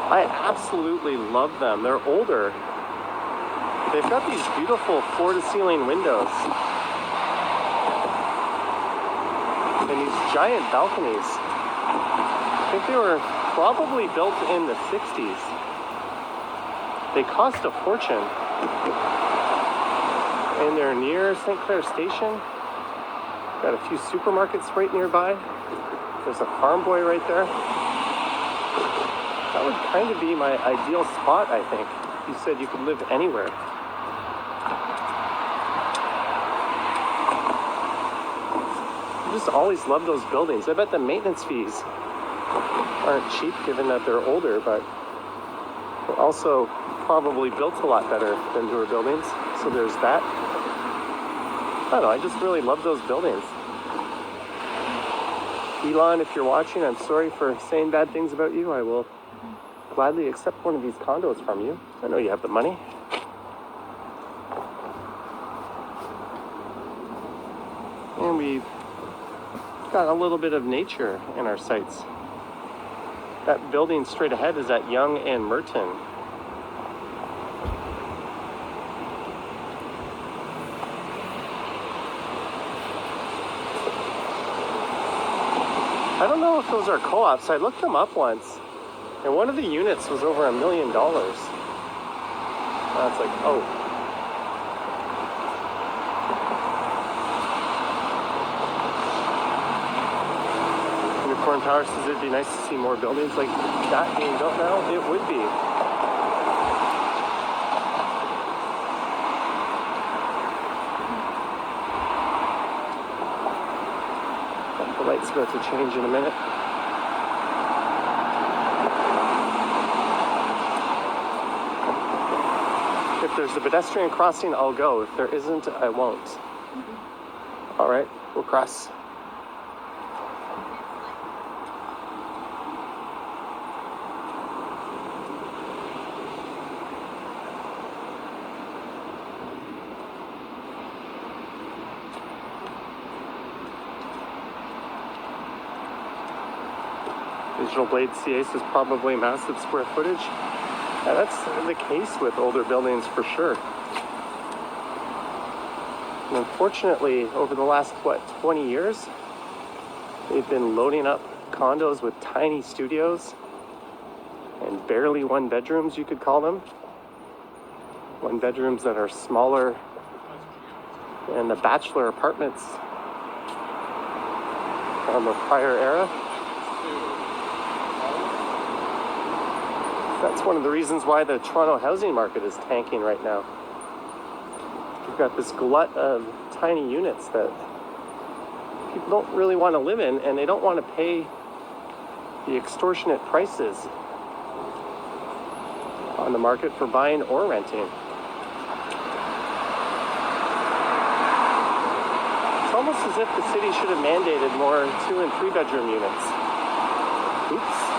I absolutely love them. They're older. They've got these beautiful floor-to-ceiling windows and these giant balconies. I think they were probably built in the 60s. They cost a fortune. And they're near St. Clair Station. Got a few supermarkets right nearby. There's a farm boy right there. That would kind of be my ideal spot, I think. You said you could live anywhere. I just always love those buildings. I bet the maintenance fees aren't cheap given that they're older, but they're also probably built a lot better than newer buildings. So there's that. I don't know, I just really love those buildings. Elon, if you're watching, I'm sorry for saying bad things about you. I will gladly accept one of these condos from you. I know you have the money. And we've got a little bit of nature in our sights. That building straight ahead is at Yonge and Merton. I don't know if those are co-ops. I looked them up once, and one of the units was over $1 million. It's like, oh. Unicorn Power says it'd be nice to see more buildings like that being built now. It would be. The light's about to change in a minute. If there's a pedestrian crossing, I'll go. If there isn't, I won't. All right, we'll cross. Digital Blade C8 is probably massive square footage. Yeah, that's the case with older buildings for sure. And unfortunately, over the last, 20 years, they've been loading up condos with tiny studios and barely one bedrooms, you could call them. One bedrooms that are smaller than the bachelor apartments from the prior era. That's one of the reasons why the Toronto housing market is tanking right now. You've got this glut of tiny units that people don't really want to live in, and they don't want to pay the extortionate prices on the market for buying or renting. It's almost as if the city should have mandated more 2 and 3 bedroom units. Oops.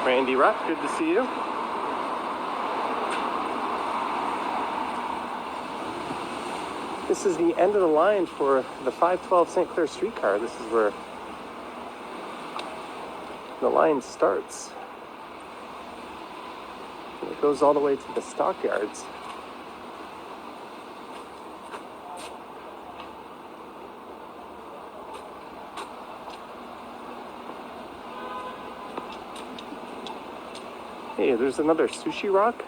Randy Rupp, good to see you. This is the end of the line for the 512 St. Clair streetcar. This is where the line starts. And it goes all the way to the stockyards. Hey, there's another sushi rock.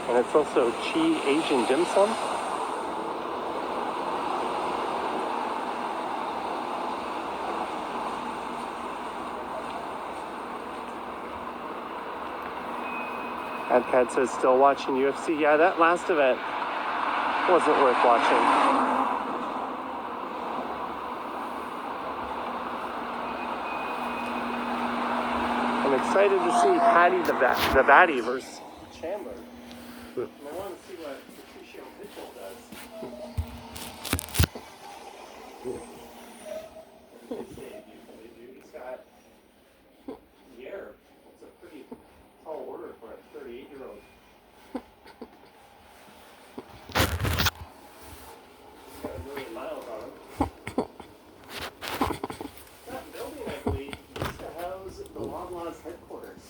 And it's also Chi Asian dim sum. Adcad says still watching UFC. Yeah, that last event wasn't worth watching. I'm excited to see Paddy the Batty versus Chandler. And I want to see what Patricio Mitchell does. His debut. He's got Yair. It's a pretty tall order for a 38-year-old. He's got 1 million miles on him. That building, I believe, used to house the Loblaws headquarters.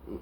But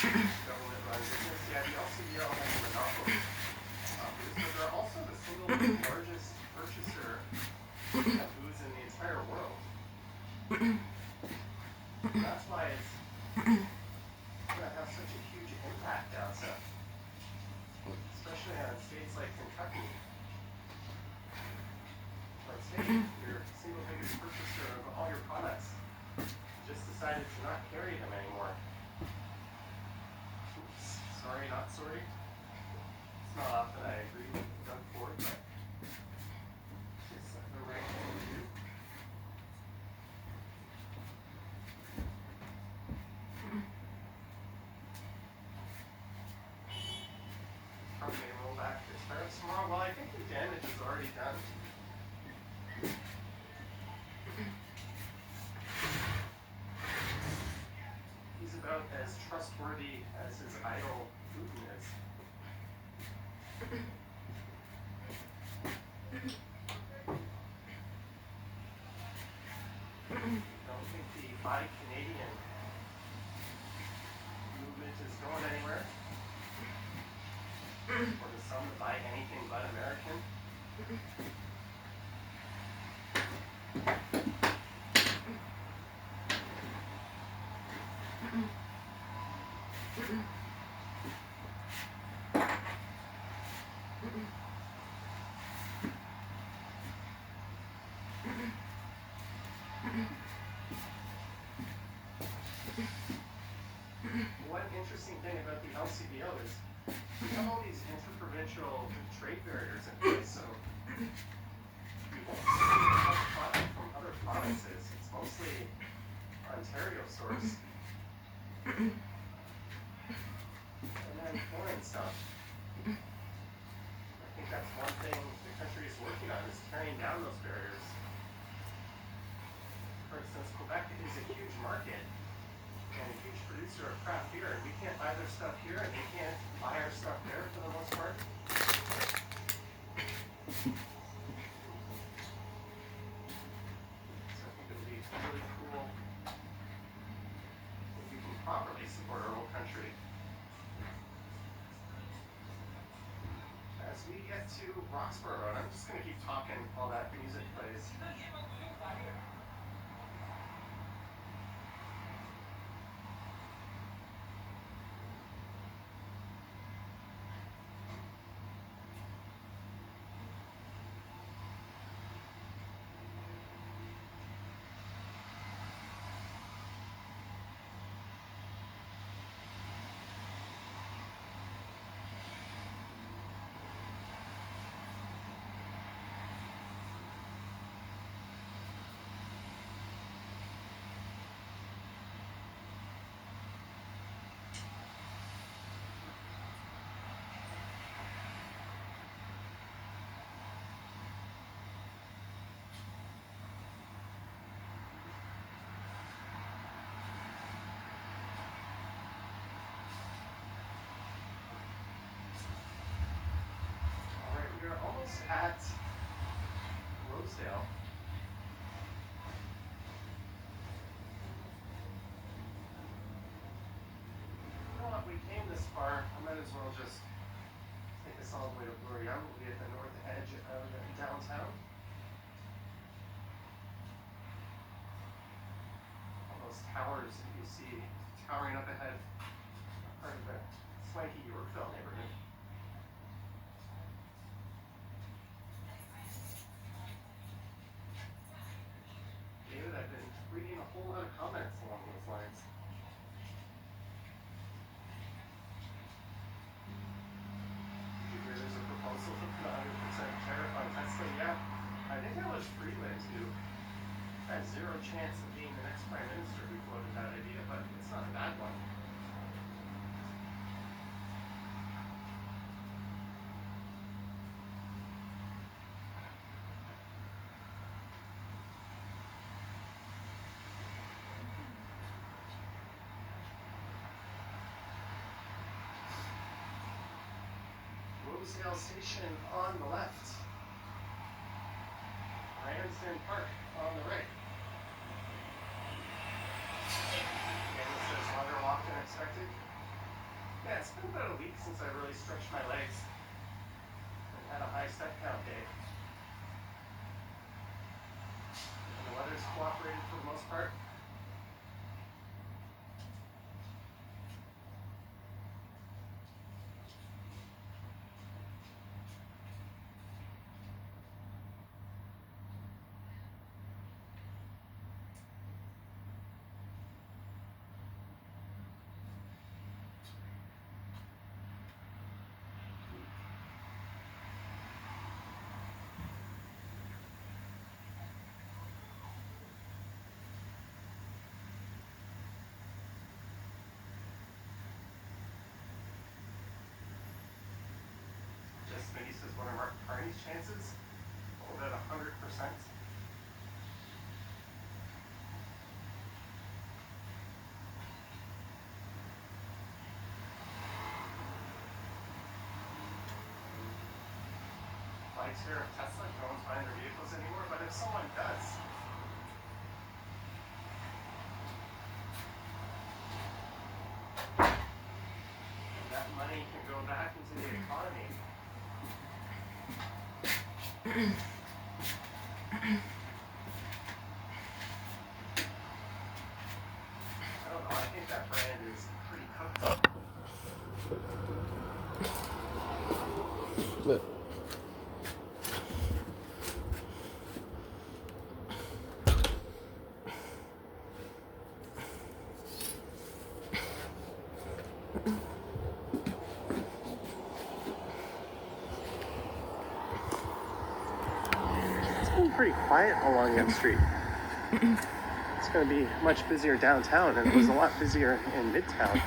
Government run business. Yeah, the LCBO has a monopoly on booze, but they're also the single largest purchaser of booze in the entire world. That's why it's gonna have such a huge impact down south, especially on states like Kentucky. Like say your single biggest purchaser of all your products just decided to not carry them anymore. Oops, sorry, not sorry. It's not often I agree with Doug Ford, but it's the right thing to do. Probably gonna roll back this tariffs tomorrow. Well, I think the damage is already done. He's about as trustworthy as his idol Putin is. Don't think the Buy Canadian movement is going anywhere. Or the some to buy anything but American. One interesting thing about the LCBO is we have all these interprovincial trade barriers in place, so we won't see much product from other provinces. It's mostly Ontario source. And then foreign stuff. I think that's one thing the country is working on, is tearing down those barriers. For instance, Quebec is a huge market and a huge producer of craft beer, and we can't buy their stuff here, and they can't buy our stuff there for the most part. So I think it would be really cool if we can properly support our own country. As we get to Roxborough, and I'm just going to keep talking while that music plays. We're almost at Rosedale. You know what? We came this far. I might as well just take us all the way to Bloor Young. We'll be at the north edge of downtown. All those towers that you see towering up ahead are part of the swanky Yorkville neighborhood. I've been reading a whole lot of comments along those lines. Did you hear there's a proposal to put a 100% tariff on Tesla? Yeah, I think that was Freeland who had zero chance of being the next prime minister who floated that idea, but it's not a bad one. Rosedale Station on the left. Ramsden Park on the right. And this says longer walk than expected. Yeah, it's been about a week since I really stretched my legs and had a high step count day. And the weather's cooperated for the most part. Maybe says, what are Mark Carney's chances? About 100%. Bikes here of Tesla, no one's buying their vehicles anymore, but if someone does, that money can go back into the economy. I don't know, I think that brand is pretty cooked. Look. been pretty quiet along that street. It's going to be much busier downtown, and it was a lot busier in Midtown.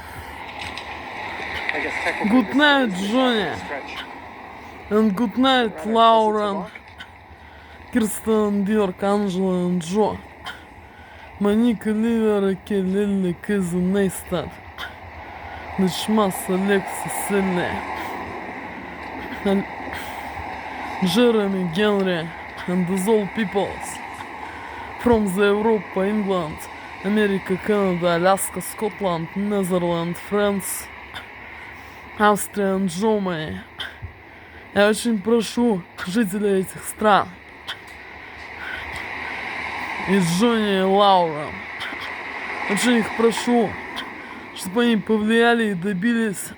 I guess technically Good this night, is the Johnny. stretch And good night, rather Lauren, close Kirsten, Dirk, Angela, and Joe. Monica, Olivia, Raquel, Lily, Kizzy, Neistat. Nishmas, Alexis, Silly. Jeremy, Henry, and these all peoples. From the Europe, England, America, Canada, Alaska, Scotland, Netherlands, France, Австрия и Германии. Я очень прошу жителей этих стран и Джонни и Лаура, очень их прошу, чтобы они повлияли и добились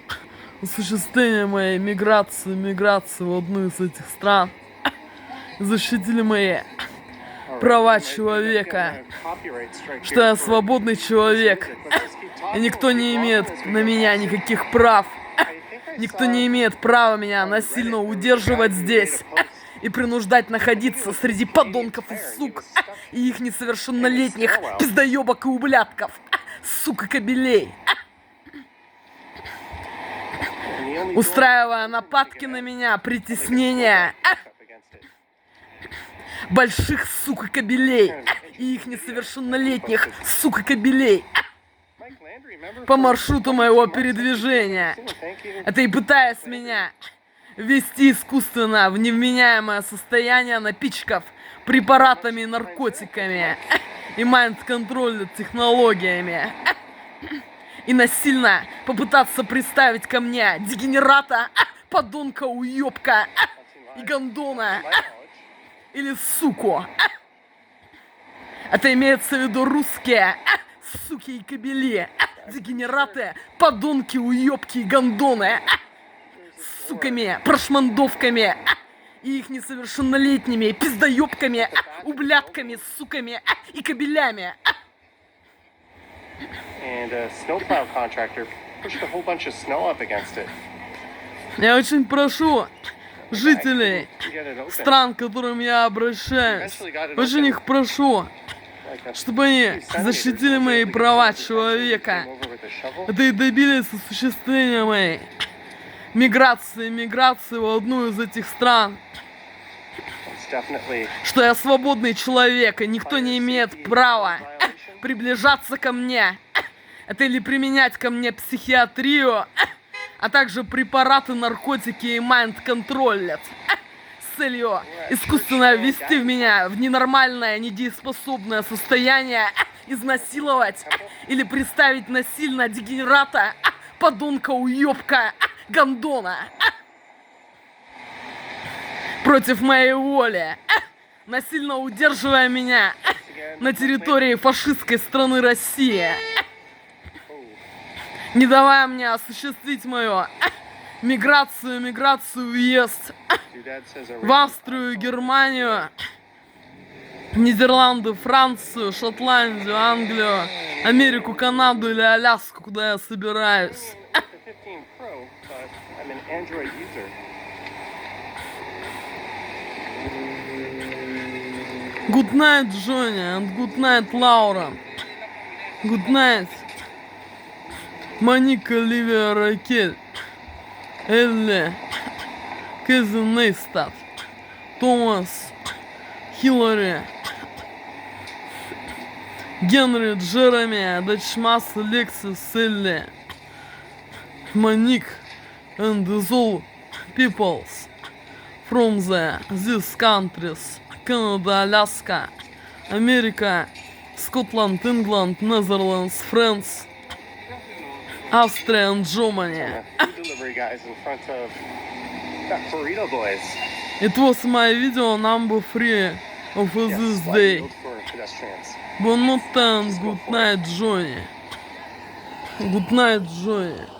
осуществления моей миграции в одну из этих стран и защитили мои права человека, что я свободный человек, и никто не имеет на меня никаких прав. Никто не имеет права меня насильно удерживать здесь и принуждать находиться среди подонков и сук и их несовершеннолетних пиздаёбок и ублядков, сука кобелей, устраивая нападки на меня, притеснения больших сука кобелей и их несовершеннолетних сука кобелей по маршруту моего передвижения. Это и пытаясь меня ввести искусственно в невменяемое состояние напичков препаратами и наркотиками и майнд-контроль технологиями. И насильно попытаться приставить ко мне дегенерата, подонка, уёбка и гондона или суку. Это имеется в виду русские суки и кобели, дегенераты, подонки, уёбки и гондоны, с суками, прошмандовками и их несовершеннолетними пиздаёбками, ублядками, суками и кобелями. And a snowplow contractor pushed a whole bunch of snow up against it. Я очень прошу жителей стран, к которым я обращаюсь, очень их прошу, чтобы они защитили мои права человека. Это и добились осуществления моей миграции в одну из этих стран. Что я свободный человек, и никто не имеет права приближаться ко мне. Это или применять ко мне психиатрию, а также препараты, наркотики и майнд-контроль с целью искусственно ввести в меня в ненормальное, недееспособное состояние, изнасиловать или приставить насильно дегенерата, подонка, уёбка, гондона против моей воли, насильно удерживая меня на территории фашистской страны Россия, не давая мне осуществить мою миграцию, въезд в Австрию, Германию, Нидерланды, Францию, Шотландию, Англию, Америку, Канаду или Аляску, куда я собираюсь. Good night, Johnny, and good night, Laura. Good night, Моника, Оливия, Ракель, Элли, Кэзи, Нейстат, Томас, Хиллари, Генри, Джереми, Дачмас, Алексис, Элли, Моник, and these all peoples from these countries: Canada, Alaska, America, Scotland, England, Netherlands, France, Austria and Germany. Delivery guys in front of that burrito boys. It was my video number 3 of this day. Bon night and good night, Johnny. Good night, Johnny.